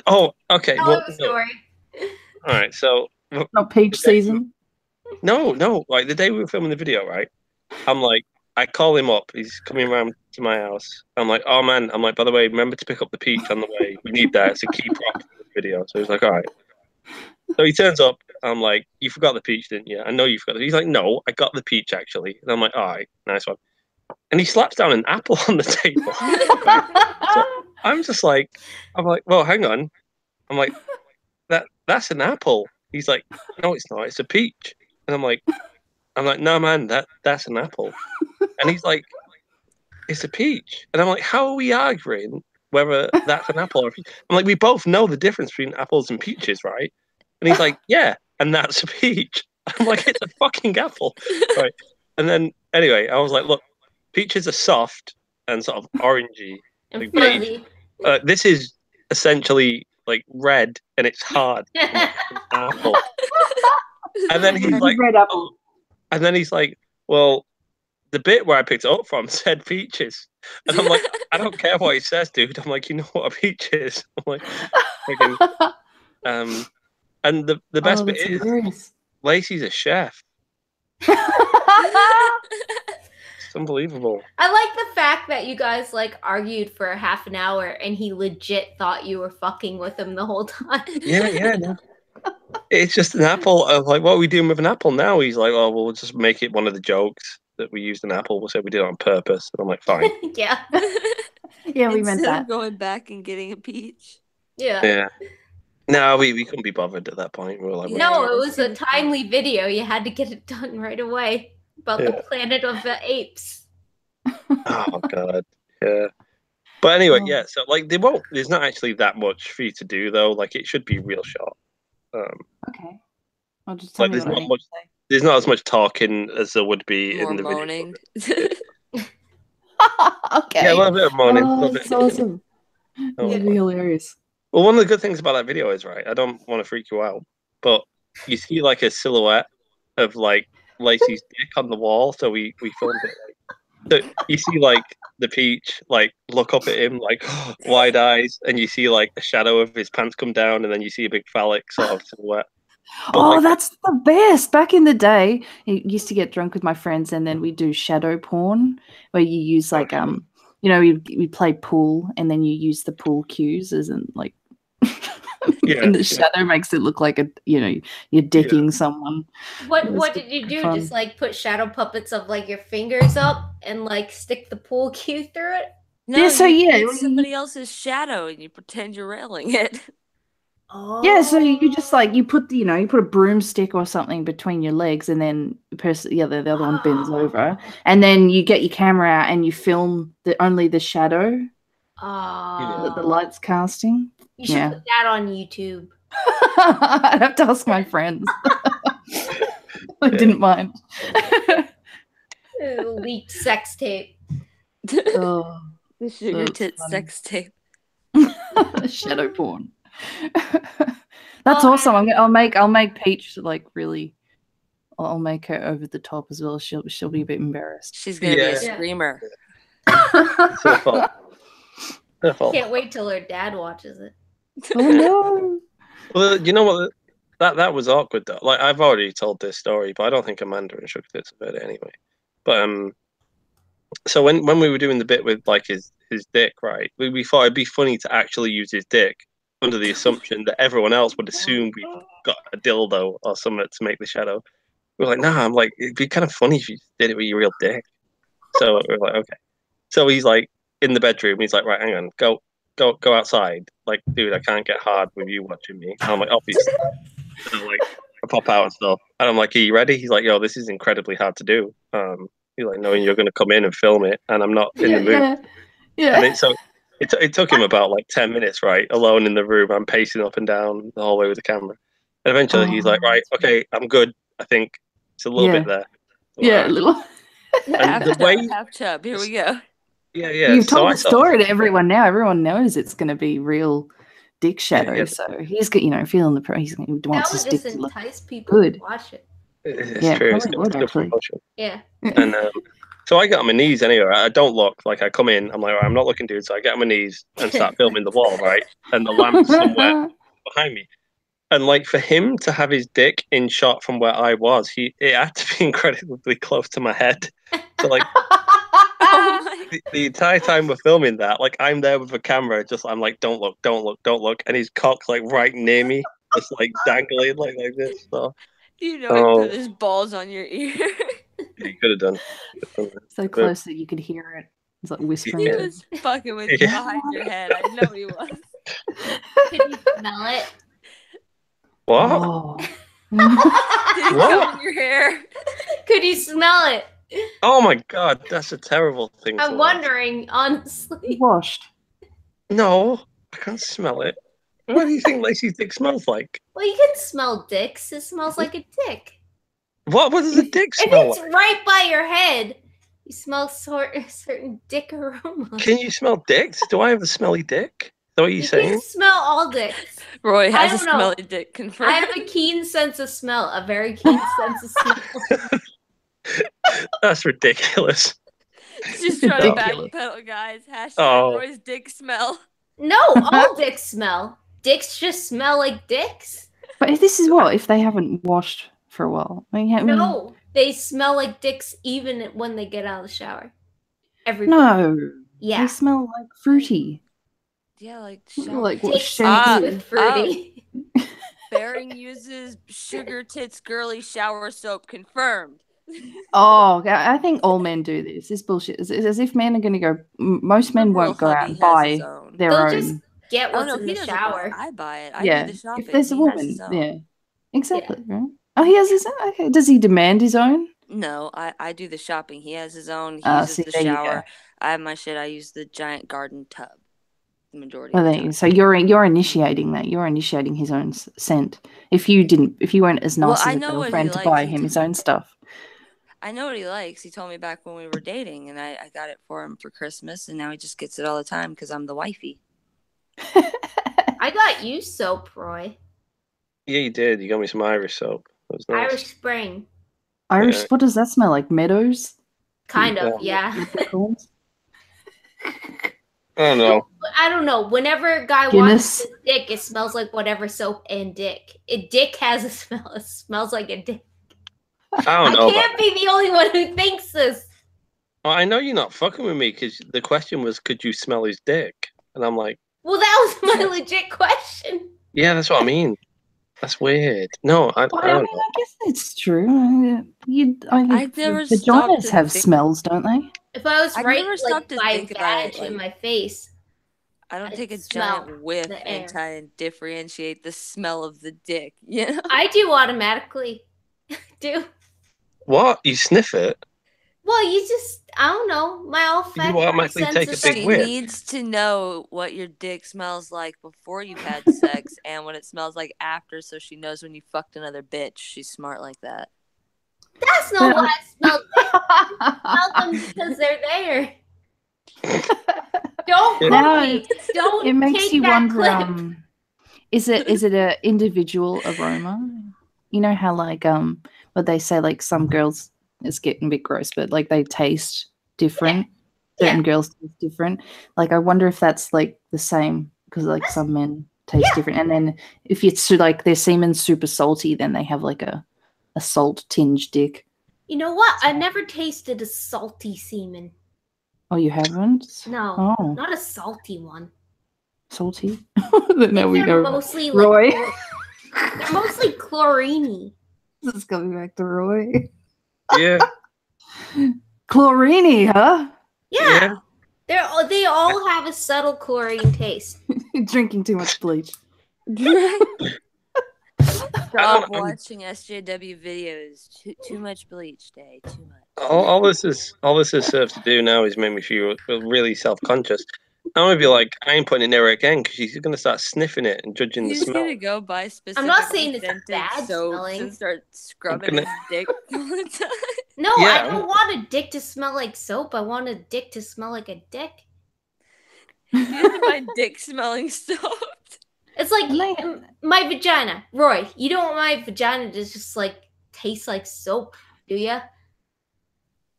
Oh, okay. Tell the story. All right, so not peach season. No. Like the day we were filming the video, right? I'm like, I call him up. He's coming around to my house. I'm like, oh man. I'm like, by the way, remember to pick up the peach on the way. We need that. It's a key prop for the video. So he's like, all right. So he turns up. I'm like, you forgot the peach, didn't you? I know you forgot it. He's like, no, I got the peach actually. And I'm like, all right, nice one. And he slaps down an apple on the table. So I'm like, well, hang on. I'm like, that's an apple. He's like, no, it's not. It's a peach. And I'm like, no, man, that's an apple. And he's like, it's a peach. And I'm like, how are we arguing whether that's an apple or a peach? I'm like, we both know the difference between apples and peaches, right? And he's like, yeah, and that's a peach. I'm like, it's a fucking apple. Right. And then, anyway, I was like, look, peaches are soft and sort of orangey. And fuzzy. This is essentially like red and it's hard. Apple. And then he's like, red apple. And then he's like, well, the bit where I picked it up from said peaches. And I'm like, I don't care what he says, dude. I'm like, you know what a peach is? I'm like, freaking, and the best bit is hilarious. Lacey's a chef. It's unbelievable. I like the fact that you guys like argued for a half an hour and he legit thought you were fucking with him the whole time. Yeah. No. It's just an apple. I was like, what are we doing with an apple now? He's like, oh, well, we'll just make it one of the jokes that we used an apple. We'll say we did it on purpose. And I'm like, fine. Yeah. Yeah, we meant that. Going back and getting a peach. Yeah. No, we couldn't be bothered at that point. We were like, no, it was a timely video. You had to get it done right away about the Planet of the Apes. Oh god, yeah. But anyway, so like there's not actually that much for you to do though. Like it should be real short. Okay. I'll just tell Like me there's what I not need much. to say. There's not as much talking as there would be More in the moaning. video. Okay. Yeah, a little bit of moaning. Oh, that's awesome. Oh, That would be hilarious. well, one of the good things about that video is, right, I don't want to freak you out, but you see like a silhouette of like Lacey's dick on the wall, so we filmed it. So you see like the peach like look up at him like wide eyes, and you see like a shadow of his pants come down, and then you see a big phallic sort of silhouette. But, Oh, like, that's the best. Back in the day, I used to get drunk with my friends, and then we do shadow porn, where you use like we play pool, and then you use the pool cues as in like, and the shadow makes it look like you're dicking someone. What did you do? Fun. Just like put shadow puppets of like your fingers up and like stick the pool cue through it? No, Yeah, so you yeah, take somebody else's shadow and you pretend you're railing it. Oh. Yeah, so you just like you put a broomstick or something between your legs, and then the other one bends over, and then you get your camera out and you film only the shadow that the light's casting. You should put that on YouTube. I'd have to ask my friends. I didn't mind. Leaked sex tape. Oh, The sugar tit sex tape. shadow porn. That's awesome. I'll make Peach like really. I'll make her over the top as well. She'll be a bit embarrassed. She's gonna be a screamer. Can't wait till her dad watches it. Oh no! Well, you know what? That was awkward though. Like I've already told this story, but I don't think Amanda and Sugar Tits have heard it anyway. But so when we were doing the bit with like his dick, right? We thought it'd be funny to actually use his dick under the assumption that everyone else would assume we've got a dildo or something to make the shadow. We're like, nah. I'm like, it'd be kind of funny if you did it with your real dick. So we're like, okay. So he's like in the bedroom. He's like, right, hang on, go outside. Like, dude, I can't get hard with you watching me. And I'm like, obviously. So like, I pop out and stuff. And I'm like, are you ready? He's like, yo, this is incredibly hard to do. He's like, knowing you're going to come in and film it, and I'm not in the mood. Yeah. And it took him about like 10 minutes, right, alone in the room. I'm pacing up and down the hallway with the camera. And eventually he's like, right, okay, I'm good. I think it's a little bit there. Yeah, a little. Half chub. Here we go. Yeah, yeah. You've told the story to everyone now. Everyone knows it's going to be real dick shadow. Yeah. So he's got, feeling the pro. He wants his dick to look entice people good. To watch it. It's true. It's would, actually. Yeah. And so I get on my knees anyway. I don't look. Like I come in, I'm like, right, I'm not looking, dude. So I get on my knees and start filming the wall, right? And the lamp's somewhere behind me. And like for him to have his dick in shot from where I was, it had to be incredibly close to my head. So like the entire time we're filming that, like I'm there with a camera, I'm like, don't look, and his cock's like right near me, just like dangling like this. So he put his balls on your ear. Yeah, he could have done. So close that you could hear it. It's like whispering. He was fucking with you behind your head. I know he was. Could you smell it? What? Oh. Did it come in your hair? Could you smell it? Oh my god, that's a terrible thing. I'm wondering, honestly. Washed. No, I can't smell it. What do you think Lacey's dick smells like? Well, you can smell dicks. It smells like a dick. What does a dick smell If it's right by your head, you smell a certain dick aroma. Can you smell dicks? Do I have a smelly dick? Is that what you're saying? You can smell all dicks. Roy has a smelly dick confirmed. I have a keen sense of smell. A very keen sense of smell. That's ridiculous. Just trying to backpedal, guys. Hashtag Roy's dick smell. No, all dicks smell. Dicks just smell like dicks. But if this is if they haven't washed for a while? No, they smell like dicks even when they get out of the shower. No. Yeah. They smell like fruity. Yeah, like with fruity. Baring uses sugar tits girly shower soap confirmed. Oh, I think all men do this. This bullshit. It's as if men are going to go. Most men won't go out and buy their own. Just get what's in the shower. I buy it. I do the shopping. If there's a woman, exactly. Yeah. Right? Oh, he has his own. Okay. Does he demand his own? No, I do the shopping. He has his own. He uses the shower. I have my shit. I use the giant garden tub. the majority Well, of the time. so you're initiating that. You're initiating his own scent. If you weren't as Well, nice I as a know what he girlfriend to likes. buy He him did- his own stuff. I know what he likes. He told me back when we were dating, and I got it for him for Christmas, and now he just gets it all the time because I'm the wifey. I got you soap, Roy. Yeah, you did. You got me some Irish soap. That was nice. Irish Spring. Irish, Yeah. what does that smell like? Meadows? Kind of, yeah. Leprechauns? I don't know. I don't know. Whenever a guy Guinness? washes his dick, it smells like whatever soap and dick. A dick has a smell. It smells like a dick. I don't I know. can't be the only one who thinks this. Well, I know you're not fucking with me because the question was, could you smell his dick? And I'm like, Well, that was my legit question. yeah, that's what I mean. That's weird. No, I Well, don't I mean, know. I guess it's true. I think never stopped vaginas to have think- smells, don't they? If I was I've right, never like stopped to my think about it, badge in like- my face, I don't I'd take a smell giant whiff the and air. try and differentiate the smell of the dick. You know? I do automatically. do. What? You sniff it? Well, you just, I don't know. My olfactory automatically sense take a is big She whiff. needs to know what your dick smells like before you've had sex and what it smells like after, so she knows when you fucked another bitch. She's smart like that. That's not why I smell dick. I smell them because they're there. Don't quote No, me. Don't It makes take you that wonder. clip. Is it a individual aroma? You know how what they say, like some girls, it's getting a bit gross, but like they taste different. Yeah. Certain girls taste different. Like I wonder if that's like the same because like some men taste different, and then if it's like their semen's super salty, then they have like a salt tinged dick. You know what? I never tasted a salty semen. Oh, you haven't? No, Oh, not a salty one. salty. No, we They're know. mostly Roy. they're mostly chlorine-y. This is coming back to Roy. Yeah. Chlorini, huh? Yeah. They all have a subtle chlorine taste. Drinking too much bleach. Stop I'm- watching SJW videos. Too much bleach day. Too much. All this serves to do now is make me feel really self-conscious. I'm gonna be like, I ain't putting it near her again because she's gonna start sniffing it and judging the He's smell. gonna go buy specific I'm not saying it's scented bad soaps smelling. and start scrubbing gonna- his dick all the time. No, Yeah. I don't want a dick to smell like soap. I want a dick to smell like a dick. You have to buy dick smelling soap. It's like Man. my vagina. Roy, you don't want my vagina to just like taste like soap, do you?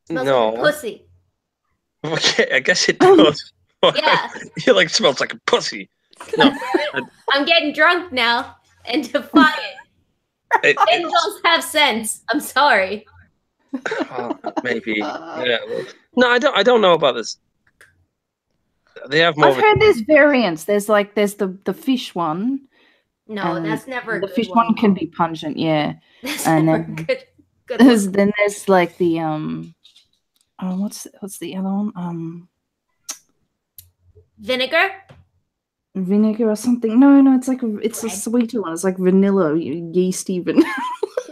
Smells No. like a pussy. Okay, I guess it does. Yeah. You like smells like a pussy. No, I'm getting drunk now and defiant. it, Angels have sense. I'm sorry. maybe. Yeah. No, I don't know about this. They have more. I've heard there's variants. There's the fish one. No, and that's never a the good fish one. one can be pungent, yeah. That's and never then- good. Good one. Then there's like the what's the other one? Vinegar? Vinegar or something. No, it's like it's a Bread. sweeter one. It's like vanilla, yeasty vanilla.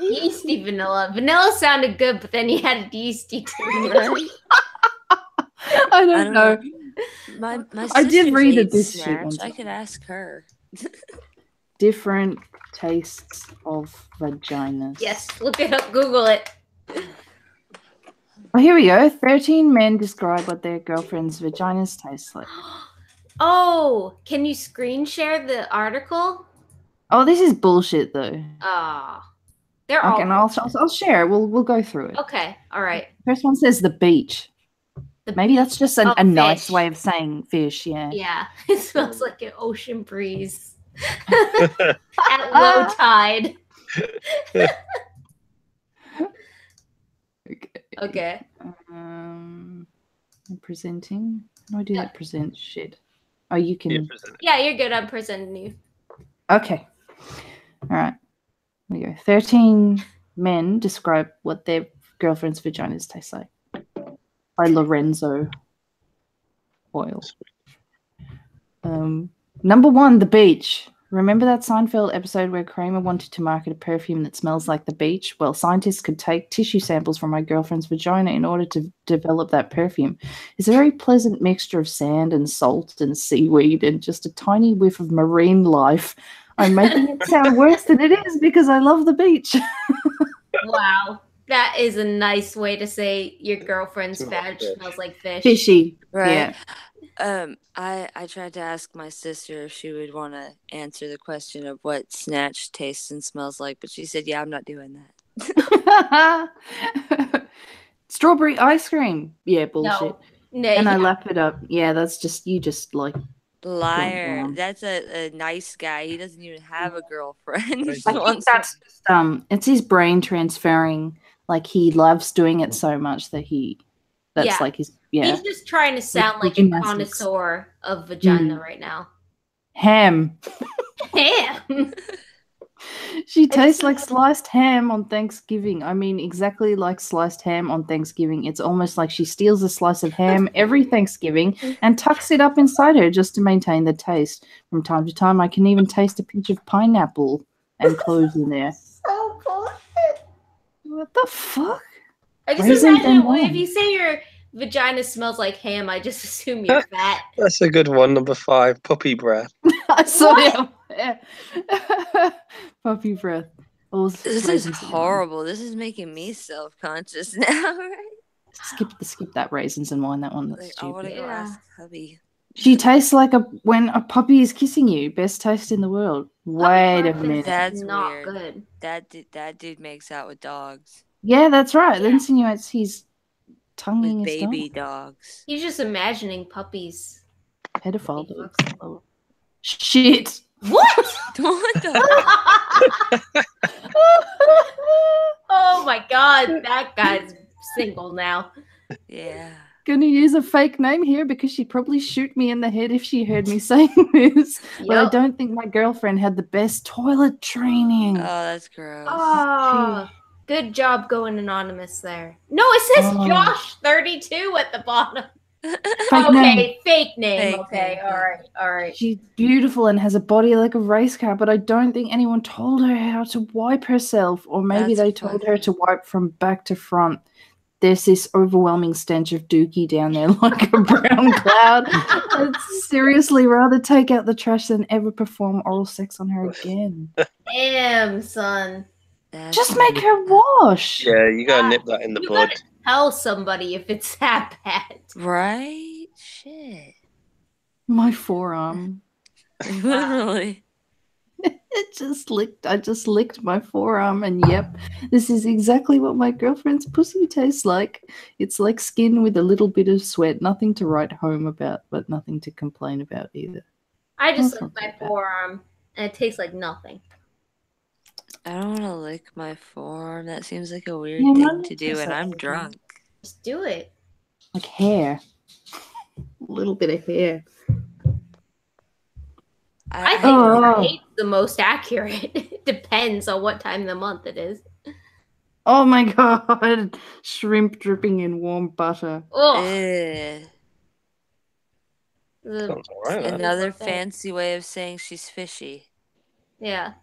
Yeasty vanilla. Vanilla sounded good, but then you had yeasty too. I don't know. My I did sister read ate this shit snatch. one I time. could ask her. Different tastes of vaginas. Yes, look it up. Google it. Oh, here we go. 13 men describe what their girlfriend's vaginas taste like. Oh, can you screen share the article? Oh, this is bullshit though. Ah, they're all Okay, and I'll share it. We'll go through it. okay. All right. First one says the beach. Maybe that's just Oh, a nice fish. way of saying fish. Yeah. Yeah, it smells like an ocean breeze at low tide. Okay. I'm presenting. How do I do that present shit? Oh, you can. Yeah, you're good. I'm presenting you. Okay. All right. Here we go. 13 men describe what their girlfriend's vaginas taste like. By Lorenzo Oil. Number one, the beach. Remember that Seinfeld episode where Kramer wanted to market a perfume that smells like the beach? Well, scientists could take tissue samples from my girlfriend's vagina in order to develop that perfume. It's a very pleasant mixture of sand and salt and seaweed and just a tiny whiff of marine life. I'm making it sound worse than it is because I love the beach. Wow. That is a nice way to say your girlfriend's vag smells like fish. Fishy. Right. Yeah. I tried to ask my sister if she would want to answer the question of what snatch tastes and smells like, but she said, "Yeah, I'm not doing that." Strawberry ice cream. Yeah, bullshit. No, And I yeah. lap it up. Yeah, that's just you just like Liar. down. That's a nice guy. He doesn't even have a girlfriend. He I just I think wants that's just, it's his brain transferring. Like he loves doing it so much that that's Yeah. like his He's just trying to sound like a gymnastics. connoisseur of vagina right now. ham. Ham. She tastes like sliced ham on Thanksgiving. I mean, exactly like sliced ham on Thanksgiving. It's almost like she steals a slice of ham every Thanksgiving and tucks it up inside her just to maintain the taste. From time to time, I can even taste a pinch of pineapple and cloves in there. So bullshit. What the fuck? I just Raisins imagine and if wine. you say your vagina smells like ham, I just assume you're fat. That's a good one. Number 5, puppy breath. I saw him. Yeah. Puppy breath. This is Raisins and wine. horrible. This is making me self-conscious now, right? Skip that raisins and wine. That one. That's Like, I want to stupid. go Yeah. ask hubby. She tastes like when a puppy is kissing you. Best taste in the world. Wait a breath is minute. That's not weird. good. That dude makes out with dogs, Yeah, that's right. That Yeah. insinuates he's tonguing with his baby dog. dogs. He's just imagining puppies. Pedophile He dogs. fucks Oh. Shit. What? What the? Oh my god, that guy's single now. Yeah. Gonna use a fake name here because she'd probably shoot me in the head if she heard me saying this. But I Yep. don't think my girlfriend had the best toilet training. Oh, that's gross. Oh, good job going anonymous there. No, it says Oh. Josh 32 at the bottom. Fake Okay, name. fake name. Fake Okay, name, all fake right, all right. She's beautiful and has a body like a race car, but I don't think anyone told her how to wipe herself, or maybe That's they told her to wipe from back to front. There's this overwhelming stench of dookie down there like a brown cloud. I'd seriously rather take out the trash than ever perform oral sex on her again. Damn, son. That's Just make her wash. Yeah, you gotta nip that in the You bud. gotta tell somebody if it's that bad. right. Shit. My forearm. Literally. I just licked my forearm, and yep, this is exactly what my girlfriend's pussy tastes like. It's like skin with a little bit of sweat. Nothing to write home about, but nothing to complain about either. I just That's licked not my too bad. forearm, and it tastes like nothing. I don't want to lick my forearm. That seems like a weird Yeah, thing mine to do, tastes and like I'm something. drunk. Just do it. Like hair. A little bit of hair. I think Oh. hate's the most accurate. It depends on what time of the month it is. Oh my god. Shrimp dripping in warm butter. Oh, Ugh. Sounds alright. that. Another Okay. fancy way of saying she's fishy. yeah.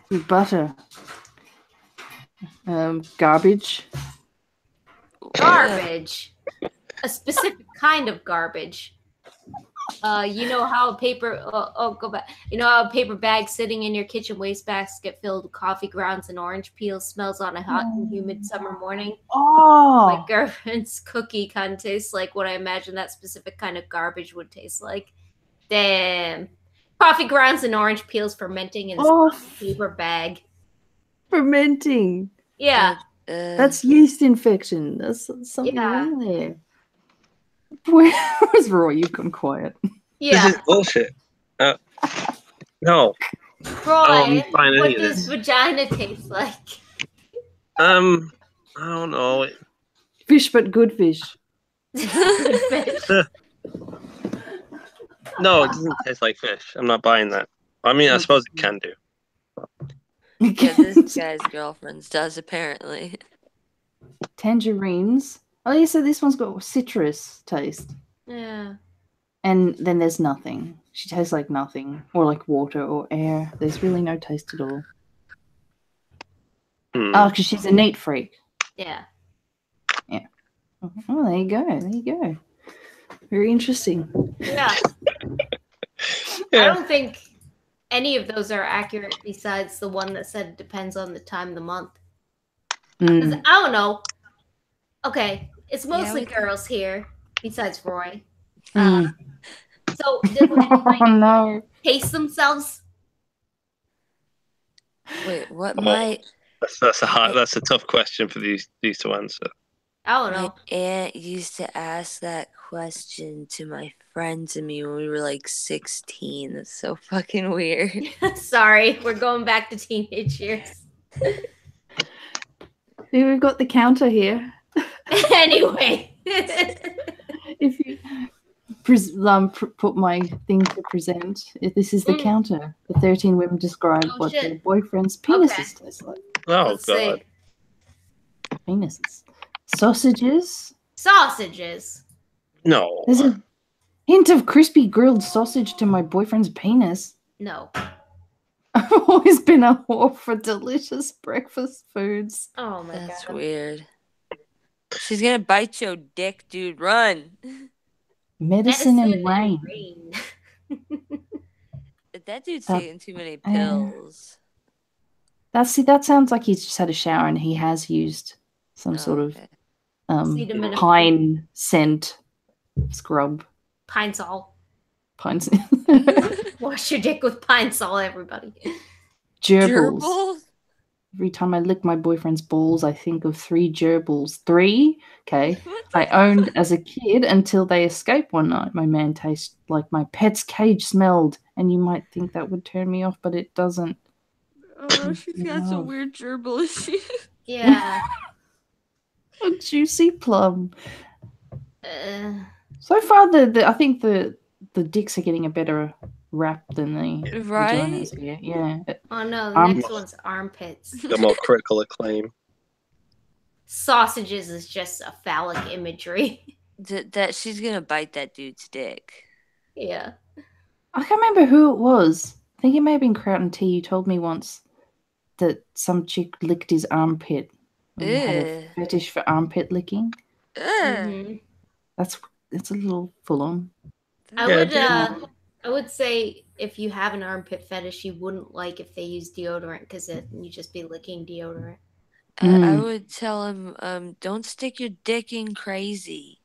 With butter. Garbage. Garbage. A specific kind of garbage. You know how a paper go back. You know how a paper bag sitting in your kitchen wastebasket filled with coffee grounds and orange peels smells on a hot and humid summer morning? My Oh. girlfriend's cookie kind of tastes like what I imagine that specific kind of garbage would taste like. Damn. Coffee grounds and orange peels fermenting in a Oh, paper bag. fermenting. Yeah. That's yeast infection. That's something Yeah. wrong there. Where's Roy? You've gone quiet. Yeah. This is bullshit. No. Roy, fine, what any of does this. vagina taste like? I don't know. Fish, but good fish. Good fish. No, it doesn't taste like fish. I'm not buying that. I mean, I suppose it can do. Yeah, this guy's girlfriend's does apparently. Tangerines. Oh, yeah, so this one's got citrus taste. Yeah. And then there's nothing. She tastes like nothing, or like water or air. There's really no taste at all. Oh, because she's a neat freak. Yeah. Yeah. Oh, there you go. There you go. Very interesting. Yeah. I don't think any of those are accurate besides the one that said it depends on the time of the month. 'Cause I don't know. Okay, it's mostly girls here besides Roy. So does anybody taste themselves? Wait, what might... That's a tough question for these to answer. I don't know. My aunt used to ask that question to my friends and me when we were like 16. That's so fucking weird. Sorry, we're going back to teenage years. We've got the counter here. Anyway. If you put my thing to present, this is the counter. The 13 women describe what their boyfriend's penises taste like. Oh, Let's God. see. Penises. Sausages. Sausages. No. There's a hint of crispy grilled sausage to my boyfriend's penis. No. I've always been a whore for delicious breakfast foods. Oh my God. That's weird. She's gonna bite your dick, dude. Run. Medicine and rain. That dude's taking too many pills. That sounds like he's just had a shower and he has used some sort of pine scent scrub. Pine Sol. Pine scent. Wash your dick with Pine Sol, everybody. Gerbils. Every time I lick my boyfriend's balls, I think of 3 gerbils. 3? Okay. I owned as a kid until they escaped one night. My man tastes like my pet's cage smelled. And you might think that would turn me off, but it doesn't. Oh, she's got some weird gerbil issues. Yeah. A juicy plum. So far, I think the dicks are getting a better rap than the vaginas here. Yeah. Oh no, the next one's armpits. The more critical acclaim. Sausages is just a phallic imagery. That she's gonna bite that dude's dick. Yeah. I can't remember who it was. I think it may have been Kraut and T. You told me once that some chick licked his armpit. He had a fetish for armpit licking. Mm-hmm. That's a little full on. I would say if you have an armpit fetish, you wouldn't like if they use deodorant because you just be licking deodorant. I would tell him, don't stick your dick in crazy.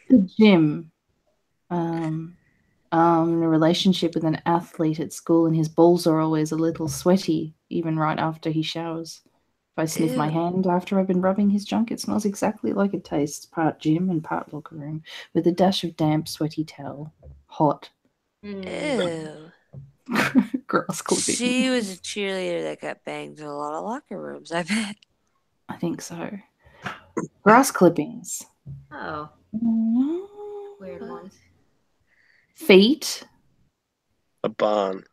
The gym. In a relationship with an athlete at school, and his balls are always a little sweaty, even right after he showers. If I sniff my hand after I've been rubbing his junk, it smells exactly like it tastes, part gym and part locker room, with a dash of damp, sweaty towel. Hot. Ew. Grass clipping. She was a cheerleader that got banged in a lot of locker rooms, I bet. I think so. Grass clippings. Oh. Weird ones. Feet. A barn.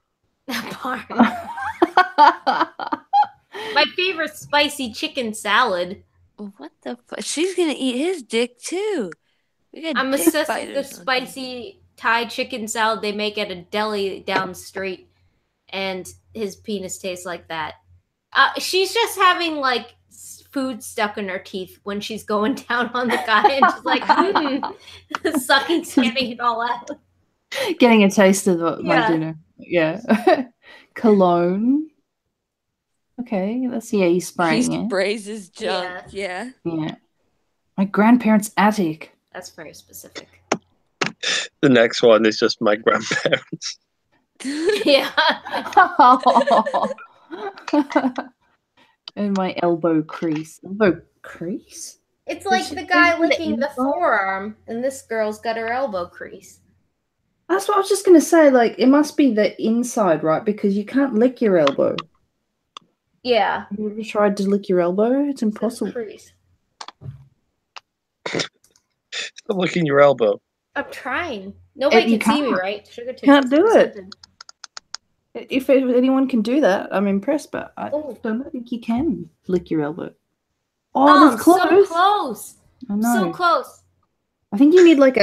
A barn. My favorite spicy chicken salad. What the fuck? She's gonna eat his dick too. I'm obsessed with the spicy Thai chicken salad they make at a deli down the street, and his penis tastes like that. She's just having like food stuck in her teeth when she's going down on the guy, and she's like sucking, spitting it all out. Getting a taste of my dinner. Yeah. Cologne. Okay, let's see. Yeah, he's spraying it. He sprays his junk. Yeah. My grandparents' attic. That's very specific. The next one is just my grandparents. Yeah. And my elbow crease. Elbow crease? It's like the guy licking the forearm, and this girl's got her elbow crease. That's what I was just going to say. Like, it must be the inside, right? Because you can't lick your elbow. Yeah. Have you ever tried to lick your elbow? It's impossible. Stop licking your elbow. I'm trying. Nobody can see me, right? Sugar can't do it. If anyone can do that, I'm impressed, but I don't think you can lick your elbow. Oh, that's close. So close. I know. So close. I think you need like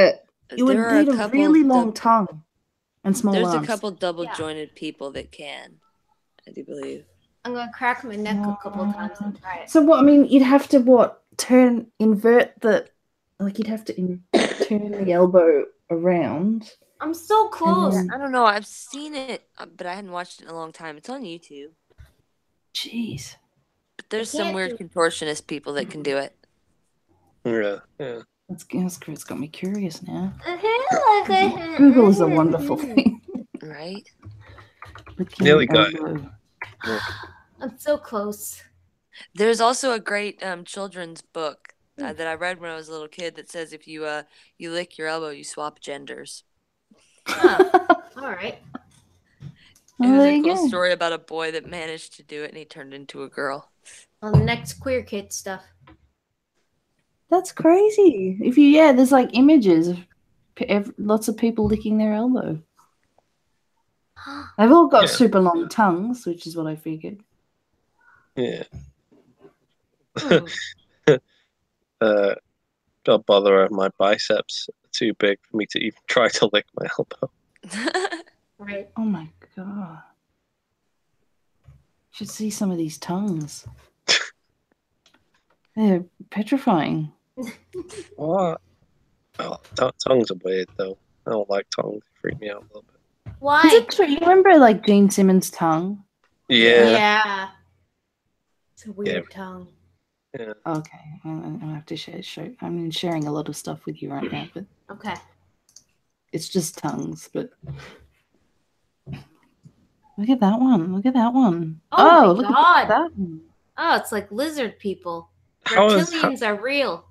you would There are a need a couple really long tongue and small There's arms. a couple double-jointed people that can, I do believe. I'm gonna crack my neck a couple of times and try it. So what? I mean, you'd have to invert you'd have to turn the elbow around. I'm so close. then- I don't know. I've seen it, but I hadn't watched it in a long time. It's on YouTube. Jeez. But there's I some can't weird contortionist people that can do it. Yeah. It's got me curious now. Google Google is a wonderful thing. Right? Nearly got it. elbow. I'm so close. There's also a great children's book that I read when I was a little kid that says if you lick your elbow, you swap genders. All right. It was there a you cool go. story about a boy that managed to do it and he turned into a girl. On the next queer kid stuff. That's crazy. There's like images of lots of people licking their elbow. They've all got super long tongues, which is what I figured. Yeah. Don't bother. My biceps are too big for me to even try to lick my elbow. Right. Oh my god. You should see some of these tongues. They're petrifying. What? Oh, tongues are weird though. I don't like tongues. They freak me out a little bit. Why? Is it true? You remember like Gene Simmons' tongue? Yeah. It's a weird tongue. Yeah. Okay, I have to show. I'm sharing a lot of stuff with you right now, but Okay. it's just tongues. But look at that one. Look at that one. Oh my look God. at that one. Oh, it's like lizard people. How Reptilians are real.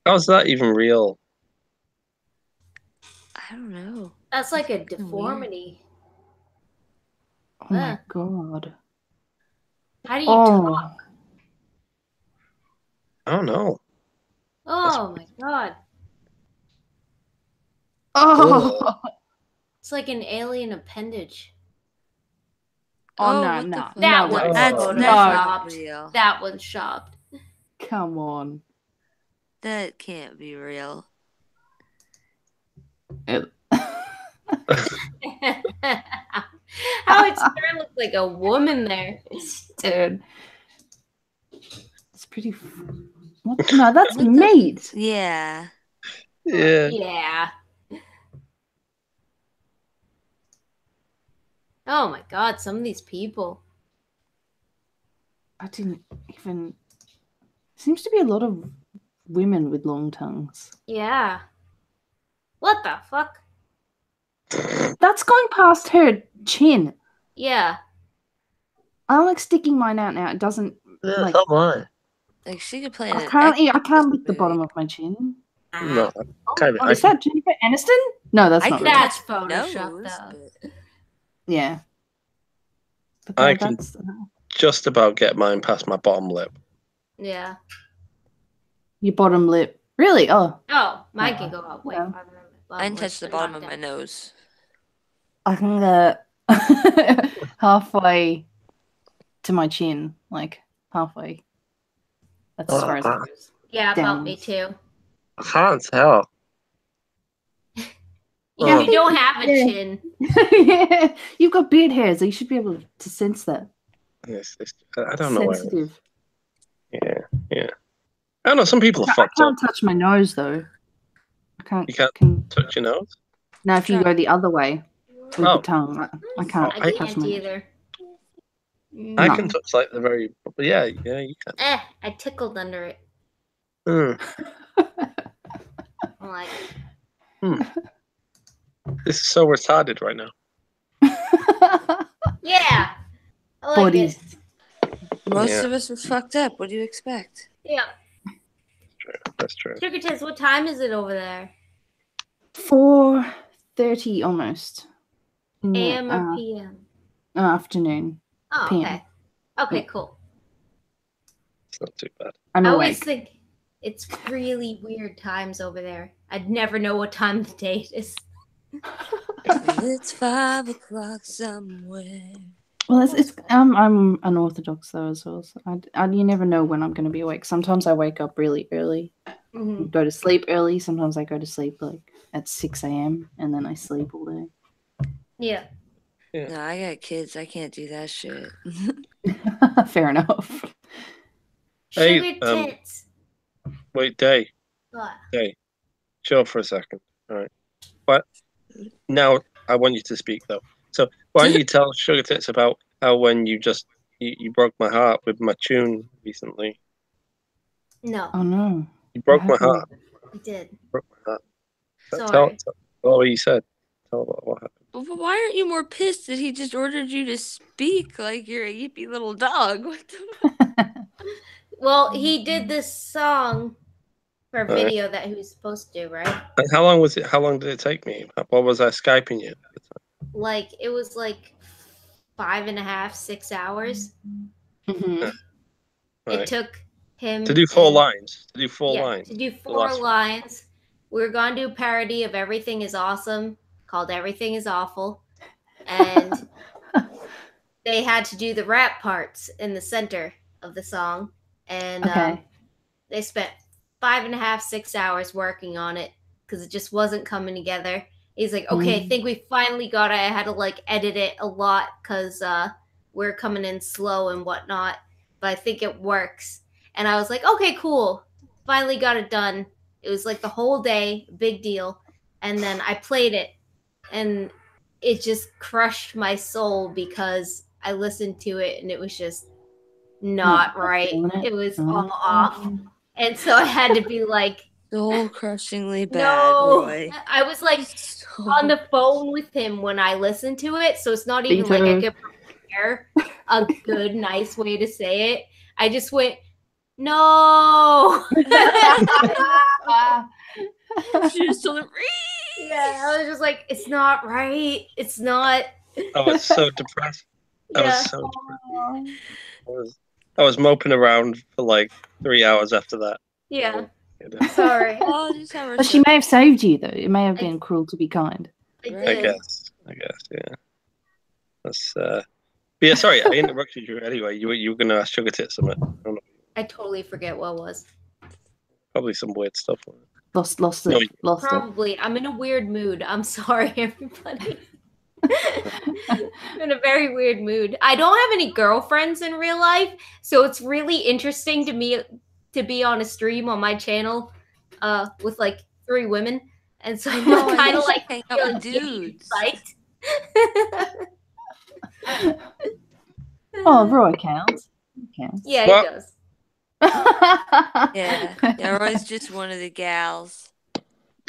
How's that even real? I don't know. That's like a Weird. deformity. Oh my god. How do you talk? I don't know. Oh my God. Oh. It's like an alien appendage. Oh, what the no. fuck? That No, one's that's photoshopped. real. That one's shopped. Come on. That can't be real. How it sure looks like a woman there. Dude. It's pretty. What? No, that's meat. Yeah. Yeah. Yeah. Oh my God, some of these people. I didn't even. Seems to be a lot of women with long tongues. Yeah. What the fuck? That's going past her chin. Yeah. I'm like sticking mine out now. It doesn't. Yeah, so mine. Like she could play in I an can't Exorcist lick the movie. bottom of my chin. No, kind of. Oh, is that Jennifer Aniston? No, that's I not can real. That's touch Photoshop, nose, though. but Yeah. But I can- that's just about get mine past my bottom lip. Yeah. your bottom lip. Really? Oh, Oh, mine can go up way Yeah. farther. I can touch the bottom of my nose. I can halfway to my chin, like halfway. That's as far as it goes. Yeah, about me Downs. too. I can't tell. Yeah, you don't have a Yeah. chin. Yeah, you've got beard hairs, so you should be able to sense that. I don't know where. Sensitive. Yeah. I don't know. Some people are I fucked up. can't touch my nose though. I can't. You can't Can, touch your nose. now, if you go the other way with Oh. the tongue, I can't I touch can't my nose. either. I No. can touch like the very. Yeah, you can. I tickled under it. Mm. I'm like, This is so retarded right now. yeah. I like Bodies. it. Most Yeah. of us are fucked up. What do you expect? Yeah. That's true. Sugar Tits, what time is it over there? 4:30 almost. In the, AM or PM? afternoon. Oh, PM. okay. Okay, Yeah. cool. It's not too bad. I'm I always awake. think it's really weird times over there. I'd never know what time of the day it is. It's 5 o'clock somewhere. Well, it's I'm unorthodox though as well. So you never know when I'm going to be awake. Sometimes I wake up really early. Mhm. go to sleep early. Sometimes I go to sleep like at 6 a.m. and then I sleep all day. Yeah. No, I got kids. I can't do that shit. Fair enough. Hey, Sugar tits. Wait, Day. What? Day. Chill for a second. All right. But now I want you to speak though. So why don't you tell Sugar Tits about how when you just you broke my heart with my tune recently? No, Oh no. You broke my happened? heart. I did. Broke my heart. Sorry. Tell what you said. Tell about what happened. But why aren't you more pissed that he just ordered you to speak like you're a yippy little dog? What the? Well, he did this song for a All right. video that he was supposed to do, right? And how long was it? How long did it take me? What was I Skyping you? Like it was like 5.5, 6 hours. Mhm. Right. It took him To do 4 and- lines. To do 4 yeah, lines. to do The 4 last one. lines. We were gonna do a parody of Everything Is Awesome called Everything Is Awful, and they had to do the rap parts in the center of the song, and Okay. they spent 5.5, 6 hours working on it because it just wasn't coming together. He's like, okay, I think we finally got it. I had to like edit it a lot because we're coming in slow and whatnot, but I think it works. And I was like, okay, cool. Finally got it done. It was like the whole day, big deal. And then I played it, and it just crushed my soul because I listened to it and it was just not right. It was all off. And so I had to be like, Soul crushingly bad, no. Roy. I was like on the phone with him when I listened to it, so it's not even like I could prepare a good, nice way to say it. I just went, no. She just told him, Yeah, I was just like, it's not right. It's not. I was so depressed. I was Yeah. so depressed. I was moping around for like 3 hours after that. Yeah. You know, Sorry. oh, just have her But she may have saved you though. It may have been cruel to be kind. I Right. I did. guess, yeah. That's but yeah, sorry, I interrupted you anyway. You were gonna ask Sugar Tits something. I don't know. I totally forget what it was. Probably some weird stuff. Lost No, it. Lost it. Probably. I'm in a weird mood. I'm sorry, everybody. I'm in a very weird mood. I don't have any girlfriends in real life, so it's really interesting to me to be on a stream on my channel with like 3 women. And so I know, I'm kind of like hang out with dudes. psyched. Oh, Roy counts. He counts. Yeah, Well- he does. Yeah, Roy's just one of the gals.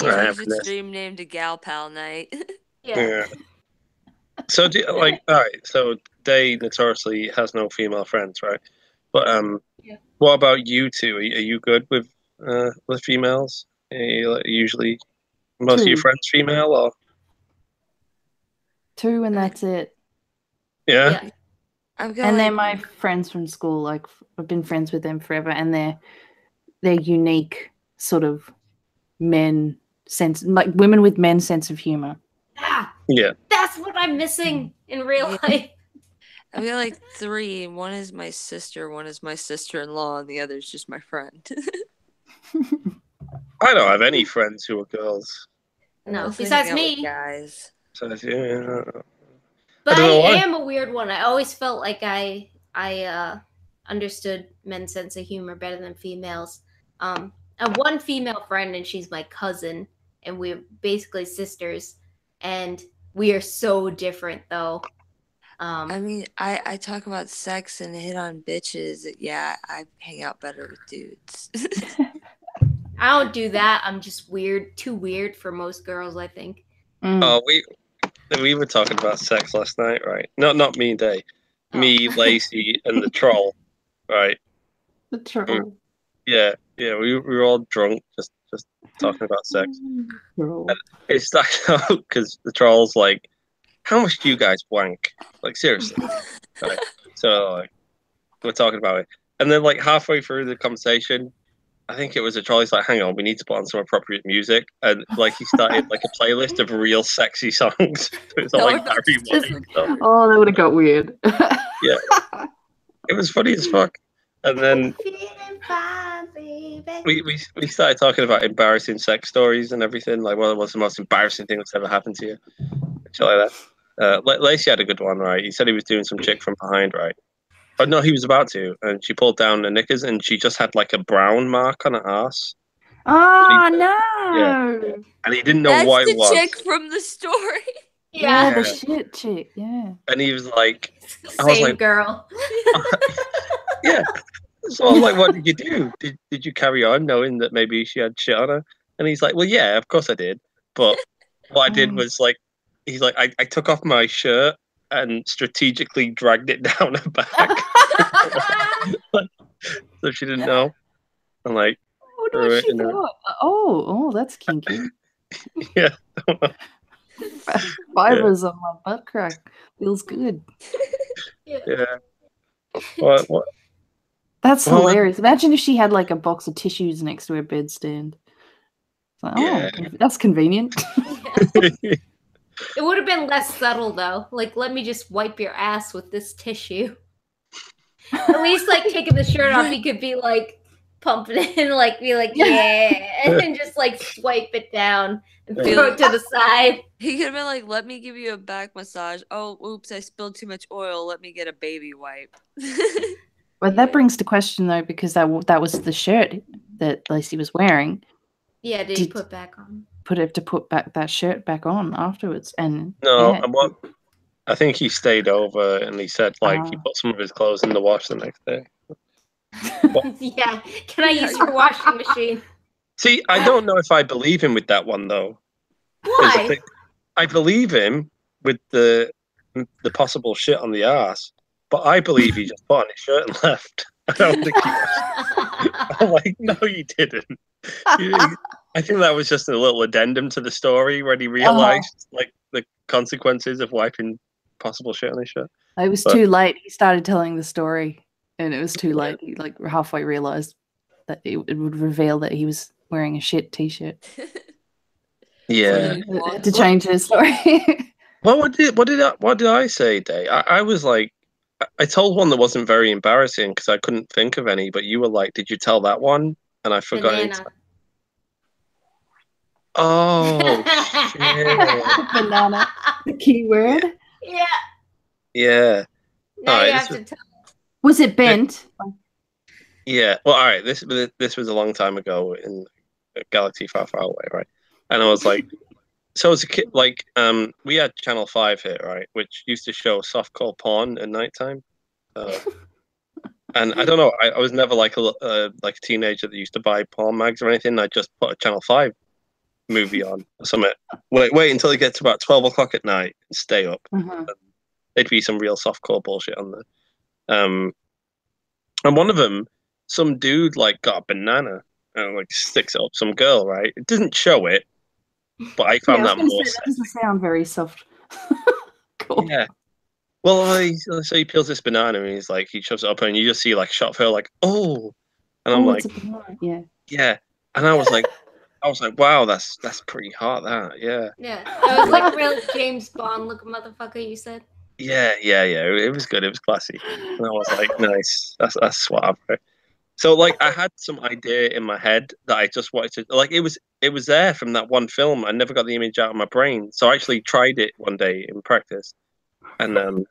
He's I a have this. stream named a Gal Pal Night. Yeah. So do you, like, all right. So Day notoriously has no female friends, right? But Yeah. what about you two? Are you good with females? Are you, like, usually most of your 2. friends female, or 2 and that's it. yeah? Yeah. I've got And they're like, my friends from school. Like I've been friends with them forever, and they're unique sort of men sense, like women with men's sense of humor. Ah, Yeah. that's what I'm missing in real Yeah. life. I've got like 3. One is my sister, one is my sister-in-law, and the other is just my friend. I don't have any friends who are girls. No, Mostly besides hang out with me. guys. So yeah. But I don't know I why. am a weird one. I always felt like I understood men's sense of humor better than females. I have one female friend, and she's my cousin, and we're basically sisters, and we are so different, though. I mean, I talk about sex and hit on bitches. Yeah, I hang out better with dudes. I don't do that. I'm just weird, too weird for most girls, I think. Oh, we were talking about sex last night, right? Not me and Day. Oh. Me, Lacey, and the troll, right? The troll. Yeah. We were all drunk, just talking about sex. Troll. It started out because the troll's like, "How much do you guys wank?" Like seriously, right? So like, we're talking about it, and then like halfway through the conversation, I think it was a troll. He's like, "Hang on, we need to put on some appropriate music," and like he started like a playlist of real sexy songs. So it's all like No, Barry White and stuff. Oh, that would have got weird. Yeah, it was funny as fuck. And then Feeling fine, baby. We started talking about embarrassing sex stories and everything. Like, what's the most embarrassing thing that's ever happened to you? Shit like that. Lacey had a good one, right? He said he was doing some chick from behind, right? Oh no, he was about to, and she pulled down the knickers, and she just had like a brown mark on her ass. Oh no! Yeah. And he didn't know That's what the it was. chick from the story. Yeah, the Yeah. shit chick. Yeah. And he was like, I Same was like, girl. yeah. So I'm like, what did you do? Did you carry on knowing that maybe she had shit on her? And he's like, well, yeah, of course I did. But what I did was like, he's like, I took off my shirt and strategically dragged it down her back. So she didn't know. I'm like, What threw was it she in her. thought? Oh, that's kinky. Yeah. Fibers on my butt crack. Feels good. Yeah. What? That's Well, hilarious. Imagine if she had like a box of tissues next to her bedstand. It's like, Yeah. that's convenient. It would have been less subtle though. Like, let me just wipe your ass with this tissue. At least, like, taking the shirt off, he could be like pumping it in, like, be like, yeah, and just like swipe it down and throw it to the side. He could have been like, let me give you a back massage. Oh, oops, I spilled too much oil. Let me get a baby wipe. But that brings to question though, because that was the shirt that Lacey was wearing. Yeah, did he put back on? Put back that shirt back on afterwards, and no, yeah. I think he stayed over and he said like he put some of his clothes in the wash the next day. Yeah, can I use your washing machine? See, I don't know if I believe him with that one though. Why? I believe him with the possible shit on the ass, but I believe he just put on his shirt and left. I don't think he was. I'm like, no, you didn't. I think that was just a little addendum to the story when he realized like the consequences of wiping possible shit on his shirt. It was too late. He started telling the story, and it was too late. He like halfway realized that it would reveal that he was wearing a shit t-shirt. Yeah, So had to change his story. Well, what did I say, Day? I was like, I told one that wasn't very embarrassing because I couldn't think of any, but you were like, did you tell that one? And I forgot. Banana. Oh shit! Banana, the key word. Yeah. Yeah. Now you have to tell. Was it bent? Yeah. Well, all right. This was a long time ago in a galaxy far, far away, right? And I was like, so as a kid, like, we had Channel 5 here, right, which used to show softcore porn at nighttime. And I don't know, I was never like a teenager that used to buy porn mags or anything. I just put a Channel 5 movie on or something. Wait until it gets about 12 o'clock at night and stay up. And there'd be some real softcore bullshit on there. And one of them, some dude like got a banana and like sticks it up some girl, right? It didn't show it, but I found that more. That doesn't sound very soft. Cool. Yeah. Well, so he peels this banana and he's like, he shoves it up and you just see like a shot of her like, oh, and I'm like, yeah. And I was like, wow, that's pretty hot. That, yeah. Yeah, it was like a real James Bond looking motherfucker. You said. Yeah. It was good. It was classy. And I was like, nice. That's suave. Right? So like, I had some idea in my head that I just wanted to like. It was there from that one film. I never got the image out of my brain, so I actually tried it one day in practice, and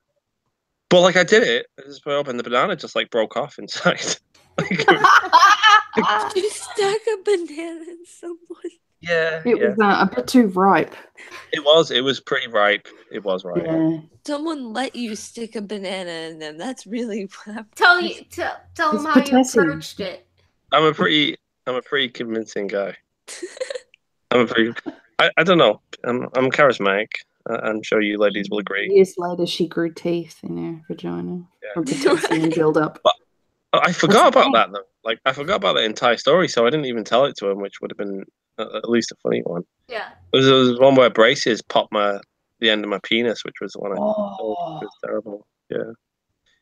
but like I did it. I just put it up, and the banana just like broke off inside. You stuck a banana in someone. Yeah, it was a bit too ripe. It was pretty ripe. It was ripe. Yeah. Someone let you stick a banana in them. That's really tell them how you approached it. I'm a pretty convincing guy. I don't know. I'm charismatic. I'm sure you ladies will agree. Years later, she grew teeth in her vagina from potassium build up. But I forgot about that though. Like I forgot about the entire story, so I didn't even tell it to him, which would have been at least a funny one. Yeah. There was one where braces popped the end of my penis, which was the one I thought was terrible. Yeah.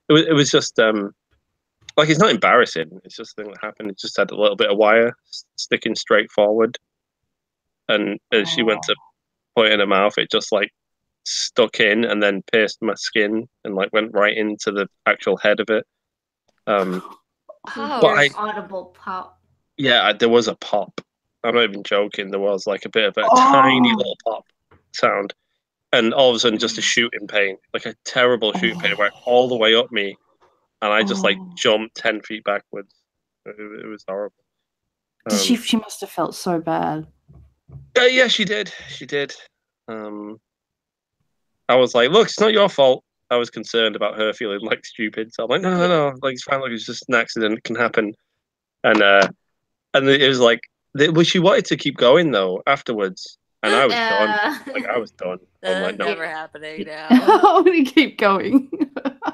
It was just like it's not embarrassing. It's just a thing that happened. It just had a little bit of wire sticking straight forward, and as she went to put it in her mouth, it just like stuck in and then pierced my skin and like went right into the actual head of it. Audible pop. Yeah, there was a pop. I'm not even joking. There was like a bit of a tiny little pop sound, and all of a sudden, just a shoot in pain, like a terrible shoot pain, went all the way up me, and I just like jumped 10 feet backwards. It was horrible. She must have felt so bad. Yeah, she did. She did. I was like, look, it's not your fault. I was concerned about her feeling like stupid, so I'm like, no, like it's fine, like it's just an accident, it can happen. And it was like, well, she wanted to keep going though afterwards, and I was done. Like I was done. I'm like, That's no, never happening now. How would you keep going?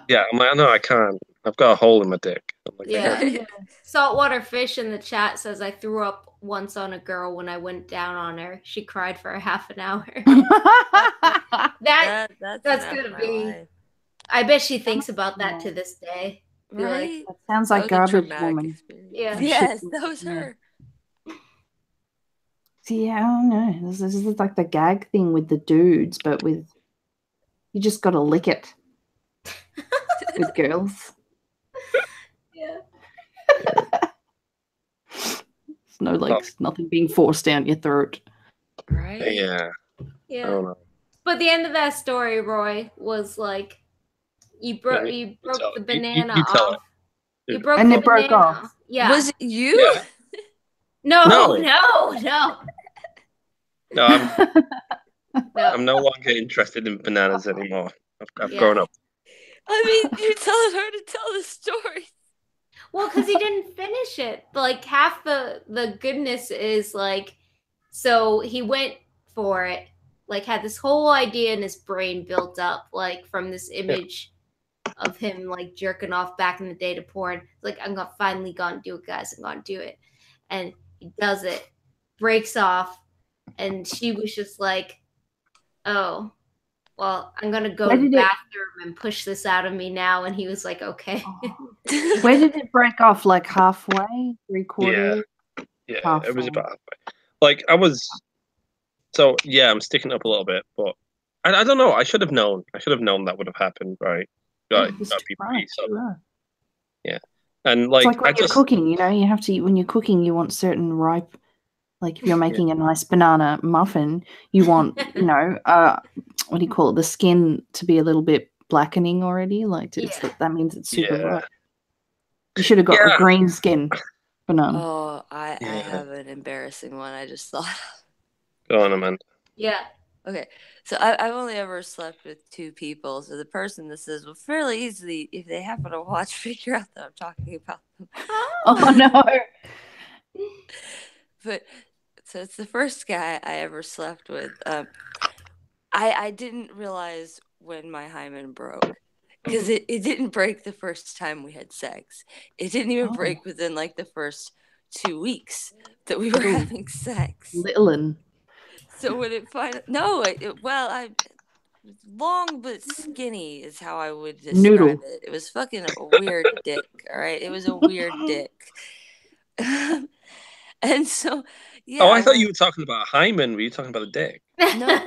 yeah, I'm like, no, I can't. I've got a hole in my dick. I'm like, Yeah. Saltwater Fish in the chat says I threw up once on a girl when I went down on her. She cried for a half an hour. that's gonna be. Life. I bet she thinks about that to this day. Right? That sounds like Garbage Woman. Experience. Yeah. Yes, that was her. See, I don't know. This is like the gag thing with the dudes, but with you just got to lick it with girls. Yeah. It's no like nothing being forced down your throat. Right? Yeah. Yeah. I don't know. But the end of that story, Roy, was like you broke the banana off. You broke and the it broke banana off. Yeah. Was it you? Yeah. No. No, I'm no longer interested in bananas anymore. I've grown up. I mean, you're telling her to tell the story. Well, because he didn't finish it. Like half the goodness is like, so he went for it, like had this whole idea in his brain built up, like from this image of him like jerking off back in the day to porn. Like, I'm finally gonna do it, guys. I'm gonna do it. And he does it, breaks off, and she was just like, oh, well, I'm gonna go to the bathroom and push this out of me now. And he was like, okay. Where did it break off? Like halfway, 3/4? Yeah, halfway. It was about halfway. Like I was, so yeah, I'm sticking up a little bit, but I don't know. I should have known. I should have known that would have happened, right? Yeah, and like, it's like when you're cooking, you know, you have to, when you're cooking, you want certain ripe, like if you're making a nice banana muffin, you want, you know, what do you call it? The skin to be a little bit blackening already. Like that means it's super ripe. You should have got a green skin banana. Oh, I have an embarrassing one. I just thought. Go on, Amanda. Yeah. Okay, so I've only ever slept with 2 people. So the person that says, well, fairly easily, if they happen to watch, figure out that I'm talking about them. Oh no! But so it's the first guy I ever slept with. I didn't realize when my hymen broke, because it didn't break the first time we had sex. It didn't even break within like the first 2 weeks that we were having sex. Littlin. So when it finally long but skinny is how I would describe it. It was fucking a weird dick. All right, it was a weird dick. And so, yeah. Oh, I thought you were talking about hymen. Were you talking about the dick? No,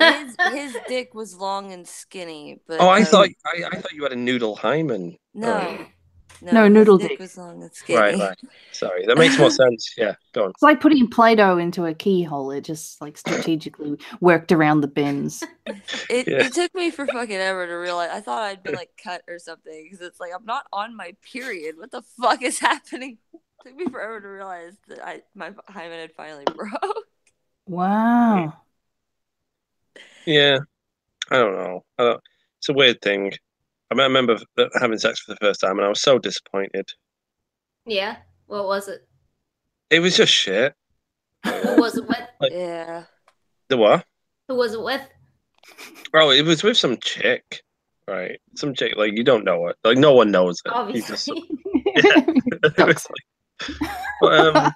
his dick was long and skinny. But I thought you had a noodle hymen. No, noodle dick dick was long and skinny. Right. Sorry, that makes more sense. Yeah, go on. It's like putting Play-Doh into a keyhole. It just like strategically worked around the bends. It took me for fucking ever to realize. I thought I'd been like cut or something, because it's like I'm not on my period. What the fuck is happening? It took me forever to realize that my hymen had finally broke. Wow. Yeah, I don't know. It's a weird thing. I remember having sex for the first time, and I was so disappointed. Yeah. What was it? It was just shit. Who was it with? Yeah. The what? Who was it with? Oh, it was with some chick, right? Some chick, like, you don't know it. Like, no one knows it. Obviously. I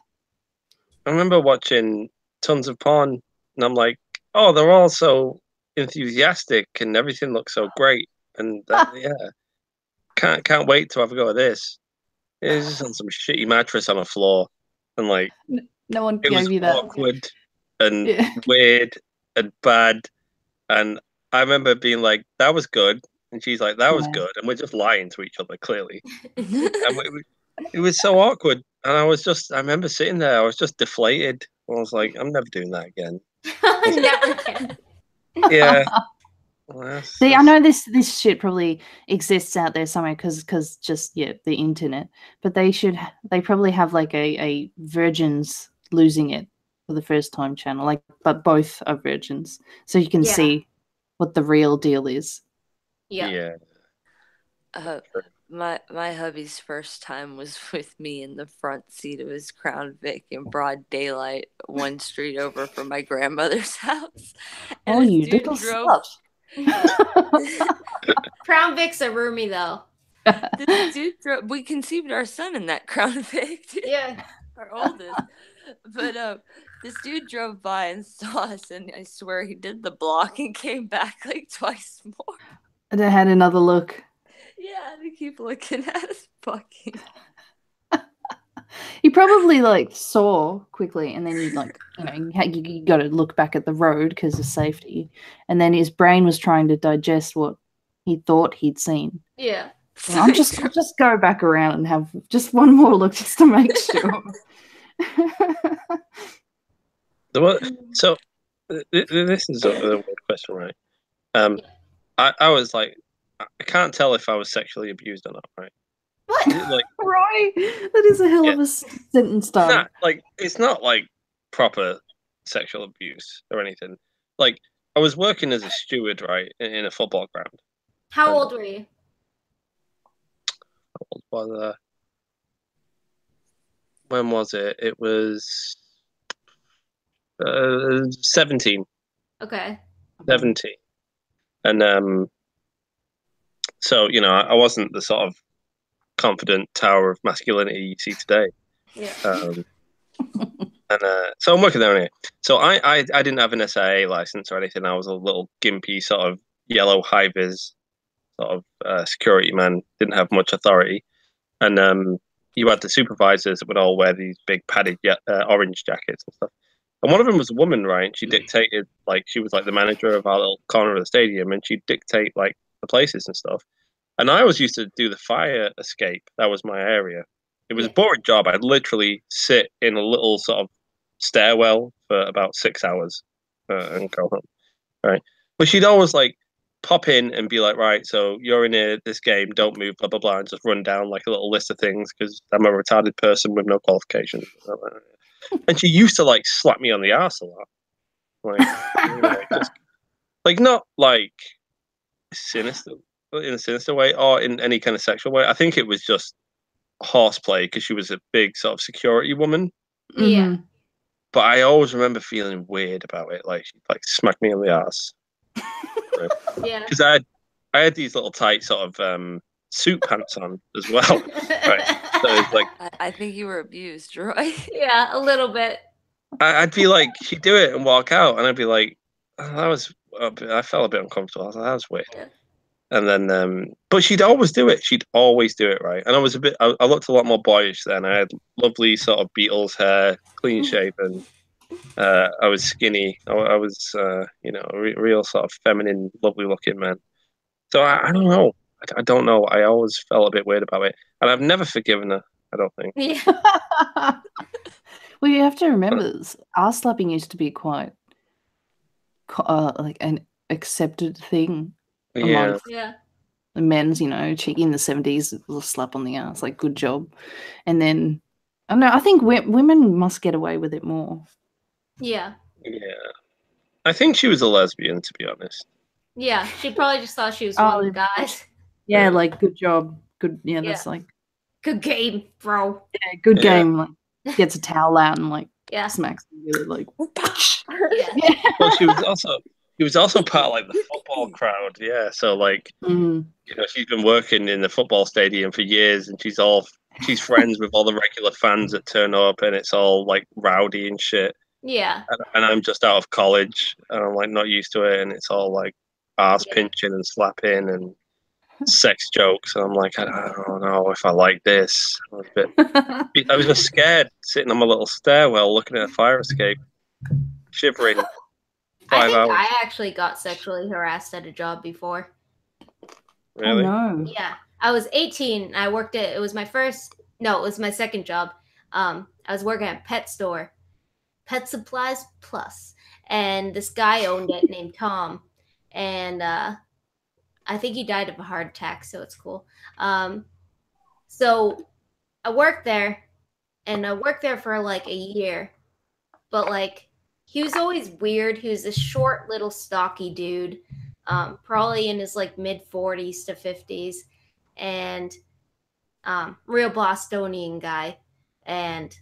remember watching tons of porn, and I'm like, oh, they're all so enthusiastic, and everything looks so great, and can't wait to have a go at this. It was just on some shitty mattress on a floor, and like, no one it was gave you that. awkward and weird and bad. And I remember being like, that was good, and she's like, that was good, and we're just lying to each other clearly. And it was so awkward. I remember sitting there, I was just deflated. I was like, I'm never doing that again. Never again. Yeah. Well, See, I know this shit probably exists out there somewhere because just the internet. But they probably have like a virgins losing it for the first time channel, like, but both are virgins, so you can see what the real deal is. Yeah. My hubby's first time was with me in the front seat of his Crown Vic in broad daylight, one street over from my grandmother's house. And oh, you little slut! Crown Vic's are roomy though. This dude we conceived our son in that Crown Vic. Yeah, our oldest. But this dude drove by and saw us, and I swear he did the block and came back like twice more. And I had another look. Yeah, they keep looking at us fucking. He probably like saw quickly, and then you you got to look back at the road because of safety, and then his brain was trying to digest what he thought he'd seen. Yeah. So I'll just go back around and have just one more look just to make sure. So this is a weird question, right? I was like, I can't tell if I was sexually abused or not, right? What? Like, right? That is a hell of a sentence starter. It's not like proper sexual abuse or anything. Like, I was working as a steward, right, in a football ground. How old were you? How old was when was it? It was 17. Okay. 17. And so, I wasn't the sort of confident tower of masculinity you see today. Yeah. And so I'm working there anyway. So I didn't have an SIA license or anything. I was a little gimpy sort of yellow high vis sort of security man. Didn't have much authority. And you had the supervisors that would all wear these big padded orange jackets and stuff. And one of them was a woman, right? She dictated, like, she was like the manager of our little corner of the stadium, and she'd dictate like the places and stuff. And I always used to do the fire escape. That was my area. It was a boring job. I'd literally sit in a little sort of stairwell for about 6 hours and go home, right? But she'd always like pop in and be like, right, so you're in this game, don't move, blah, blah, blah, and just run down like a little list of things because I'm a retarded person with no qualifications. And she used to like slap me on the arse a lot. Like, not like sinister, in a sinister way or in any kind of sexual way. I think it was just horseplay because she was a big sort of security woman. Yeah. But I always remember feeling weird about it. Like, she like smacked me on the arse. Right? Yeah. Because I had these little tight sort of suit pants on as well. Right. So it's like, I think you were abused, Roy. Yeah, a little bit. I'd be like, she'd do it and walk out, and I'd be like, oh, I felt a bit uncomfortable. I was like, that was weird. Yeah. And then, but she'd always do it. She'd always do it, right? And I was I looked a lot more boyish then. I had lovely sort of Beatles hair, clean shaven. I was skinny. I was, a real sort of feminine, lovely looking man. So I don't know. I don't know. I always felt a bit weird about it. And I've never forgiven her, I don't think. Yeah. Well, you have to remember, ass slapping used to be quite like an accepted thing. Yeah. The men's, in the 70s, it was a slap on the ass, like, good job. And then, I don't know, I think women must get away with it more. Yeah. Yeah. I think she was a lesbian, to be honest. Yeah, she probably just thought she was one of the guys. Yeah, like, good job. Good, that's like... Good game, bro. Yeah, good game. Like, gets a towel out and, like, smacks him with it, like... Yeah. Well, she was also part of, like, the football crowd, yeah. So, like, she's been working in the football stadium for years, and she's friends with all the regular fans that turn up, and it's all, like, rowdy and shit. Yeah. And I'm just out of college, and I'm, like, not used to it, and it's all, like, ass pinching and slapping and sex jokes, and I'm like, I don't know if I like this. I was just scared, sitting on my little stairwell looking at a fire escape, shivering. I think I actually got sexually harassed at a job before. Really? Oh, no. Yeah. I was 18. I worked it was my second job. I was working at a pet store, Pet Supplies Plus, and this guy owned it named Tom, and I think he died of a heart attack, so it's cool. So I worked there, and I worked there for like a year, but like he was always weird. He was a short, little, stocky dude, probably in his like mid-40s to 50s, and real Bostonian guy. And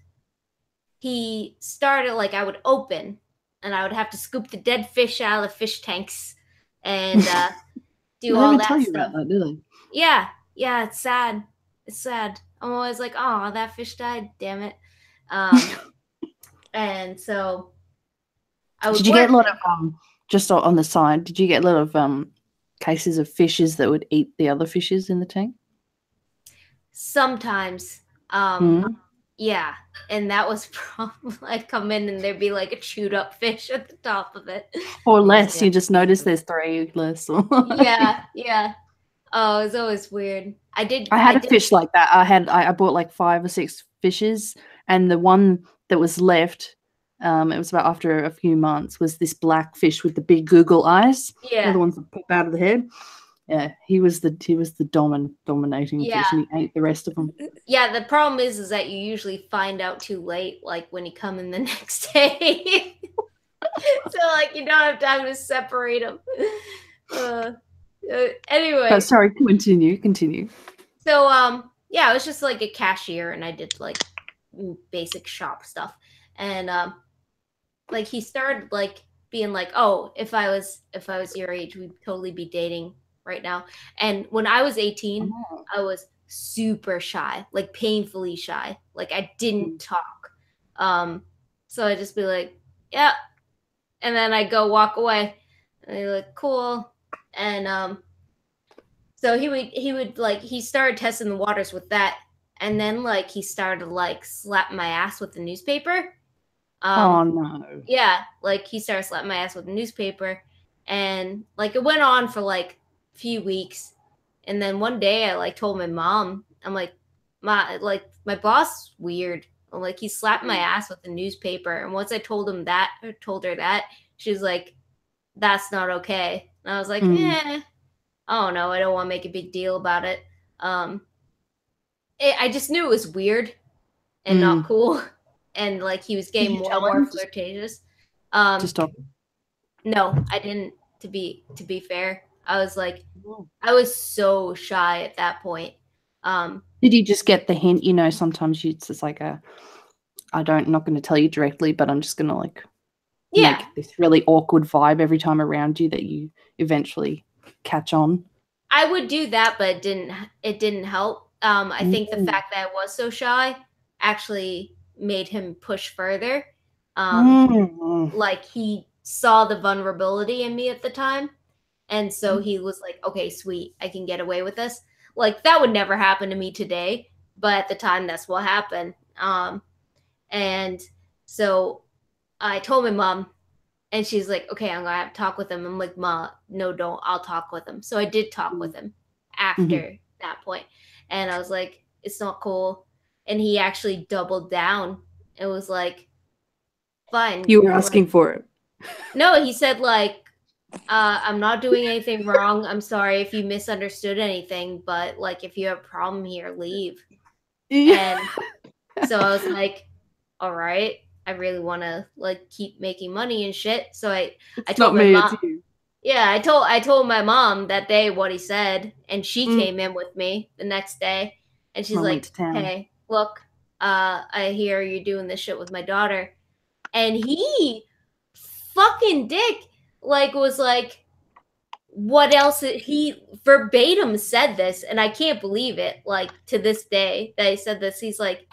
he started like I would open, and I would have to scoop the dead fish out of the fish tanks, and do all that tell you stuff. about that, do they? Yeah, it's sad. It's sad. I'm always like, oh, that fish died. Damn it. And so I would. Did you get a lot of just on the side? Did you get a lot of cases of fishes that would eat the other fishes in the tank? Sometimes, yeah, and that was probably I'd come in and there'd be like a chewed up fish at the top of it, or less. You just notice there's 3 less. yeah. Oh, it was always weird. I had a fish like that. I bought like 5 or 6 fishes, and the one that was left, it was about after a few months, was this black fish with the big Google eyes. Yeah, the ones that pop out of the head. Yeah, he was the dominating fish, and he ate the rest of them. Yeah, the problem is that you usually find out too late, like when you come in the next day. So like you don't have time to separate them. Anyway. But sorry, continue. So yeah, I was just like a cashier, and I did like basic shop stuff, and like he started like being like, oh, if I was your age, we'd totally be dating right now. And when I was 18, I was super shy, like painfully shy. Like I didn't talk. So I'd just be like, yeah. And then I'd go walk away. And they're like, cool. And so he would like he started testing the waters with that. And then like he started like slapping my ass with the newspaper. Oh no. Yeah, like he started slapping my ass with the newspaper. And like it went on for like few weeks, and then one day I like told my mom, I'm like, my boss weird. I'm like, he slapped my ass with the newspaper. And once I told her that, she was like, that's not okay. And I was like, I don't know, I don't want to make a big deal about it. I just knew it was weird and not cool, and like he was getting more and more flirtatious. To stop. No, I didn't. To be fair, I was like, I was so shy at that point. Did you just get the hint? You know, sometimes it's just like I'm not going to tell you directly, but I'm just going to like make this really awkward vibe every time around you that you eventually catch on. I would do that, but it didn't help. I think the fact that I was so shy actually made him push further. Like he saw the vulnerability in me at the time. And so he was like, okay, sweet, I can get away with this. Like that would never happen to me today, but at the time that's what happened. And so I told my mom, and she's like, okay, I'm gonna have to talk with him. I'm like, Ma, no, don't, I'll talk with him. So I did talk with him after that point. And I was like, it's not cool. And he actually doubled down. It was like, fine. You were asking for it. No, he said like, I'm not doing anything wrong. I'm sorry if you misunderstood anything, but like if you have a problem here, leave. And so I was like, all right, I really want to like keep making money and shit. So I told my mom. Yeah, I told my mom that day what he said, and she came in with me the next day, and she's like, hey, look, I hear you're doing this shit with my daughter. And he fucking dick like was like, what else? He verbatim said this, and I can't believe it, like to this day that he said this. He's like,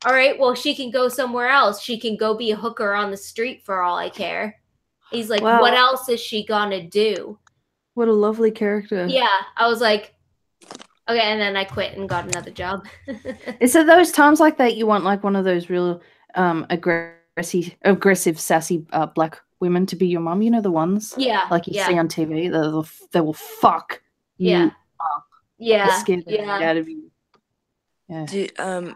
all right, well, she can go somewhere else. She can go be a hooker on the street for all I care. He's like, wow. What else is she gonna do? What a lovely character. Yeah, I was like, okay, and then I quit and got another job. Is it those times like that you want like one of those real aggressive, sassy black women to be your mum? You know the ones, like you see on TV. They will fuck you up. Yeah, scared out of you. Yeah. Dude,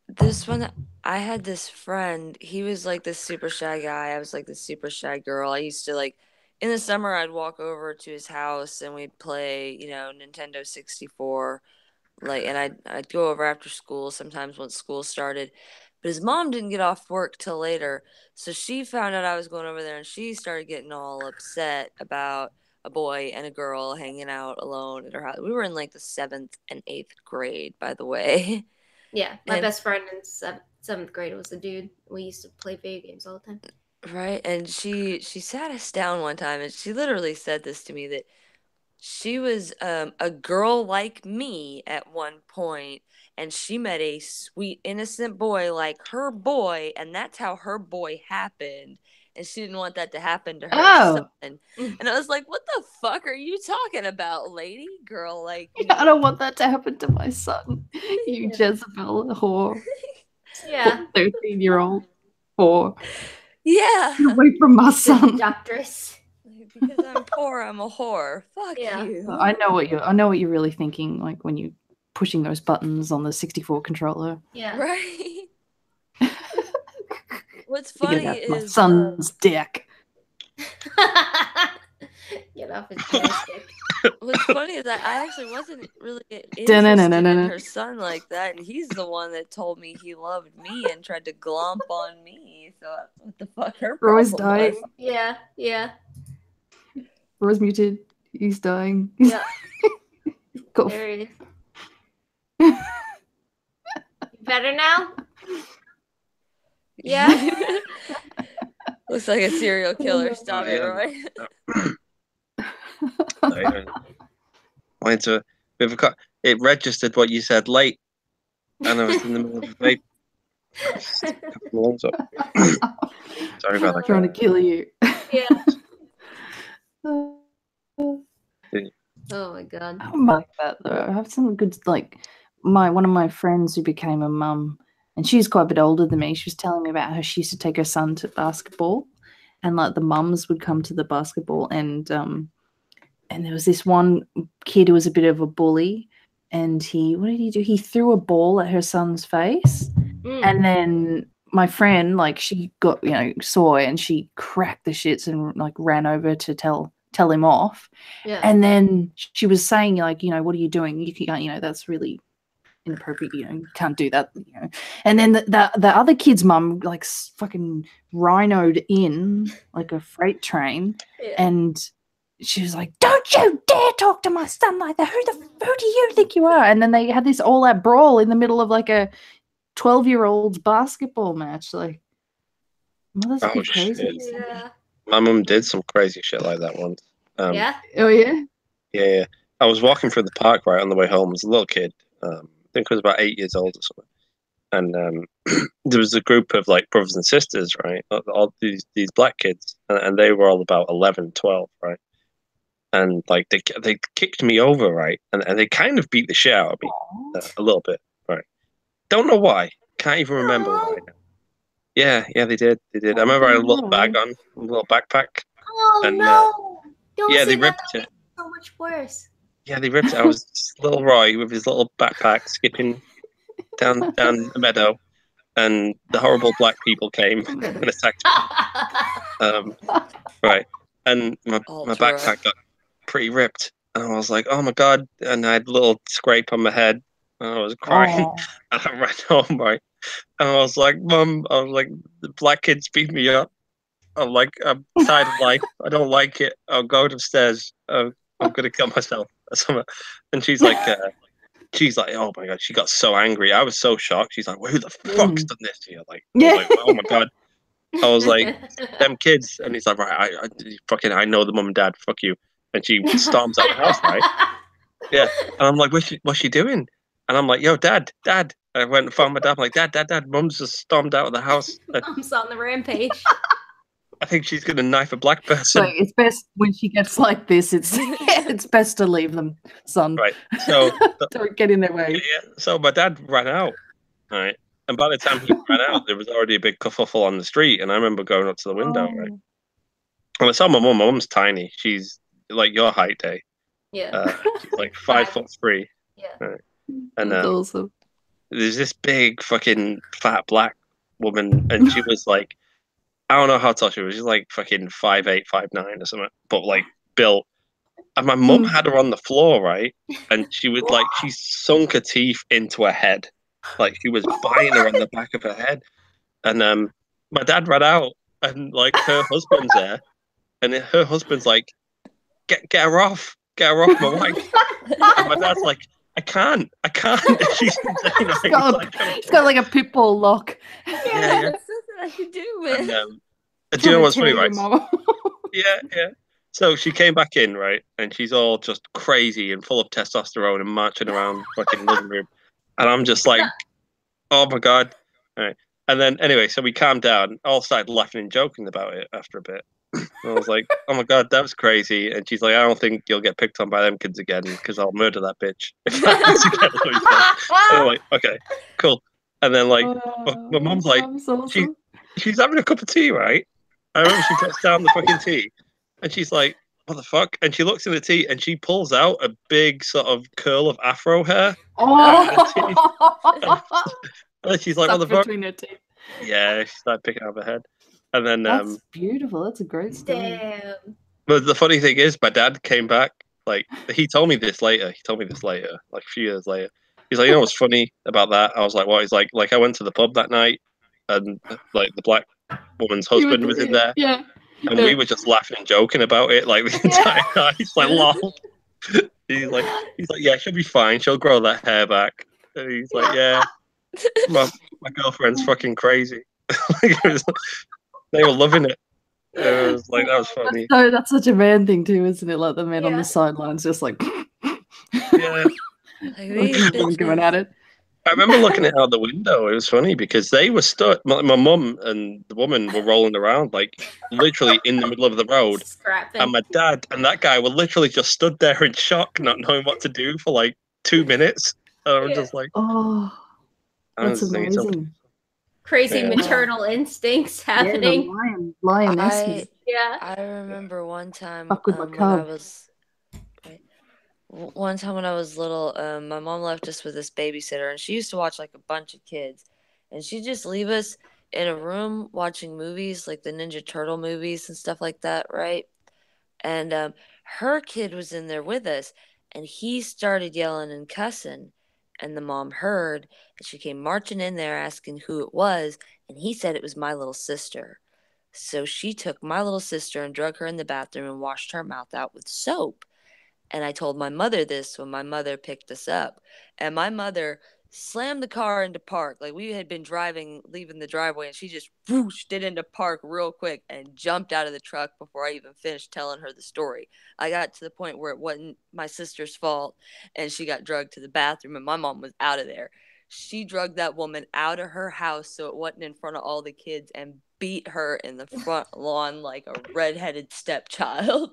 this one I had this friend. He was like this super shy guy. I was like this super shy girl. I used to like in the summer I'd walk over to his house and we'd play, you know, Nintendo 64. Like, and I'd go over after school sometimes once school started. But his mom didn't get off work till later, so she found out I was going over there and she started getting all upset about a boy and a girl hanging out alone at her house. We were in like the 7th and 8th grade, by the way. Yeah, my And best friend in seventh grade was a dude. We used to play video games all the time. right, and she sat us down one time and she literally said this to me, that she was a girl like me at one point, and she met a sweet, innocent boy like her boy, and that's how her boy happened. And she didn't want that to happen to her Oh. son. And I was like, what the fuck are you talking about, lady? Girl, like, you I know. don't want that to happen to my son. You Jezebel whore. Yeah. 13-year-old whore. Yeah. Get away from my son. Seductress. Because I'm poor, I'm a whore. Fuck Yeah. you. I know what you're really thinking, like when you pushing those buttons on the 64 controller. Yeah. Right. What's To get funny out my is son's dick. Get off his joystick. what's funny is that I actually wasn't really interested Da-na-na-na-na-na. in her son like that, and he's the one that told me he loved me and tried to glomp on me. So what the fuck her Roy's problem dying. was? Yeah, yeah. Roy's muted. He's dying. Yeah. Cough. There it is. You better now? Yeah. Looks like a serial killer. Stop it, Roy. It registered what you said late, and I was in the middle of a vape. Sorry about that. Trying to kill you. Yeah. Oh Oh my god. I'm like that though. I have some good, like one of my friends who became a mum, and she's quite a bit older than me. She was telling me about how she used to take her son to basketball, and like the mums would come to the basketball, and there was this one kid who was a bit of a bully, and what did he do? He threw a ball at her son's face, and then my friend, like, she got, saw it, and she cracked the shits and like ran over to tell him off. Yeah. And then she was saying, like, what are you doing? You can't, that's really inappropriate. You can't do that. And then the other kid's mum, like, fucking rhinoed in like a freight train, and she was like, "Don't you dare talk to my son like that. Who do you think you are?" And then they had this all-out brawl in the middle of like a 12-year-old's basketball match. Like, mother's a bit crazy. Yeah. My mum did some crazy shit like that once. Yeah. Oh yeah. Yeah. I was walking through the park right on the way home as a little kid. I think I was about 8 years old or something. And there was a group of like brothers and sisters, right? All these black kids, and they were all about 11, 12, right? And like they kicked me over, right? And they kind of beat the shit out of me a little bit, right? Don't know why. Can't even remember why. Yeah, they did. They did. I remember I had a little bag on, a little backpack. Oh And, no! Don't yeah, say they that. ripped That it. makes it so much worse. Yeah, they ripped it. I was little Roy with his little backpack skipping down the meadow, and the horrible black people came and attacked me. Right, and my backpack got pretty ripped, and I was like, "Oh my god!" And I had a little scrape on my head, and I was crying. And I ran home, right, and I was like, "Mum," I was like, "The black kids beat me up. I'm like, I'm tired of life. I don't like it. I'll go upstairs. I'm gonna kill myself." And she's like, "Oh my god!" She got so angry. I was so shocked. She's like, "Well, who the fuck's done this to you?" Like, I was like, "Oh my god!" I was like, "Them kids." And he's like, "Right, I know the mum and dad. Fuck you." And she storms out the house, right? Yeah. And I'm like, what's she doing? And I'm like, "Yo, dad." And I went and found my dad. I'm like, Dad, mum's just stormed out of the house. Mom's on the rampage. I think she's gonna knife a black person. So it's best when she gets like this. It's best to leave them, son. Right. So don't get in their way. Yeah. So my dad ran out. All right. And by the time he ran out, there was already a big kerfuffle on the street. And I remember going up to the window, right? And I saw my mum. My mum's tiny. She's like your height, Day. Yeah. She's like 5'3". Yeah. Right? And That's awesome. there's this big fucking fat black woman, and she was like, I don't know how tall she was. She's like fucking 5'8", 5'9" or something, but like built. And my mum had her on the floor, right? And she was like, she sunk her teeth into her head, like she was biting her on the back of her head. And my dad ran out, and like her husband's there, and her husband's like, get her off, my wife. And my dad's like, I can't. She's insane. It's got like a pit bull lock. Yeah. That's nothing I could do, man. And do you know what's funny, Tear your right? mama. Yeah. So she came back in, right, and she's all just crazy and full of testosterone and marching around fucking living room, and I'm just like, oh my god. All right. And then anyway, so we calmed down, all started laughing and joking about it after a bit. And I was like, oh my god, that was crazy. And she's like, I don't think you'll get picked on by them kids again because I'll murder that bitch if that happens again. And I'm like, okay, cool. And then like my mum's like, awesome. she's having a cup of tea, right? I remember she puts down the fucking tea, and she's like, what the fuck? And she looks in the tea, and she pulls out a big sort of curl of afro hair. And she's like, what the fuck? Between her teeth. Yeah, she started picking out her head. And then That's beautiful. That's a great story. Damn. but the funny thing is my dad came back, like he told me this later, like a few years later. He's like, you know what's funny about that? I was like, what? He's like I went to the pub that night, and like the black woman's husband was in there, Yeah. and we were just laughing and joking about it like the entire night. He's like, lol. He's like, yeah, she'll be fine. She'll grow that hair back. And he's like, yeah, my girlfriend's fucking crazy. They were loving it. It was like, that was funny. That's such a man thing too, isn't it? Like the man on the sidelines, just like Yeah. going at it. I remember looking out the window. It was funny because they were stuck. My mum and the woman were rolling around, like literally in the middle of the road. Scrapping. And my dad and that guy were literally just stood there in shock, not knowing what to do for like 2 minutes. And I was just like, oh, that's amazing. Crazy maternal instincts happening. Yeah, lioness. I remember one time when I was little, my mom left us with this babysitter, and she used to watch like a bunch of kids, and she'd just leave us in a room watching movies like the Ninja Turtle movies and stuff like that, right? And her kid was in there with us, and he started yelling and cussing, and the mom heard, and she came marching in there asking who it was, and he said it was my little sister. So she took my little sister and drug her in the bathroom and washed her mouth out with soap. And I told my mother this when my mother picked us up. And my mother slammed the car into park. Like, we had been leaving the driveway, and she just whooshed it into park real quick and jumped out of the truck before I even finished telling her the story. I got to the point where it wasn't my sister's fault, and she got drugged to the bathroom, and my mom was out of there. She drugged that woman out of her house so it wasn't in front of all the kids, and beat her in the front lawn like a redheaded stepchild.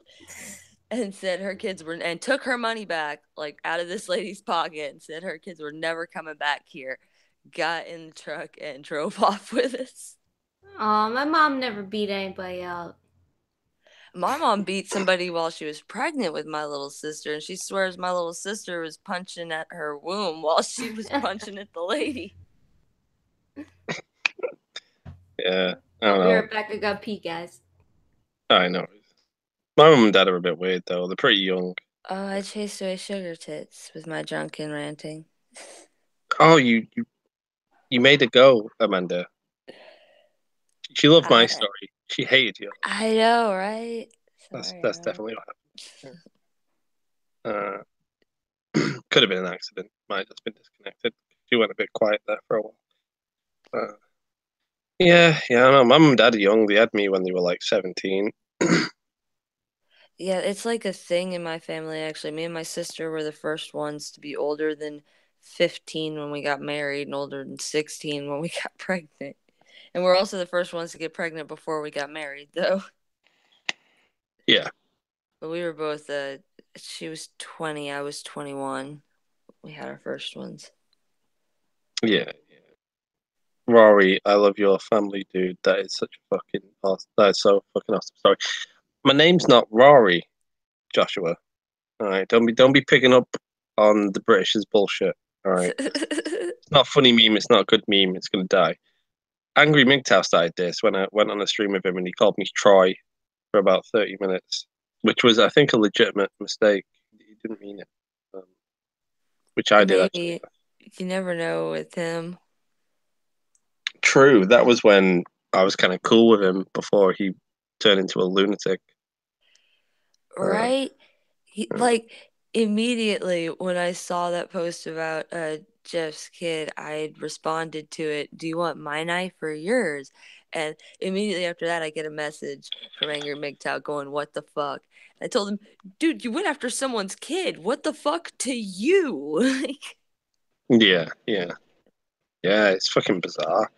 And said her kids were, and took her money back, like out of this lady's pocket, and said her kids were never coming back here. Got in the truck and drove off with us. Oh, my mom never beat anybody up. My mom beat somebody while she was pregnant with my little sister, and she swears my little sister was punching at her womb while she was punching at the lady. Yeah, I don't know. I'll be right back. I got pee, guys. I know. My mum and dad are a bit weird though. They're pretty young. Oh, I chased away sugar tits with my drunken ranting. Oh, you made it go, Amanda. She loved my story. She hated you. I know, right? That's definitely what happened. Could have been an accident. Might have just been disconnected. She went a bit quiet there for a while. Yeah, I don't know. Mum and dad are young. They had me when they were like 17. Yeah, it's like a thing in my family, actually. Me and my sister were the first ones to be older than 15 when we got married and older than 16 when we got pregnant. And we're also the first ones to get pregnant before we got married, though. Yeah. But we were both, she was 20, I was 21. We had our first ones. Yeah. Rory, I love your family, dude. That is such a fucking awesome. That is so fucking awesome. Sorry. My name's not Rory, Joshua. All right, don't be picking up on the British's bullshit. All right, it's not a funny meme. It's not a good meme. It's gonna die. Angry MGTOW started this when I went on a stream with him and he called me Troy for about 30 minutes, which was, I think, a legitimate mistake. He didn't mean it, which I did actually. You never know with him. True, that was when I was kind of cool with him before he turned into a lunatic. Right? Like, immediately when I saw that post about Jeff's kid, I responded to it, "Do you want my knife or yours?" And immediately after that, I get a message from Angry MGTOW going, "What the fuck?" I told him, "Dude, you went after someone's kid. What the fuck to you?" Yeah. It's fucking bizarre.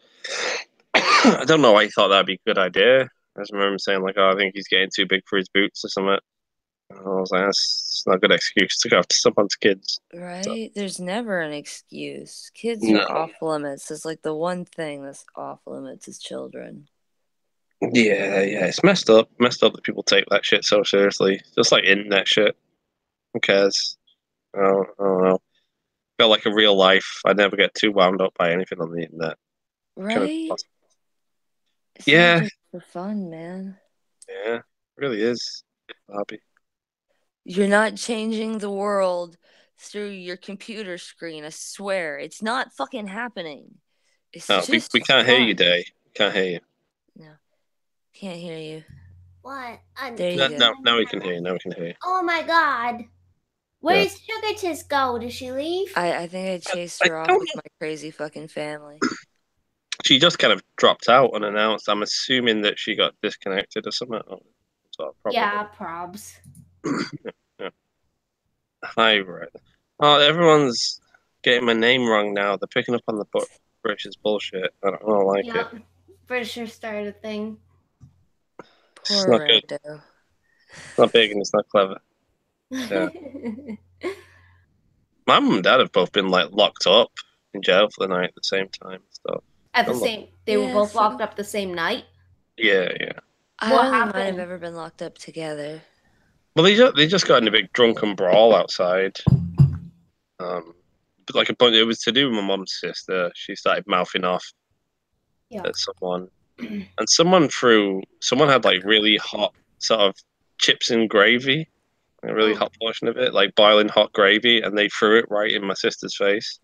I don't know why he thought that'd be a good idea. I just remember him saying like, "Oh, I think he's getting too big for his boots" or something. And I was like, "That's not a good excuse to go after someone's kids." Right? So, There's never an excuse. Kids no. are off limits. It's like the one thing that's off limits is children. Yeah, it's messed up. Messed up that people take that shit so seriously. Just like internet shit. Who cares? I don't know. Felt like a real life. I never get too wound up by anything on the internet. Kind of Right? It's all Yeah, just for fun, man. it really is. Hobby. You're not changing the world through your computer screen. I swear. It's not fucking happening. It's Oh, we just can't hear you, fun. Day. Can't hear you. No. Can't hear you. What? There you go. Now we can hear you. Now we can hear you. Oh my god. Where's Sugartis go? Did she leave? I think I chased her off with my crazy fucking family. She just kind of dropped out unannounced. I'm assuming that she got disconnected or something. Yeah, probs. Yeah. Hi, right. Oh, everyone's getting my name wrong now. They're picking up on the British bullshit. I don't like it. British started a thing. It's Poor not good. Rando. It's not big and it's not clever. Yeah. My mum and dad have both been like locked up in jail for the night at the same time. So they were both locked up the same night. Yeah. I don't think mine have ever been locked up together. Well, they just got in a big drunken brawl outside. But like it was to do with my mum's sister. She started mouthing off at someone, and someone had like really hot sort of chips and gravy, a really hot portion of it, like boiling hot gravy, and they threw it right in my sister's face.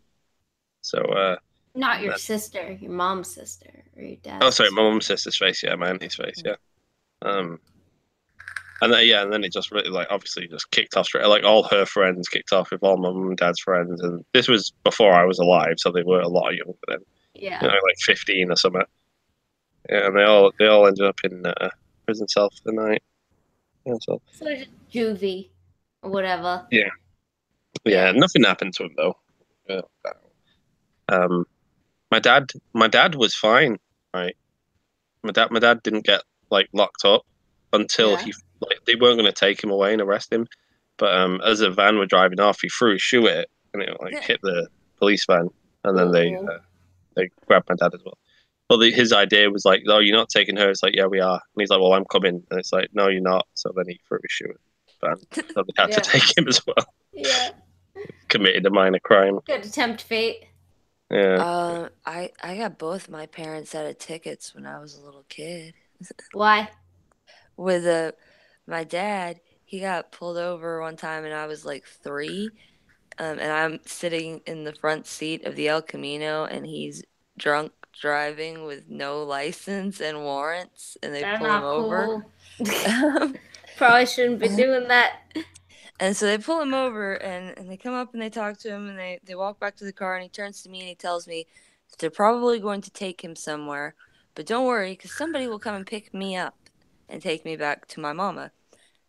So not your sister, your mom's sister, or your dad's. Oh, sorry, my mum's sister's face. Yeah, my auntie's face. Yeah. And then it just really like obviously just kicked off straight. Like all her friends kicked off with all my mum and dad's friends, and this was before I was alive, so they were a lot younger then. Yeah, like 15 or something. Yeah, and they all ended up in prison cell for the night. Yeah, so juvie or whatever. Yeah. Nothing happened to him though. My dad was fine. Right, my dad didn't get like locked up until they weren't going to take him away and arrest him. But as the van were driving off, he threw his shoe at it and it like hit the police van, and then they grabbed my dad as well. But his idea was like, "Oh, you're not taking her." It's like, "Yeah, we are." And he's like, "Well, I'm coming." And it's like, "No, you're not." So then he threw his shoe at the van. So they had to take him as well. Yeah. Committed a minor crime. Good to tempt fate. Yeah. I got both my parents out of tickets when I was a little kid. Why? With my dad, he got pulled over one time and I was like 3. And I'm sitting in the front seat of the El Camino and he's drunk driving with no license and warrants, and they pull him over. Probably shouldn't be doing that. And so they pull him over and they come up and they talk to him and they walk back to the car, and he turns to me and he tells me they're probably going to take him somewhere, but don't worry because somebody will come and pick me up and take me back to my mama.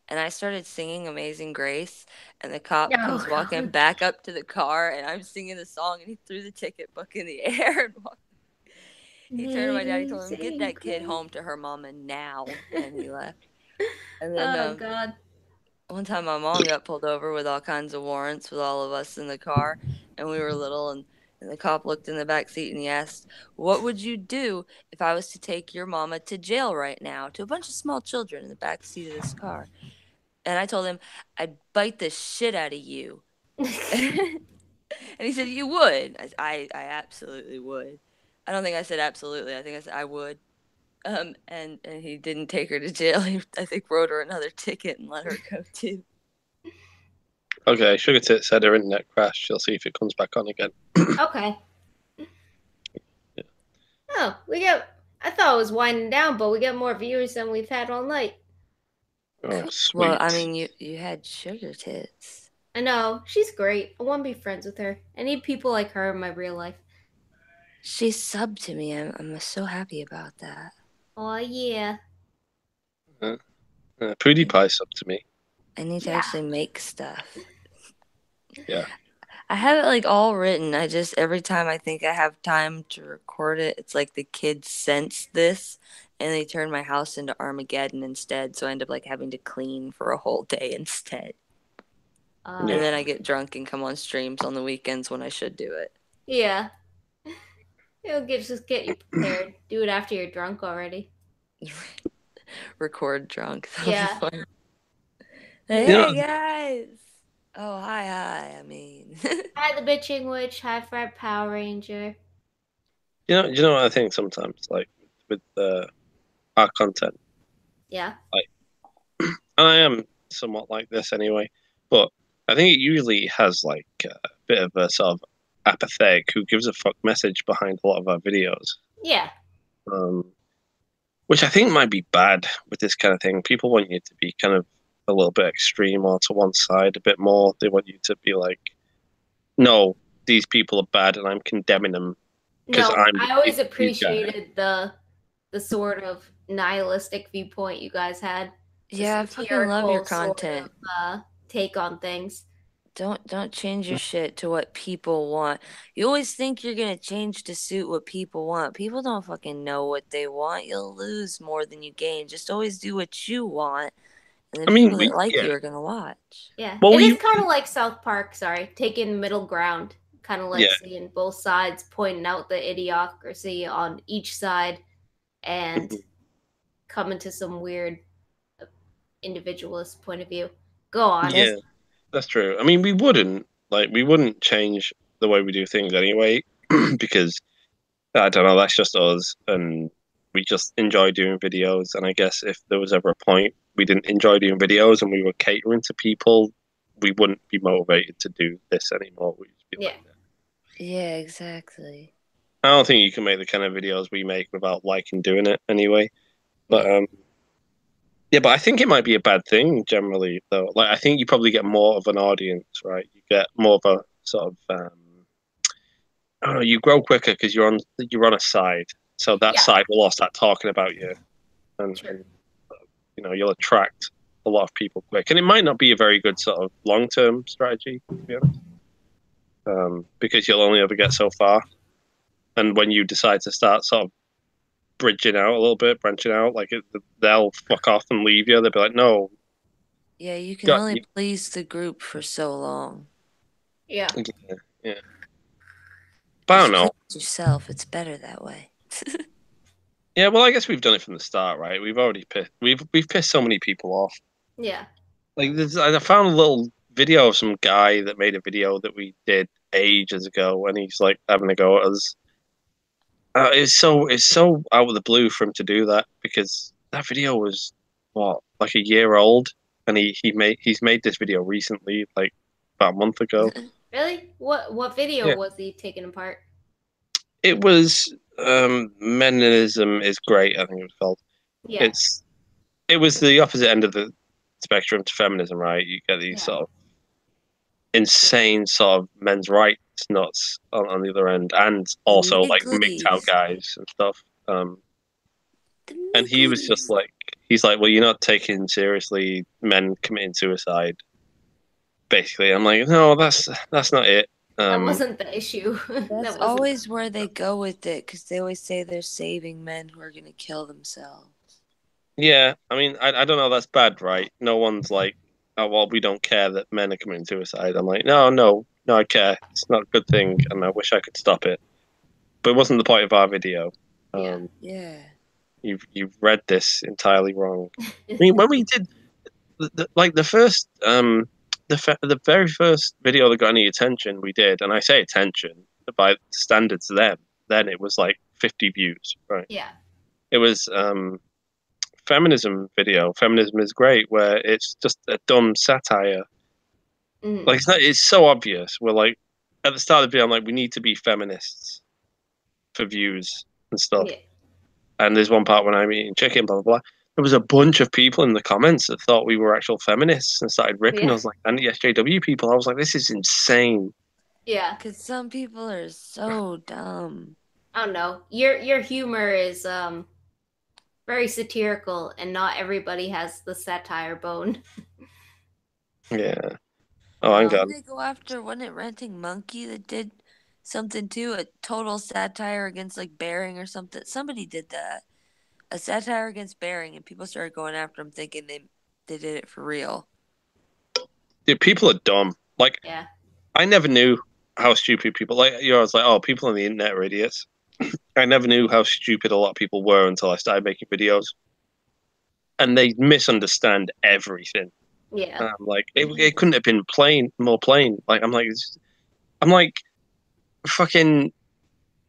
And I started singing Amazing Grace, and the cop comes walking back up to the car, and I'm singing the song, and he threw the ticket book in the air and walked. He turned to my dad, he told him, "Get that kid home to her mama now," and he left. And then, God. One time my mom got pulled over with all kinds of warrants with all of us in the car, and we were little, and the cop looked in the back seat and he asked, "What would you do if I was to take your mama to jail right now?" To a bunch of small children in the back seat of this car. And I told him, "I'd bite the shit out of you." And he said, "You would?" I absolutely would. I don't think I said absolutely. I think I said I would. And he didn't take her to jail. He, I think, wrote her another ticket and let her go too. Okay, Sugar Tit said her internet crashed. She'll see if it comes back on again. Okay. Yeah. Oh, I thought it was winding down, but we got more viewers than we've had all night. Oh, sweet. Well, I mean, you had Sugar Tits. I know. She's great. I want to be friends with her. I need people like her in my real life. She subbed to me. I'm so happy about that. Oh, yeah. PewDiePie's up to me. I need to actually make stuff. Yeah. I have it like all written. I just, every time I think I have time to record it, it's like the kids sense this and they turn my house into Armageddon instead. So I end up like having to clean for a whole day instead. And then I get drunk and come on streams on the weekends when I should do it. Yeah. It'll just get you prepared. Do it after you're drunk already. Record drunk. Yeah. Hey, Yeah. guys. Oh, hi. I mean, Hi, the bitching witch. Hi, Fred Power Ranger. You know what I think sometimes, like with our content. Yeah. And I am somewhat like this anyway, but I think it usually has like a bit of a sort of apathetic, who gives a fuck message behind a lot of our videos. Yeah. Which I think might be bad with this kind of thing. People want you to be kind of a little bit extreme or to one side a bit more. They want you to be like, no, these people are bad and I'm condemning them. No, I always the appreciated the sort of nihilistic viewpoint you guys had. Yeah, I fucking love your content. Sort of, take on things. Don't change your shit to what people want. You always think you're gonna change to suit what people want. People don't fucking know what they want. You'll lose more than you gain. Just always do what you want, and the people that like you are gonna watch. Yeah, well, it is kind of like South Park. Sorry, taking middle ground, kind of like seeing both sides, pointing out the idiocracy on each side, and coming to some weird individualist point of view. Go on. Yeah. That's true. I mean, we wouldn't change the way we do things anyway, because I don't know, that's just us, and we just enjoy doing videos. And I guess if there was ever a point we didn't enjoy doing videos and we were catering to people, we wouldn't be motivated to do this anymore. We'd just be like, yeah, exactly. I don't think you can make the kind of videos we make without liking doing it anyway. But yeah, but I think it might be a bad thing generally, though. Like, I think you probably get more of an audience, right? You get more of a sort of, I don't know, you grow quicker because you're on a side, so that side will all start talking about you, and you know, you'll attract a lot of people quick. And it might not be a very good sort of long-term strategy, to be honest, because you'll only ever get so far. And when you decide to start sort of bridging out a little bit, branching out, like they'll fuck off and leave you. They'll be like, no. Yeah, you can only please the group for so long. Yeah. But I don't know. Yourself, it's better that way. Yeah, well, I guess we've done it from the start, right? We've already we've pissed so many people off. Yeah. Like, I found a little video of some guy that made a video that we did ages ago, and he's like having a go at us. It's so out of the blue for him to do that, because that video was like a year old, and he's made this video recently, like about a month ago. Really? What video was he taking apart? It was Meninism is Great, I think it was called. Yeah. It was the opposite end of the spectrum to feminism, right? You get these sort of insane sort of men's rights nuts on the other end, and also like MGTOW guys and stuff. And he was just like, he's like, well, you're not taking seriously men committing suicide. Basically, I'm like, no, that's not it. That wasn't the issue. That's always where they go with it, because they always say they're saving men who are going to kill themselves. Yeah, I mean, I don't know, that's bad, right? No one's like, oh, well, we don't care that men are committing suicide. I'm like, no, I care. It's not a good thing, and I wish I could stop it. But it wasn't the point of our video. Yeah. You've read this entirely wrong. I mean, when we did the very first video that got any attention we did, and I say attention by standards then it was like 50 views, right? Yeah. It was feminism video. Feminism is great, where it's just a dumb satire. Mm. Like it's so obvious. We're like at the start of the video, I'm like, we need to be feminists for views and stuff. Yeah. And there's one part when I'm eating chicken, blah blah blah. There was a bunch of people in the comments that thought we were actual feminists and started ripping Yeah. us like anti-SJW people. I was like, this is insane. Yeah. Because some people are so dumb. I don't know. Your humor is very satirical, and not everybody has the satire bone. Yeah. Oh, I'm Did gone. they go after, wasn't it Renting Monkey that did something too? A total satire against like Bearing or something. Somebody did that. A satire against Bearing, and people started going after them thinking they did it for real. Dude, people are dumb. Like, Yeah. I never knew how stupid people like I was like, oh, people on the internet are idiots. I never knew how stupid a lot of people were until I started making videos. And they misunderstand everything. Yeah. Like it couldn't have been more plain. Like I'm like fucking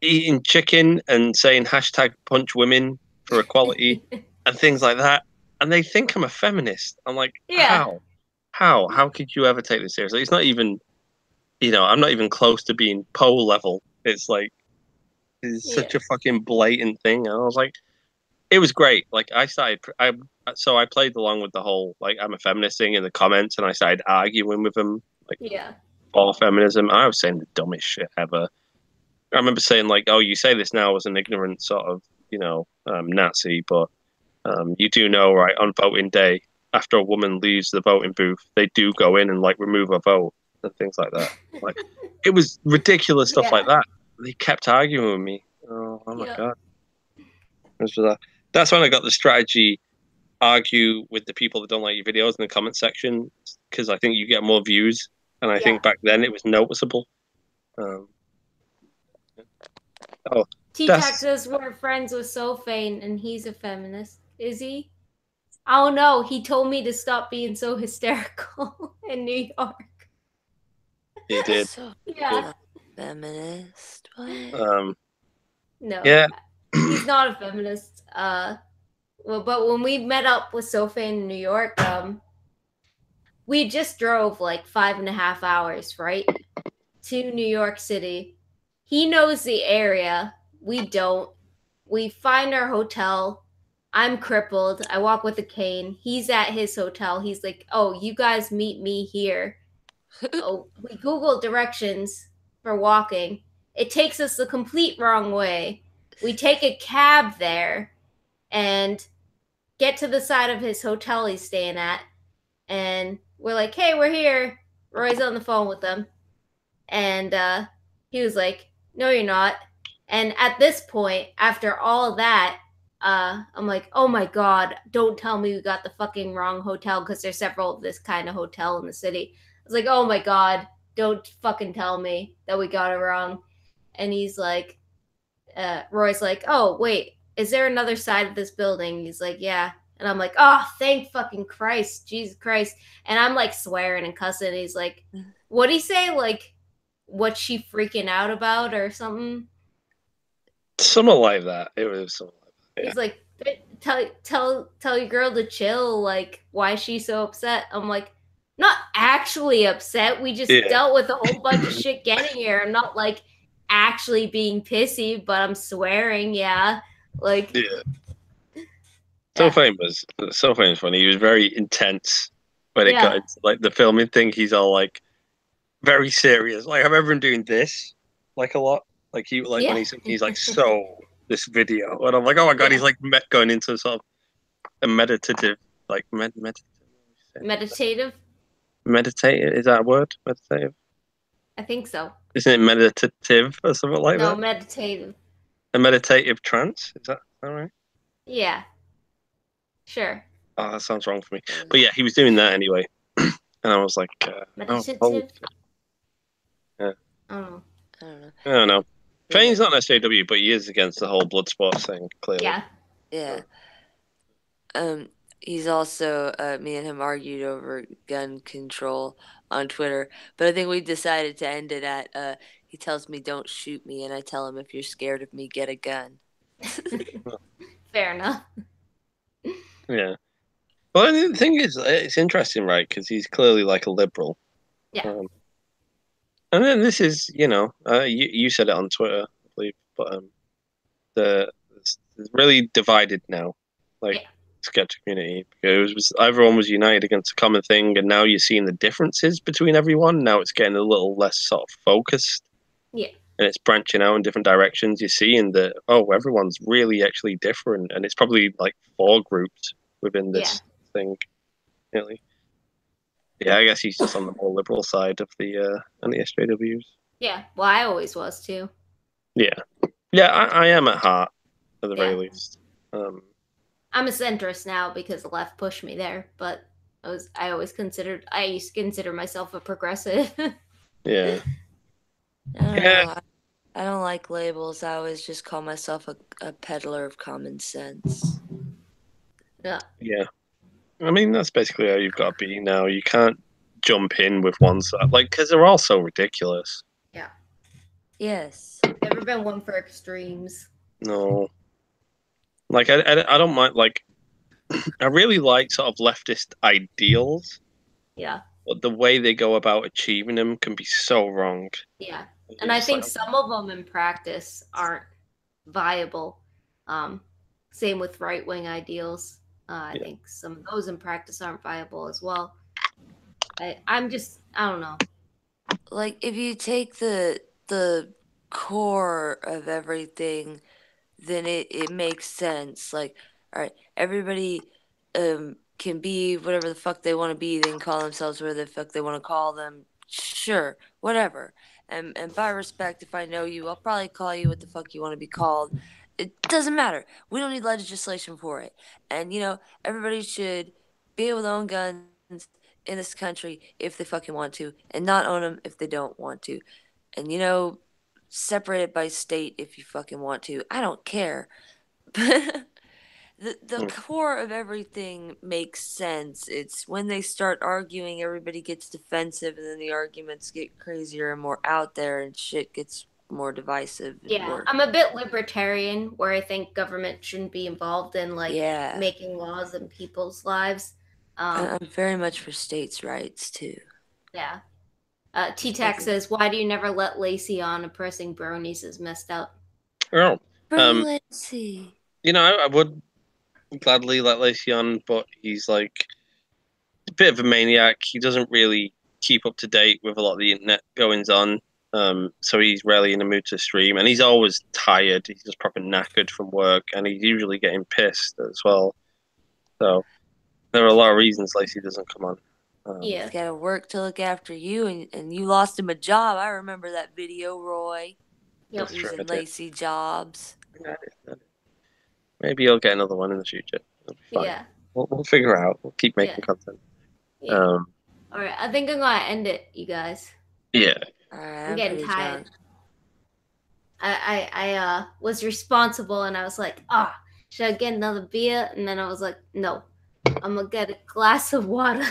eating chicken and saying hashtag punch women for equality and things like that. And they think I'm a feminist. I'm like, Yeah. How could you ever take this seriously? It's not even, I'm not even close to being pole level. It's like, it's such a fucking blatant thing. And I was like, it was great. Like so I played along with the whole, like, I'm a feminist thing in the comments and I started arguing with them, like, for feminism. I was saying the dumbest shit ever. I remember saying like, oh, you say this now as an ignorant sort of, Nazi, but you do know, right, on voting day, after a woman leaves the voting booth, they do go in and like remove a vote and things like that. Like, it was ridiculous stuff like that. They kept arguing with me. Oh my God. That's when I got the strategy, argue with the people that don't like your videos in the comment section, because I think you get more views. And I think back then it was noticeable. T-Tax says we're friends with Sophane and he's a feminist. Is he? I don't know. He told me to stop being so hysterical in New York. He did. Yeah. Feminist? What? No. Yeah. He's not a feminist. But when we met up with Sophane in New York, we just drove like 5.5 hours, right? To New York City. He knows the area. We don't. We find our hotel. I'm crippled. I walk with a cane. He's at his hotel. He's like, oh, you guys meet me here. Oh, we Google directions for walking. It takes us the complete wrong way. We take a cab there and get to the side of his hotel he's staying at. And we're like, hey, we're here. Roy's on the phone with them. And he was like, no, you're not. And at this point, after all of that, I'm like, oh my God, don't tell me we got the fucking wrong hotel, because there's several of this kind of hotel in the city. I was like, oh my God, don't fucking tell me that we got it wrong. And he's like, Roy's like, oh, wait, is there another side of this building? He's like, yeah. And I'm like, oh, thank fucking Christ, Jesus Christ. And I'm like swearing and cussing. And he's like, what'd he say? Like, what's she freaking out about or something? Something like that. It was something like that. Yeah. He's like, tell your girl to chill. Like, why is she so upset? I'm like, not actually upset. We just dealt with a whole bunch of shit getting here. I'm not like actually being pissy, but I'm swearing. Yeah, like Sophane was funny. He was very intense when it got into like the filming thing. He's all like very serious. Like I remember him doing this like a lot. Like he like when he's like, so this video, and I'm like, oh my God, he's like going into sort of a meditative, like meditative. Meditative, is that a word? Meditative. I think so. Isn't it meditative or something like that? No, meditative. A meditative trance? Is that right? Yeah. Sure. Oh, that sounds wrong for me. But yeah, he was doing that anyway. And I was like, meditative? Yeah. I don't know. Fane's not an SJW, but he is against the whole blood sports thing, clearly. Yeah. He's also, me and him argued over gun control on Twitter, but I think we decided to end it at, he tells me don't shoot me, and I tell him if you're scared of me, get a gun. Fair enough. Yeah. Well, the thing is, it's interesting, right? Because he's clearly like a liberal. Yeah. And then this is, you said it on Twitter, I believe, but it's really divided now, like Yeah. sketch community, because everyone was united against a common thing, and now you're seeing the differences between everyone. Now it's getting a little less sort of focused. Yeah. And it's branching out in different directions. You're seeing that, everyone's really actually different, and it's probably like 4 groups within this thing, really. Yeah, I guess he's just on the more liberal side of the SJWs. Yeah. Well, I always was too. Yeah, I am at heart, at the very least. I'm a centrist now because the left pushed me there, but I used to consider myself a progressive. Yeah. I don't know. I don't like labels. I always just call myself a peddler of common sense. Yeah. Yeah. I mean, that's basically how you've got to be now. You can't jump in with one side, because they're all so ridiculous. Yeah. Yes. Never been one for extremes. No. Like, I don't mind, I really like sort of leftist ideals. Yeah. But the way they go about achieving them can be so wrong. Yeah. And I think some of them in practice aren't viable. Same with right-wing ideals. I think some of those in practice aren't viable as well. I don't know. Like, if you take the core of everything, then it makes sense. Like, all right, everybody can be whatever the fuck they want to be. They can call themselves whatever the fuck they want to call them. Sure, whatever. And by respect, if I know you, I'll probably call you what the fuck you want to be called. It doesn't matter. We don't need legislation for it. And, everybody should be able to own guns in this country if they fucking want to, and not own them if they don't want to. And, separate it by state if you fucking want to. I don't care. The core of everything makes sense. It's when they start arguing, everybody gets defensive, and then the arguments get crazier and more out there, and shit gets more divisive. Yeah, I'm a bit libertarian, where I think government shouldn't be involved in making laws in people's lives. I'm very much for states' rights too. Yeah. T-Tax says, "Why do you never let Lacey on? Oppressing bronies is messed up." Oh, Lacey. I would gladly let Lacey on, but he's like a bit of a maniac. He doesn't really keep up to date with a lot of the internet goings on. So he's rarely in the mood to stream, and he's always tired. He's just proper knackered from work, and he's usually getting pissed as well. So there are a lot of reasons Lacey doesn't come on. He's got to work to look after you, and you lost him a job. I remember that video, Roy. Yep. Losing Lacey jobs. Maybe you'll get another one in the future. Yeah. We'll figure out. We'll keep making content. Yeah. All right. I think I'm going to end it, you guys. Yeah. All right, I'm getting tired. I was responsible, and I was like, should I get another beer? And then I was like, no, I'm going to get a glass of water.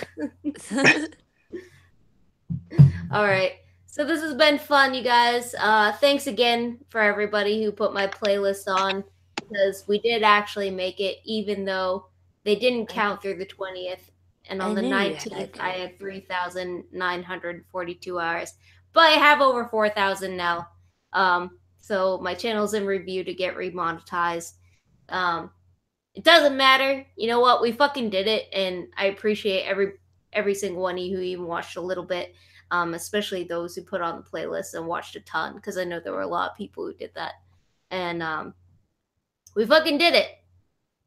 All right. So this has been fun, you guys. Thanks again for everybody who put my playlist on, because we did actually make it, even though they didn't count through the 20th. And on the 19th, I had 3,942 hours. But I have over 4,000 now. So my channel's in review to get remonetized. It doesn't matter. You know what? We fucking did it. And I appreciate every single one of you who even watched a little bit. Especially those who put on the playlist and watched a ton, because I know there were a lot of people who did that. And we fucking did it.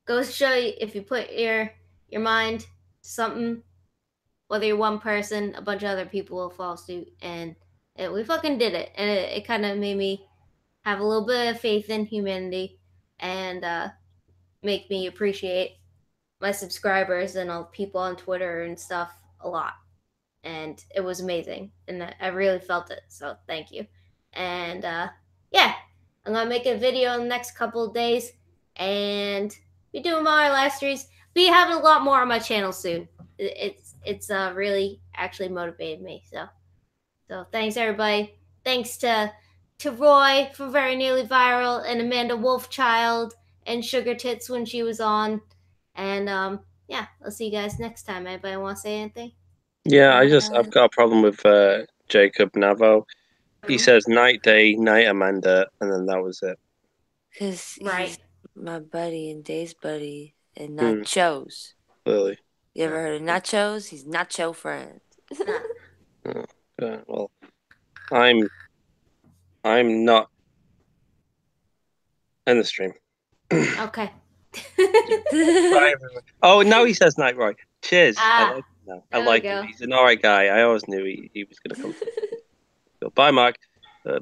Goes to show you, if you put your mind to something, whether you're one person, a bunch of other people will follow suit. And we fucking did it. And it kind of made me have a little bit of faith in humanity, and make me appreciate my subscribers and all the people on Twitter and stuff a lot. And it was amazing, and I really felt it, so thank you. And yeah, I'm gonna make a video in the next couple of days, and be doing my live streams. Be having a lot more on my channel soon. It's really actually motivated me. So thanks everybody. Thanks to to Roy for Very Nearly Viral, and Amanda Wolfchild, and Sugar Tits when she was on. And yeah, I'll see you guys next time. Anybody want to say anything? Yeah, I've got a problem with Jacob Navo. He says night day, night Amanda, and then that was it. Because Right. he's my buddy and Day's buddy and nachos. Really? You ever heard of nachos? He's nacho friend. Well, I'm not in the stream. Okay. Bye, everyone. Oh, now he says night, right? Cheers. I like him now. I like him. He's an alright guy. I always knew he was going to come. So, bye, Mark.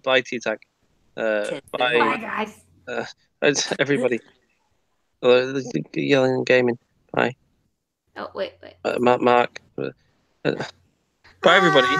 Bye, T-Tac. Bye, guys. Everybody. Yelling and gaming. Bye. Oh, wait. Mark. Bye, everybody.